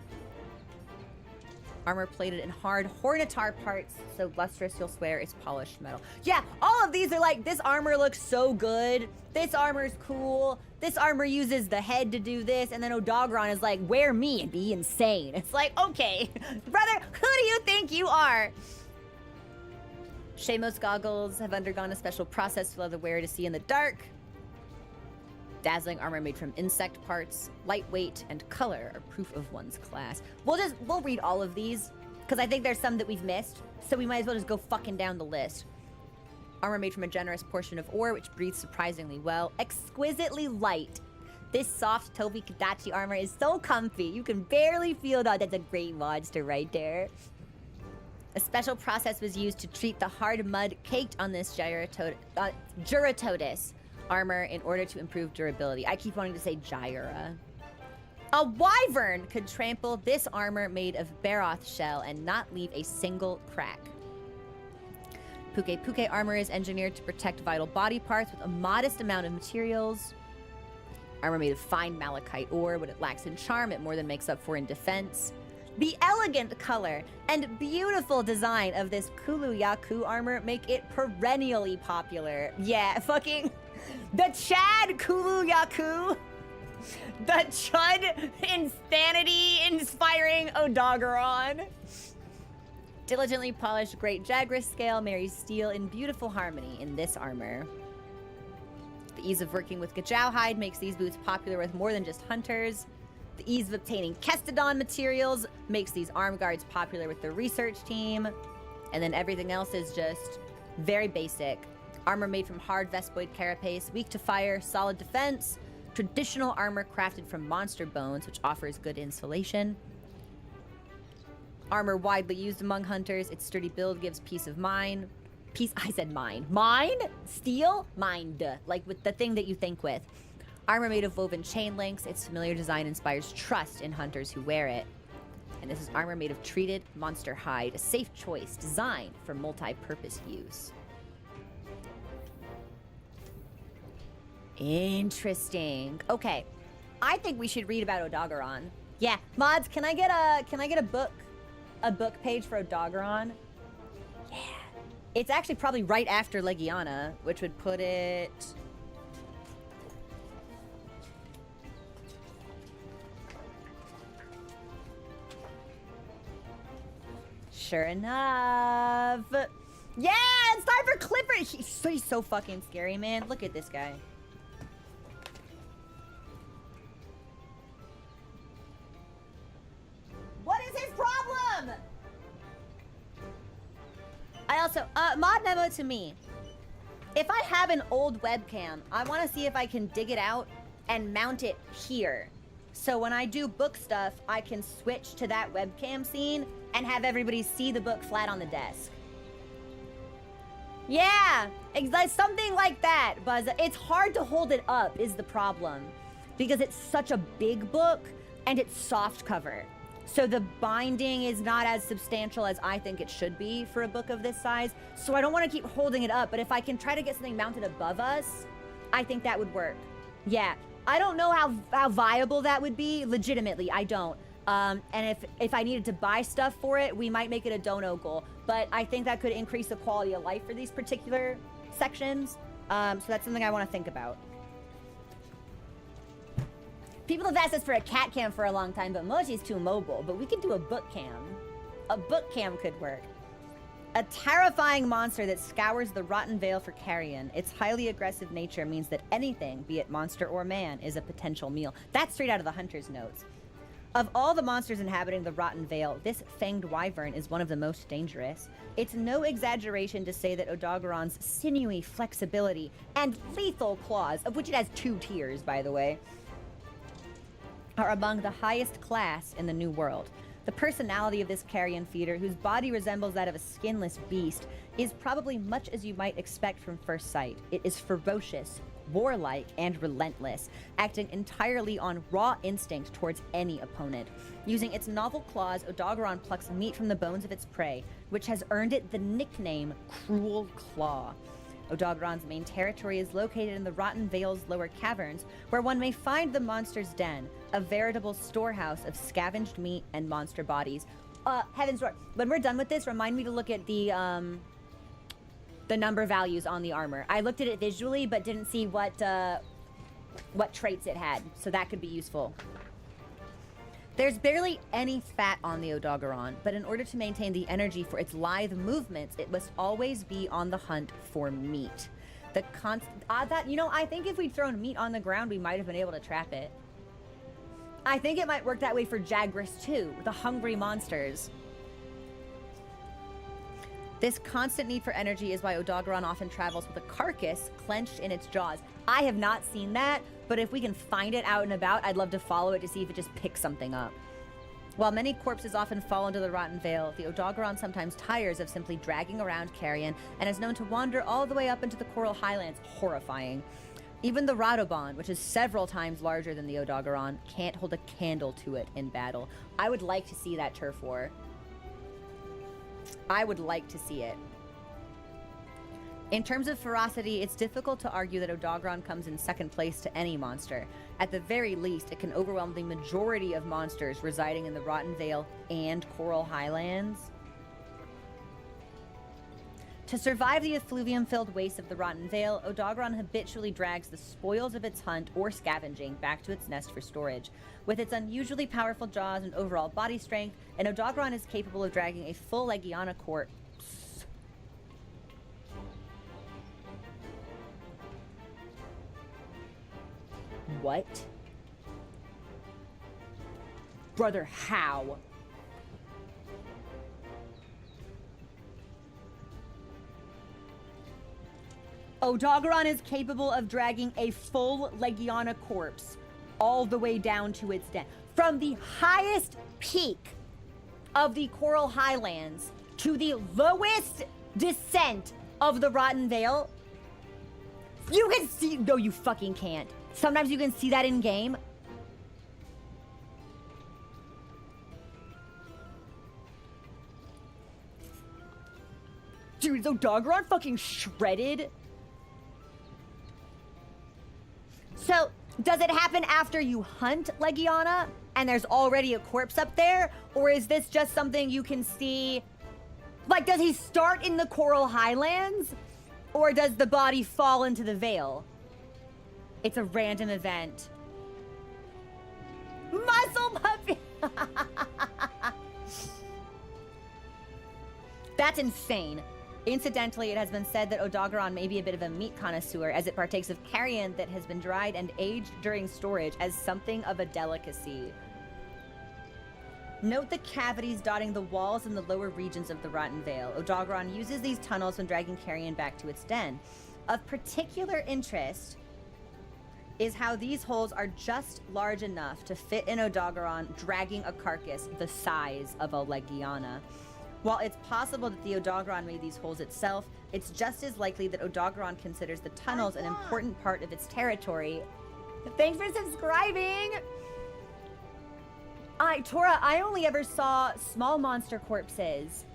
Armor plated in hard Hornitar parts, so lustrous you'll swear it's polished metal. Yeah, all of these are like, this armor looks so good. This armor's cool. This armor uses the head to do this, and then Odogaron is like, wear me and be insane. It's like, okay, brother, who do you think you are? Shamos goggles have undergone a special process to allow the wearer to see in the dark. Dazzling armor made from insect parts, lightweight, and color are proof of one's class. We'll read all of these, because I think there's some that we've missed, so we might as well just go fucking down the list. Armor made from a generous portion of ore, which breathes surprisingly well. Exquisitely light. This soft Tobi-Kadachi armor is so comfy, you can barely feel that. That's a great monster right there. A special process was used to treat the hard mud caked on this Juratodus armor in order to improve durability. I keep wanting to say Gyra. A wyvern could trample this armor made of Barroth shell and not leave a single crack. Puke armor is engineered to protect vital body parts with a modest amount of materials. Armor made of fine malachite ore. What it lacks in charm, it more than makes up for in defense. The elegant color and beautiful design of this Kulu Yaku armor make it perennially popular. Yeah, fucking the Chad Kulu Yaku. The Chud insanity inspiring Odogaron. Diligently polished Great Jagras scale marries steel in beautiful harmony in this armor. The ease of working with Gajau hide makes these boots popular with more than just hunters. The ease of obtaining Kestodon materials makes these arm guards popular with the research team. And then everything else is just very basic. Armor made from hard Vespoid carapace, weak to fire, solid defense. Traditional armor crafted from monster bones, which offers good insulation. Armor widely used among hunters. Its sturdy build gives peace of mind. I said mind. Mind? Steel? Mind. Like with the thing that you think with. Armor made of woven chain links. Its familiar design inspires trust in hunters who wear it. And this is armor made of treated monster hide, a safe choice designed for multi-purpose use. Interesting. Okay, I think we should read about Odogaron. Yeah, mods, can I get a book page for Odogaron? Yeah. It's actually probably right after Legiana, which would put it. Sure enough. Yeah, it's time for Clifford. He's so fucking scary, man. Look at this guy. What is his problem? I also, mod memo to me. If I have an old webcam, I want to see if I can dig it out and mount it here. So when I do book stuff, I can switch to that webcam scene and have everybody see the book flat on the desk. Yeah, like something like that, Buzz. It's hard to hold it up is the problem because it's such a big book and it's soft cover. So the binding is not as substantial as I think it should be for a book of this size. So I don't want to keep holding it up, but if I can try to get something mounted above us, I think that would work. Yeah, I don't know how viable that would be. Legitimately, I don't. And if I needed to buy stuff for it, we might make it a dono goal. But I think that could increase the quality of life for these particular sections. So that's something I want to think about. People have asked us for a cat cam for a long time, but Moji's too mobile. But we could do a book cam. A book cam could work. A terrifying monster that scours the Rotten Vale for carrion. Its highly aggressive nature means that anything, be it monster or man, is a potential meal. That's straight out of the Hunter's notes. Of all the monsters inhabiting the Rotten Vale, this fanged wyvern is one of the most dangerous. It's no exaggeration to say that Odogaron's sinewy flexibility and lethal claws, of which it has 2 tiers, by the way, are among the highest class in the New World. The personality of this carrion feeder, whose body resembles that of a skinless beast, is probably much as you might expect from first sight. It is ferocious, warlike, and relentless, acting entirely on raw instinct towards any opponent. Using its novel claws, Odogaron plucks meat from the bones of its prey, which has earned it the nickname Cruel Claw. Odogaron's main territory is located in the Rotten Vale's lower caverns, where one may find the monster's den, a veritable storehouse of scavenged meat and monster bodies. Heaven's Door, when we're done with this, remind me to look at the number values on the armor. I looked at it visually, but didn't see what traits it had, so that could be useful. There's barely any fat on the Odogaron, but in order to maintain the energy for its lithe movements, it must always be on the hunt for meat. I think if we'd thrown meat on the ground, we might have been able to trap it. I think it might work that way for Jagras too, the hungry monsters. This constant need for energy is why Odogaron often travels with a carcass clenched in its jaws. I have not seen that, but if we can find it out and about, I'd love to follow it to see if it just picks something up. While many corpses often fall into the Rotten Vale, the Odogaron sometimes tires of simply dragging around carrion and is known to wander all the way up into the Coral Highlands, horrifying. Even the Radobon, which is several times larger than the Odogaron, can't hold a candle to it in battle. I would like to see that turf war. I would like to see it. In terms of ferocity, it's difficult to argue that Odogaron comes in second place to any monster. At the very least, it can overwhelm the majority of monsters residing in the Rotten Vale and Coral Highlands. To survive the effluvium-filled wastes of the Rotten Vale, Odogaron habitually drags the spoils of its hunt or scavenging back to its nest for storage. With its unusually powerful jaws and overall body strength, an Odogaron is capable of dragging a full Legiana corpse. What? Brother, how? Odogaron is capable of dragging a full Legiana corpse all the way down to its den. From the highest peak of the Coral Highlands to the lowest descent of the Rotten Vale. You can see... No, you fucking can't. Sometimes you can see that in game. Dude, is Odogaron fucking shredded? So, does it happen after you hunt Legiana and there's already a corpse up there? Or is this just something you can see? Like, does he start in the Coral Highlands? Or does the body fall into the Vale? It's a random event. Muscle puppy! That's insane. Incidentally, it has been said that Odogaron may be a bit of a meat connoisseur, as it partakes of carrion that has been dried and aged during storage as something of a delicacy. Note the cavities dotting the walls in the lower regions of the Rotten Vale. Odogaron uses these tunnels when dragging carrion back to its den. Of particular interest is how these holes are just large enough to fit an Odogaron dragging a carcass the size of a Legiana. While it's possible that the Odogaron made these holes itself, it's just as likely that Odogaron considers the tunnels an important part of its territory. Thanks for subscribing! Tora, I only ever saw small monster corpses.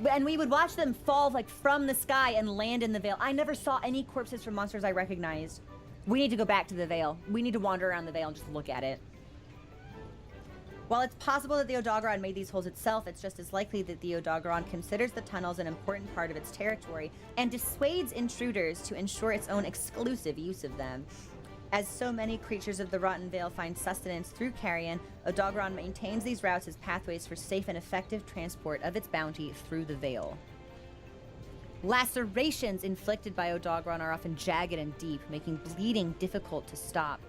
And we would watch them fall like from the sky and land in the Vale. I never saw any corpses from monsters I recognized. We need to go back to the Vale. We need to wander around the Vale and just look at it. While it's possible that the Odogaron made these holes itself, it's just as likely that the Odogaron considers the tunnels an important part of its territory and dissuades intruders to ensure its own exclusive use of them. As so many creatures of the Rotten Vale find sustenance through carrion, Odogaron maintains these routes as pathways for safe and effective transport of its bounty through the Vale. Lacerations inflicted by Odogaron are often jagged and deep, making bleeding difficult to stop.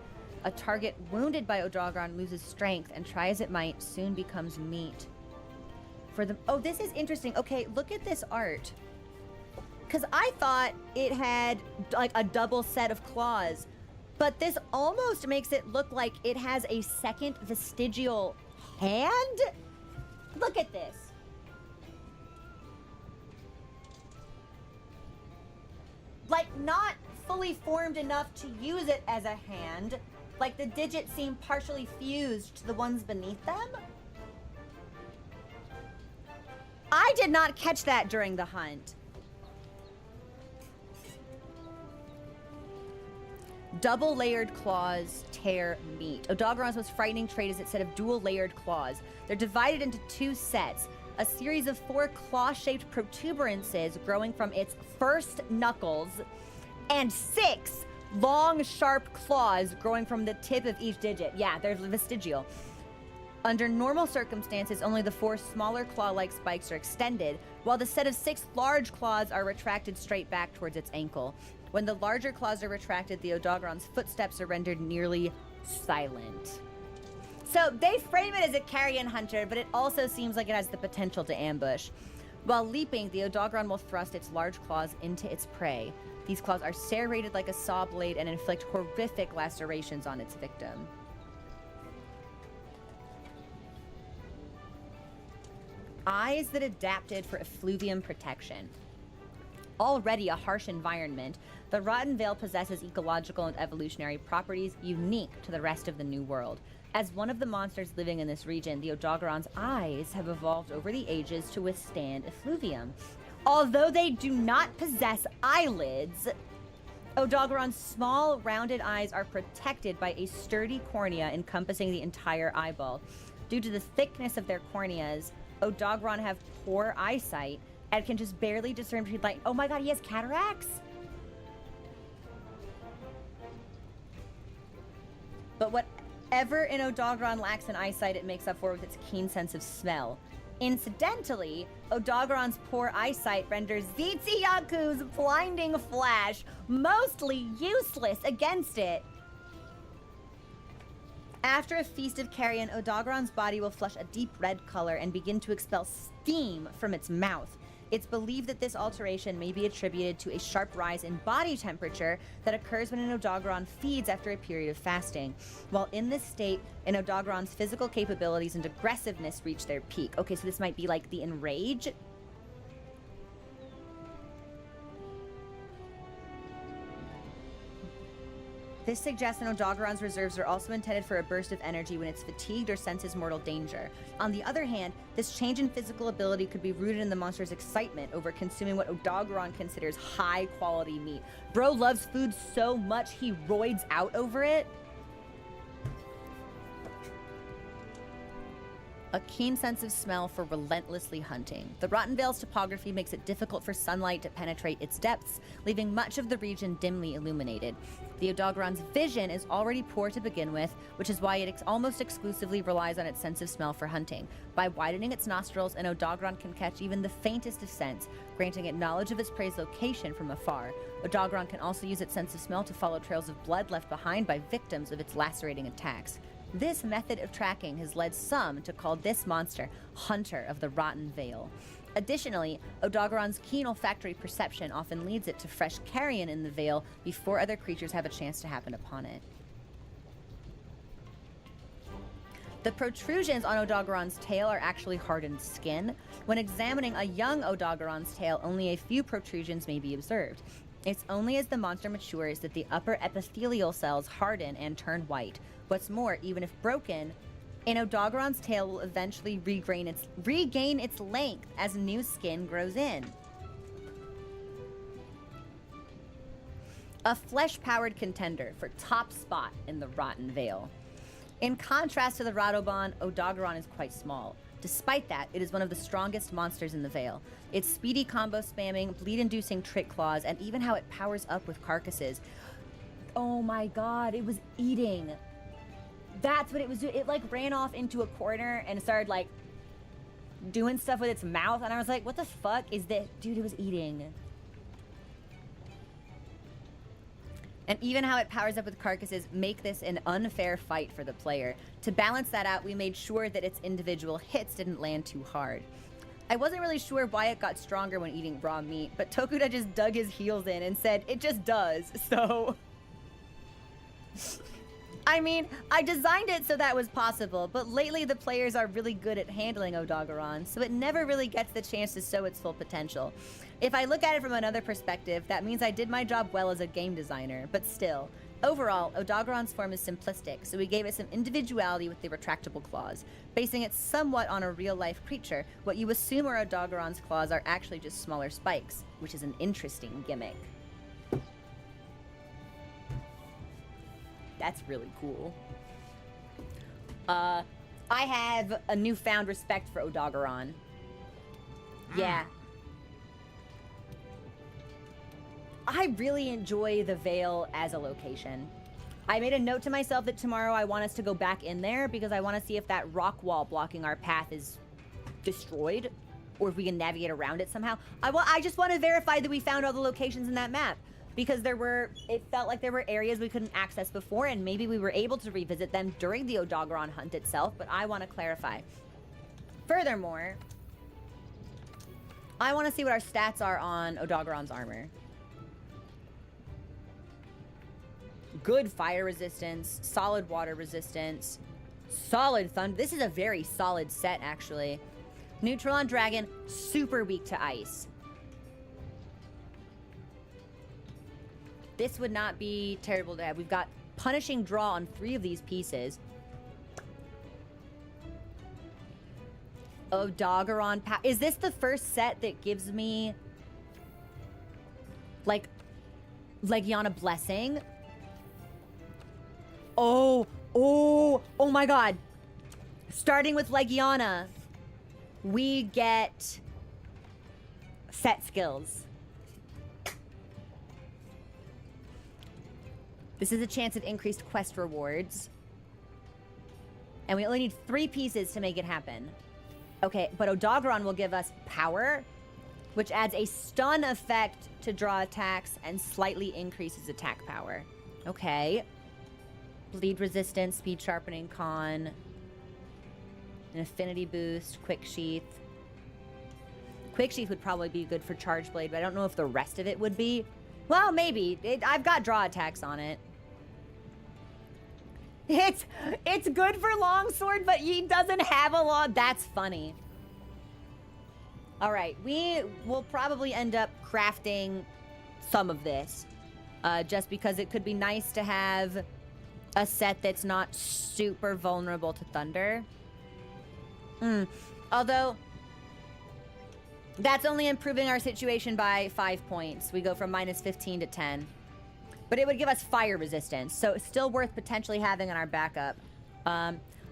A target wounded by Odogaron loses strength and, try as it might, soon becomes meat. For the oh, this is interesting. Okay, look at this art. Because I thought it had like a double set of claws, but this almost makes it look like it has a second vestigial hand. Look at this. Like, not fully formed enough to use it as a hand. Like, the digits seem partially fused to the ones beneath them. I did not catch that during the hunt. Double layered claws tear meat. Odogaron's most frightening trait is its set of dual layered claws. They're divided into two sets. A series of 4 claw-shaped protuberances growing from its first knuckles, and 6 long, sharp claws growing from the tip of each digit. Yeah, they're vestigial. Under normal circumstances, only the 4 smaller claw-like spikes are extended, while the set of 6 large claws are retracted straight back towards its ankle. When the larger claws are retracted, the Odogaron's footsteps are rendered nearly silent. So they frame it as a carrion hunter, but it also seems like it has the potential to ambush. While leaping, the Odogaron will thrust its large claws into its prey. These claws are serrated like a saw blade and inflict horrific lacerations on its victim. Eyes that adapted for effluvium protection. Already a harsh environment, the Rotten Vale possesses ecological and evolutionary properties unique to the rest of the New World. As one of the monsters living in this region, the Odogaron's eyes have evolved over the ages to withstand effluvium. Although they do not possess eyelids, Odogaron's small, rounded eyes are protected by a sturdy cornea encompassing the entire eyeball. Due to the thickness of their corneas, Odogaron have poor eyesight and can just barely discern between light. Oh my god, he has cataracts? But whatever an Odogaron lacks in eyesight, it makes up for with its keen sense of smell. Incidentally, Odogaron's poor eyesight renders Zetsuyaku's blinding flash mostly useless against it. After a feast of carrion, Odogaron's body will flush a deep red color and begin to expel steam from its mouth. It's believed that this alteration may be attributed to a sharp rise in body temperature that occurs when an Odogaron feeds after a period of fasting. While in this state, an Odogaron's physical capabilities and aggressiveness reach their peak. Okay, so this might be like the enrage. This suggests an Odogaron's reserves are also intended for a burst of energy when it's fatigued or senses mortal danger. On the other hand, this change in physical ability could be rooted in the monster's excitement over consuming what Odogaron considers high-quality meat. Bro loves food so much he roids out over it. A keen sense of smell for relentlessly hunting. The Rotten Vale's topography makes it difficult for sunlight to penetrate its depths, leaving much of the region dimly illuminated. The Odogaron's vision is already poor to begin with, which is why it almost exclusively relies on its sense of smell for hunting. By widening its nostrils, an Odogaron can catch even the faintest of scents, granting it knowledge of its prey's location from afar. Odogaron can also use its sense of smell to follow trails of blood left behind by victims of its lacerating attacks. This method of tracking has led some to call this monster Hunter of the Rotten Vale. Additionally, Odogaron's keen olfactory perception often leads it to fresh carrion in the Vale before other creatures have a chance to happen upon it. The protrusions on Odogaron's tail are actually hardened skin. When examining a young Odogaron's tail, only a few protrusions may be observed. It's only as the monster matures that the upper epithelial cells harden and turn white. What's more, even if broken, an Odogaron's tail will eventually regain its length as new skin grows in. A flesh-powered contender for top spot in the Rotten Vale. In contrast to the Radoban, Odogaron is quite small. Despite that, it is one of the strongest monsters in the Vale. Its speedy combo spamming, bleed-inducing trick claws, and even how it powers up with carcasses. Oh my god, it was eating. That's what it was doing. It like ran off into a corner and started like doing stuff with its mouth, and I was like, what the fuck is this? Dude, it was eating. And even how it powers up with carcasses make this an unfair fight for the player. To balance that out, we made sure that its individual hits didn't land too hard. I wasn't really sure why it got stronger when eating raw meat, but Tokuda just dug his heels in and said, it just does, so... I mean, I designed it so that was possible, but lately the players are really good at handling Odogaron, so it never really gets the chance to show its full potential. If I look at it from another perspective, that means I did my job well as a game designer, but still. Overall, Odogaron's form is simplistic, so we gave it some individuality with the retractable claws. Basing it somewhat on a real-life creature, what you assume are Odogaron's claws are actually just smaller spikes, which is an interesting gimmick. That's really cool. I have a newfound respect for Odogaron. Yeah. I really enjoy the Vale as a location. I made a note to myself that tomorrow I want us to go back in there because I want to see if that rock wall blocking our path is destroyed or if we can navigate around it somehow. I just want to verify that we found all the locations in that map because it felt like there were areas we couldn't access before and maybe we were able to revisit them during the Odogaron hunt itself, but I want to clarify. Furthermore, I want to see what our stats are on Odogaron's armor. Good fire resistance, solid water resistance, solid thunder. This is a very solid set, actually. Neutral on dragon, super weak to ice. This would not be terrible to have. We've got punishing draw on 3 of these pieces. Odogaron. Is this the first set that gives me like Legiana Blessing? Oh my god. Starting with Legiana, we get set skills. This is a chance at increased quest rewards. And we only need 3 pieces to make it happen. Okay, but Odogaron will give us power, which adds a stun effect to draw attacks and slightly increases attack power. Okay. Bleed resistance, speed sharpening con, an affinity boost, quick sheath. Quick sheath would probably be good for charge blade, but I don't know if the rest of it would be. Well, maybe. I've got draw attacks on it. It's good for longsword, but he doesn't have a long. That's funny. All right, we will probably end up crafting some of this, just because it could be nice to have a set that's not super vulnerable to thunder. Although, that's only improving our situation by 5 points. We go from -15 to 10. But it would give us fire resistance, so it's still worth potentially having in our backup.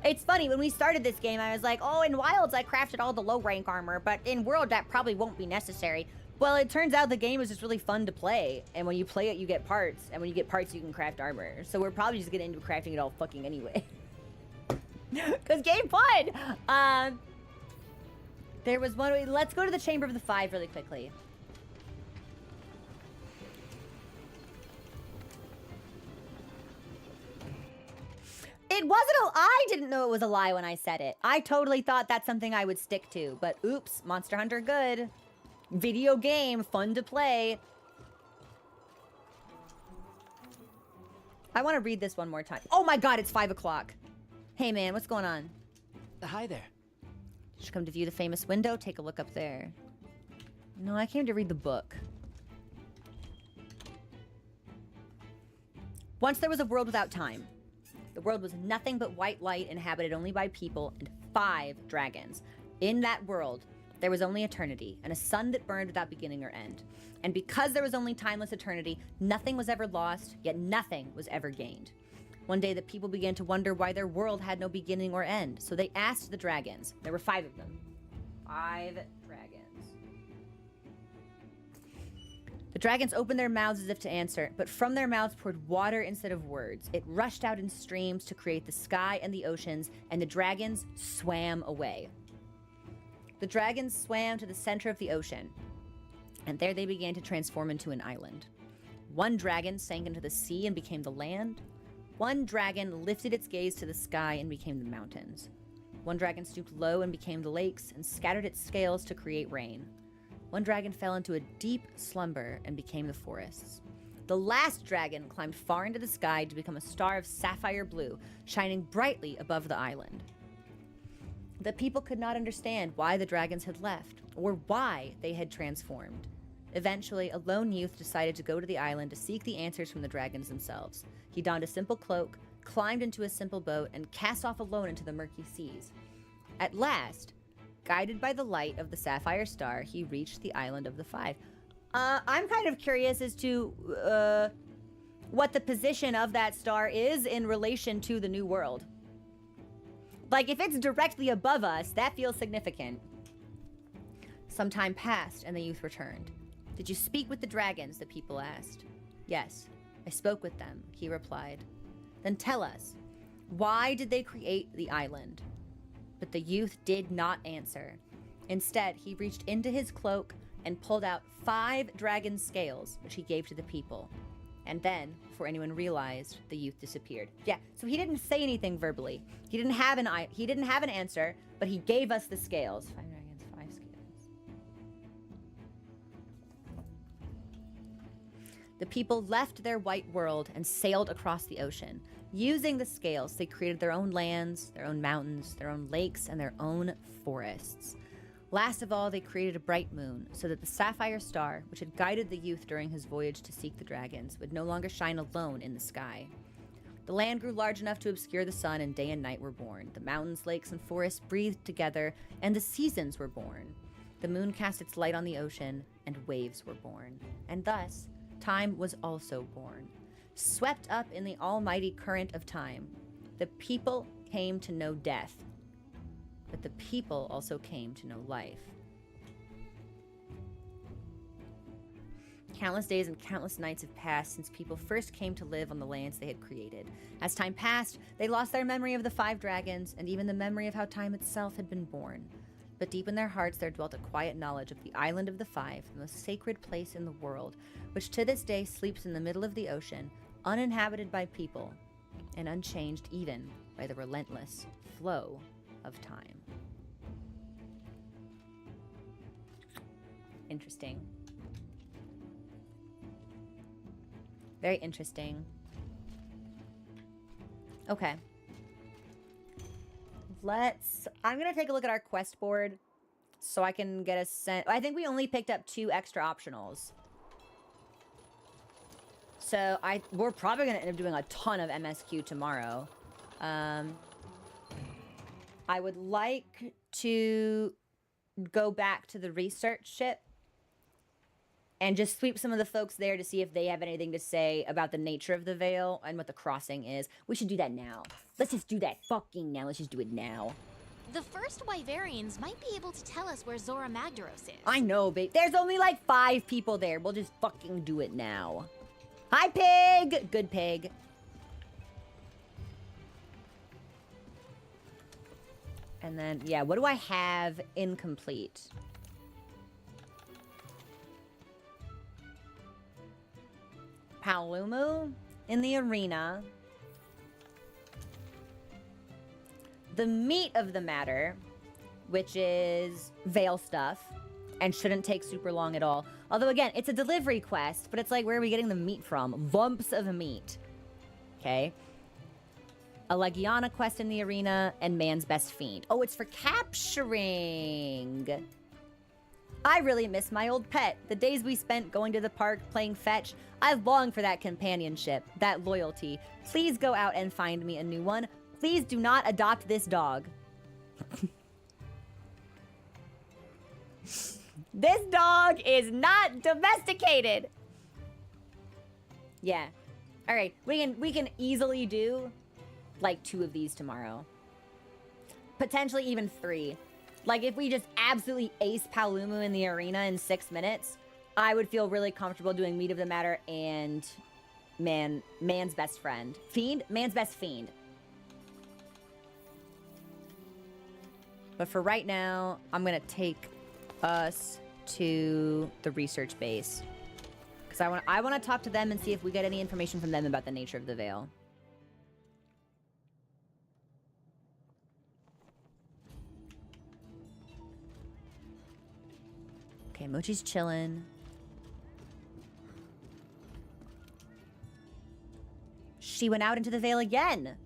It's funny, when we started this game, I was like, oh, in Wilds, I crafted all the low-rank armor, but in World, that probably won't be necessary. Well, it turns out the game is just really fun to play, and when you play it, you get parts, and when you get parts, you can craft armor. So we're probably just getting into crafting it all fucking anyway. Because game fun! There was one. Let's go to the Chamber of the Five really quickly. It wasn't I didn't know it was a lie when I said it. I totally thought that's something I would stick to, but oops, Monster Hunter good. Video game, fun to play. I want to read this one more time. Oh my god, it's 5 o'clock. Hey man, what's going on? Hi there. Should come to view the famous window. Take a look up there. No, I came to read the book. Once there was a world without time. The world was nothing but white light inhabited only by people and 5 dragons. In that world, there was only eternity and a sun that burned without beginning or end. And because there was only timeless eternity, nothing was ever lost, yet nothing was ever gained. One day, the people began to wonder why their world had no beginning or end. So they asked the dragons. There were 5 of them. 5 dragons. The dragons opened their mouths as if to answer, but from their mouths poured water instead of words. It rushed out in streams to create the sky and the oceans, and the dragons swam away. The dragons swam to the center of the ocean, and there they began to transform into an island. One dragon sank into the sea and became the land. One dragon lifted its gaze to the sky and became the mountains. One dragon stooped low and became the lakes and scattered its scales to create rain. One dragon fell into a deep slumber and became the forests. The last dragon climbed far into the sky to become a star of sapphire blue, shining brightly above the island. The people could not understand why the dragons had left, or why they had transformed. Eventually, a lone youth decided to go to the island to seek the answers from the dragons themselves. He donned a simple cloak, climbed into a simple boat, and cast off alone into the murky seas. At last, guided by the light of the sapphire star, he reached the island of the 5. I'm kind of curious as to what the position of that star is in relation to the New World. Like, if it's directly above us, that feels significant. Some time passed, and the youth returned. Did you speak with the dragons? The people asked. Yes, I spoke with them, he replied. Then tell us, why did they create the island? But the youth did not answer. Instead, he reached into his cloak and pulled out 5 dragon scales, which he gave to the people. And then, before anyone realized, the youth disappeared. Yeah, so he didn't say anything verbally. He didn't have an answer, but he gave us the scales. 5 dragons, 5 scales. The people left their white world and sailed across the ocean. Using the scales, they created their own lands, their own mountains, their own lakes, and their own forests. Last of all, they created a bright moon, so that the sapphire star, which had guided the youth during his voyage to seek the dragons, would no longer shine alone in the sky. The land grew large enough to obscure the sun, and day and night were born. The mountains, lakes, and forests breathed together, and the seasons were born. The moon cast its light on the ocean, and waves were born. And thus, time was also born. Swept up in the almighty current of time, the people came to know death, but the people also came to know life. Countless days and countless nights have passed since people first came to live on the lands they had created. As time passed, they lost their memory of the 5 dragons, and even the memory of how time itself had been born. But deep in their hearts there dwelt a quiet knowledge of the Island of the 5, the most sacred place in the world, which to this day sleeps in the middle of the ocean, uninhabited by people, and unchanged even by the relentless flow of time. Interesting. Very interesting. Okay. I'm gonna take a look at our quest board so I can get a sense. I think we only picked up 2 extra optionals. So we're probably gonna end up doing a ton of MSQ tomorrow. I would like to go back to the research ship and just sweep some of the folks there to see if they have anything to say about the nature of the Vale and what the crossing is. We should do that now. Let's just do that fucking now. Let's just do it now. The first Wyverians might be able to tell us where Zora Magdaros is. I know, babe. There's only like 5 people there. We'll just fucking do it now. Hi, pig! Good pig. And then, yeah, what do I have incomplete? Paolumu in the arena. The meat of the matter, which is Vale stuff, and shouldn't take super long at all. Although, again, it's a delivery quest, but it's like, where are we getting the meat from? Lumps of meat. Okay. A Legiana quest in the arena, and Man's Best Fiend. Oh, it's for capturing. I really miss my old pet. The days we spent going to the park, playing fetch. I long for that companionship, that loyalty. Please go out and find me a new one. Please do not adopt this dog. This dog is not domesticated. Yeah. All right, we can easily do like 2 of these tomorrow. Potentially even 3. Like if we just absolutely ace Paolumu in the arena in 6 minutes, I would feel really comfortable doing Meat of the Matter and man's best friend. Fiend? Man's best fiend. But for right now, I'm gonna take us to the research base. Because I want to talk to them and see if we get any information from them about the nature of the Vale. Okay, Mochi's chilling. She went out into the Vale again.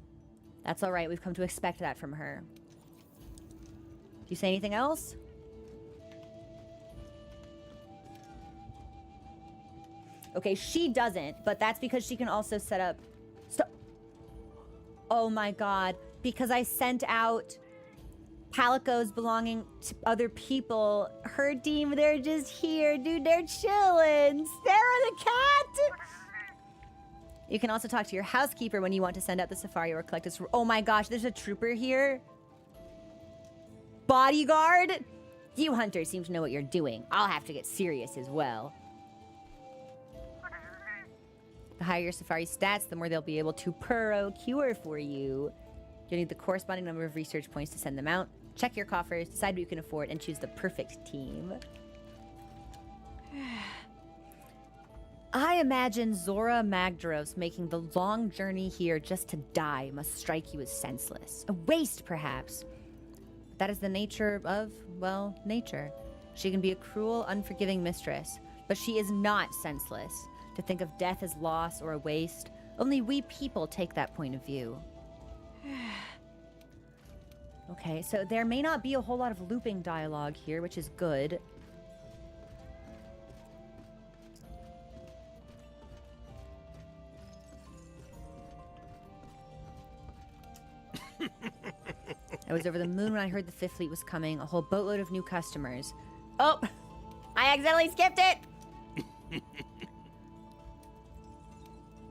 That's all right. We've come to expect that from her. Do you say anything else? Okay, she doesn't, but that's because she can also set up... Oh my god. Because I sent out Palicos belonging to other people. Her team, they're just here. Dude, they're chilling. Sarah the cat! You can also talk to your housekeeper when you want to send out the safari or collect a... Oh my gosh, there's a trooper here. Bodyguard? You hunters seem to know what you're doing. I'll have to get serious as well. The higher your safari stats, the more they'll be able to procure for you. You'll need the corresponding number of research points to send them out. Check your coffers, decide what you can afford, and choose the perfect team. I imagine Zora Magdaros making the long journey here just to die must strike you as senseless. A waste, perhaps. But that is the nature of, well, nature. She can be a cruel, unforgiving mistress, but she is not senseless. To think of death as loss or a waste, only we people take that point of view. Okay, so there may not be a whole lot of looping dialogue here, which is good. I was over the moon when I heard the Fifth Fleet was coming, a whole boatload of new customers. Oh! I accidentally skipped it!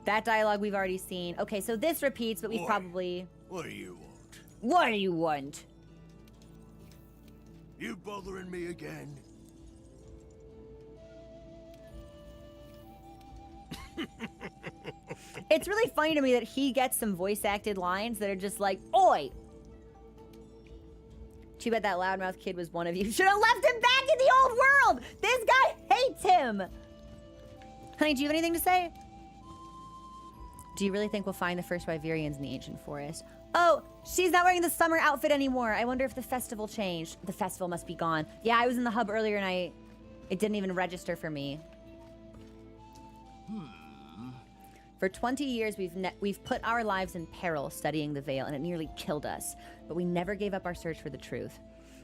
That dialogue we've already seen. Okay, so this repeats, but we've probably... What do you want? What do you want? You bothering me again? It's really funny to me that he gets some voice-acted lines that are just like, Oi! Too bad that loudmouth kid was one of you. Should have left him back in the old world! This guy hates him! Honey, do you have anything to say? Do you really think we'll find the first Wyverians in the ancient forest? Oh, she's not wearing the summer outfit anymore. I wonder if the festival changed. The festival must be gone. Yeah, I was in the hub earlier and it didn't even register for me. For 20 years, we've put our lives in peril studying the Vale, and it nearly killed us. But we never gave up our search for the truth.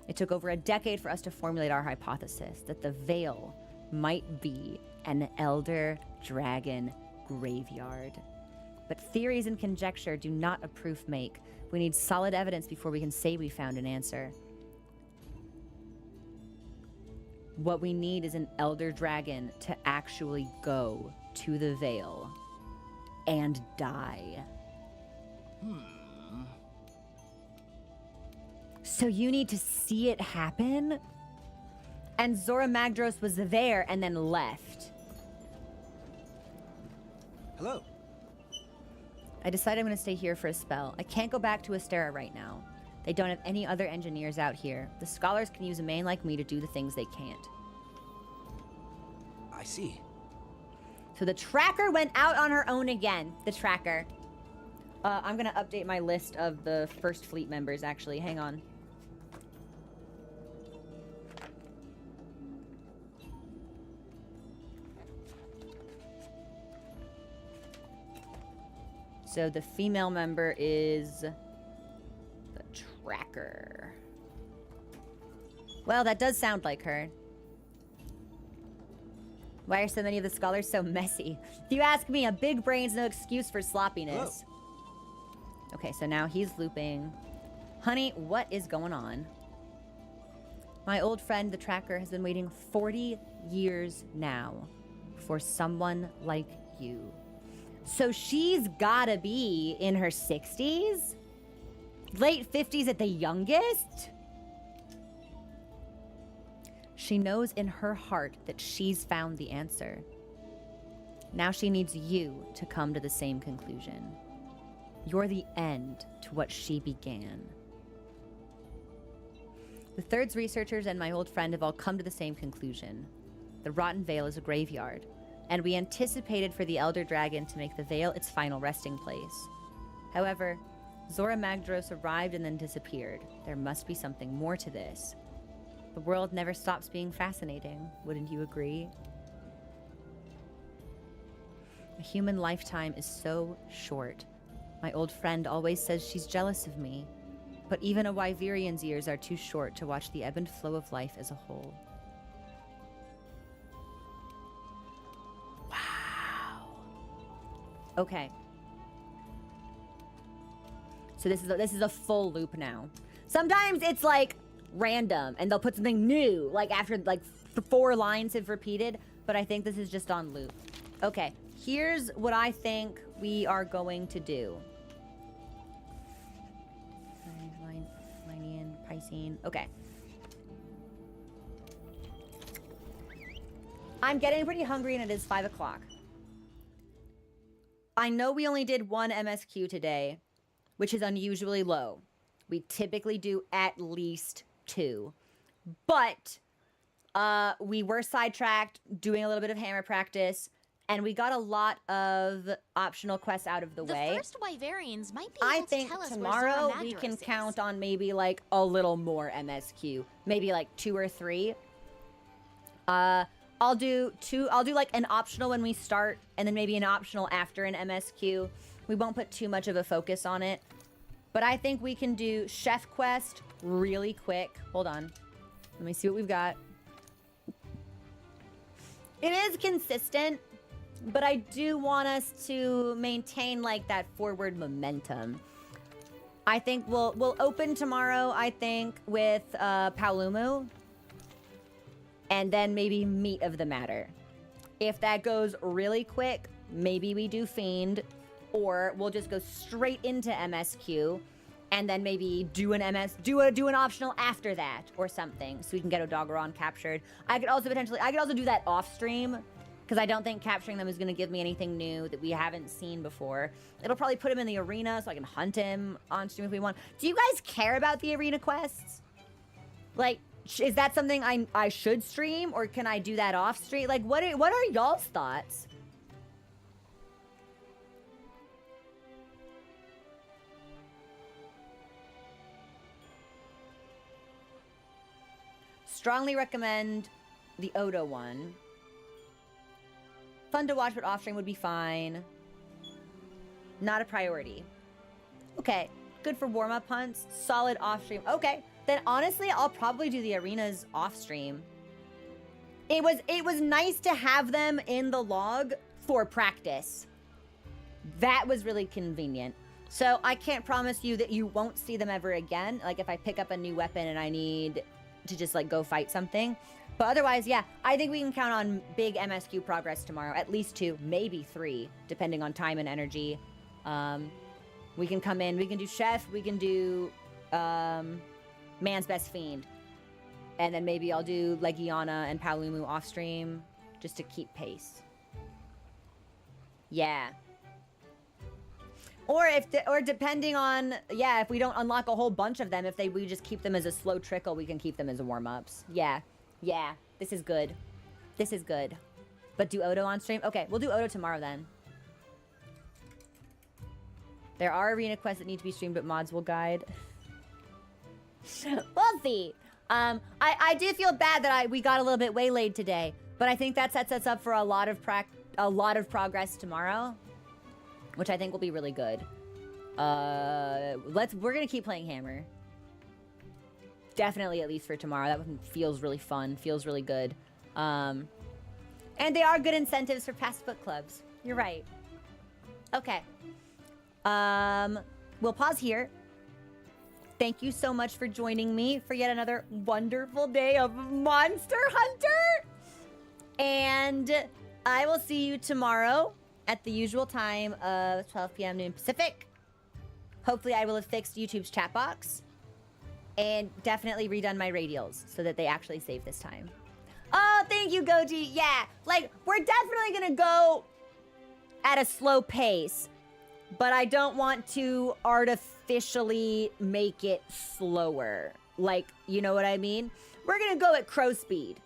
It took over a decade for us to formulate our hypothesis that the Vale might be an elder dragon graveyard. But theories and conjecture do not a proof make. We need solid evidence before we can say we found an answer. What we need is an elder dragon to actually go to the Vale and die. So you need to see it happen? And Zora Magdaros was there and then left. Hello. I decided I'm going to stay here for a spell. I can't go back to Astera right now. They don't have any other engineers out here. The scholars can use a man like me to do the things they can't. I see. So the tracker went out on her own again. The tracker. I'm going to update my list of the First Fleet members, actually. Hang on. So the female member is the tracker. Well, that does sound like her. Why are so many of the scholars so messy? If you ask me, a big brain's no excuse for sloppiness. Whoa. Okay, so now he's looping. Honey, what is going on? My old friend, the tracker, has been waiting 40 years now for someone like you. So she's gotta be in her 60s? Late 50s at the youngest? She knows in her heart that she's found the answer. Now she needs you to come to the same conclusion. You're the end to what she began. The Third's researchers and my old friend have all come to the same conclusion. The Rotten Vale is a graveyard, and we anticipated for the Elder Dragon to make the Vale its final resting place. However, Zora Magdaros arrived and then disappeared. There must be something more to this. The world never stops being fascinating, wouldn't you agree? A human lifetime is so short. My old friend always says she's jealous of me, but even a Wyverian's years are too short to watch the ebb and flow of life as a whole. Wow. Okay. So this is a full loop now. Sometimes it's like random and they'll put something new like after like 4 lines have repeated, but I think this is just on loop. Okay, here's what I think we are going to do. Piscine. Okay. I'm getting pretty hungry and it is 5 o'clock. I know we only did 1 MSQ today, which is unusually low. We typically do at least 2. But we were sidetracked doing a little bit of hammer practice, and we got a lot of optional quests out of the way. The first Wyverians might be I able think to tell us tomorrow where we can Zora Magdaros count is. on maybe like a little more MSQ, maybe like 2 or 3. I'll do like an optional when we start, and then maybe an optional after an MSQ. We won't put too much of a focus on it, but I think we can do Chef Quest really quick. Hold on, let me see what we've got. It is consistent, but I do want us to maintain like that forward momentum. I think we'll open tomorrow, I think, with Paolumu. And then maybe Meat of the Matter. If that goes really quick, maybe we do Fiend. Or we'll just go straight into MSQ. And then maybe do an do an optional after that or something. So we can get Odogaron captured. I could also do that off stream, because I don't think capturing them is going to give me anything new that we haven't seen before. It'll probably put him in the arena so I can hunt him on stream if we want. Do you guys care about the arena quests? Like, is that something I should stream, or can I do that off stream? Like, what are y'all's thoughts? Strongly recommend the Odo one. Fun to watch, but off stream would be fine. Not a priority. Okay, good for warm-up hunts. Solid off stream. Okay, then honestly, I'll probably do the arenas off stream. It was nice to have them in the log for practice. That was really convenient. So I can't promise you that you won't see them ever again. Like if I pick up a new weapon and I need to just like go fight something. But otherwise, yeah, I think we can count on big MSQ progress tomorrow. At least 2, maybe 3, depending on time and energy. We can come in, we can do Chef, we can do Man's Best Fiend. And then maybe I'll do Legiana and Paolumu off stream just to keep pace. Yeah. Or depending on, yeah, if we don't unlock a whole bunch of them, if we just keep them as a slow trickle, we can keep them as warm-ups. Yeah. Yeah, this is good. This is good. But do Odo on stream? Okay, we'll do Odo tomorrow then. There are arena quests that need to be streamed, but mods will guide. We'll see. I do feel bad that we got a little bit waylaid today, but I think that sets us up for a lot of progress tomorrow, which I think will be really good. We're gonna keep playing Hammer. Definitely, at least for tomorrow. That one feels really fun, feels really good. And they are good incentives for past book clubs. You're right. Okay. We'll pause here. Thank you so much for joining me for yet another wonderful day of Monster Hunter. And I will see you tomorrow at the usual time of 12 p.m. noon Pacific. Hopefully I will have fixed YouTube's chat box. And definitely redone my radials so that they actually save this time. Oh, thank you, Goji. Yeah, like, we're definitely gonna go at a slow pace, but I don't want to artificially make it slower. Like, you know what I mean? We're gonna go at crow speed.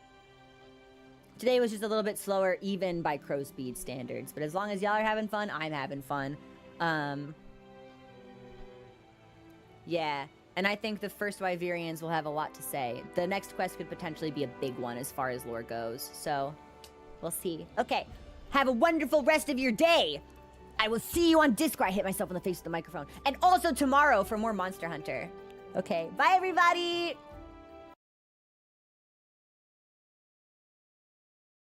Today was just a little bit slower, even by crow speed standards. But as long as y'all are having fun, I'm having fun. Yeah. And I think the first Wyverians will have a lot to say. The next quest could potentially be a big one as far as lore goes. So, we'll see. Okay. Have a wonderful rest of your day. I will see you on Discord. I hit myself in the face with the microphone. And also tomorrow for more Monster Hunter. Okay. Bye, everybody.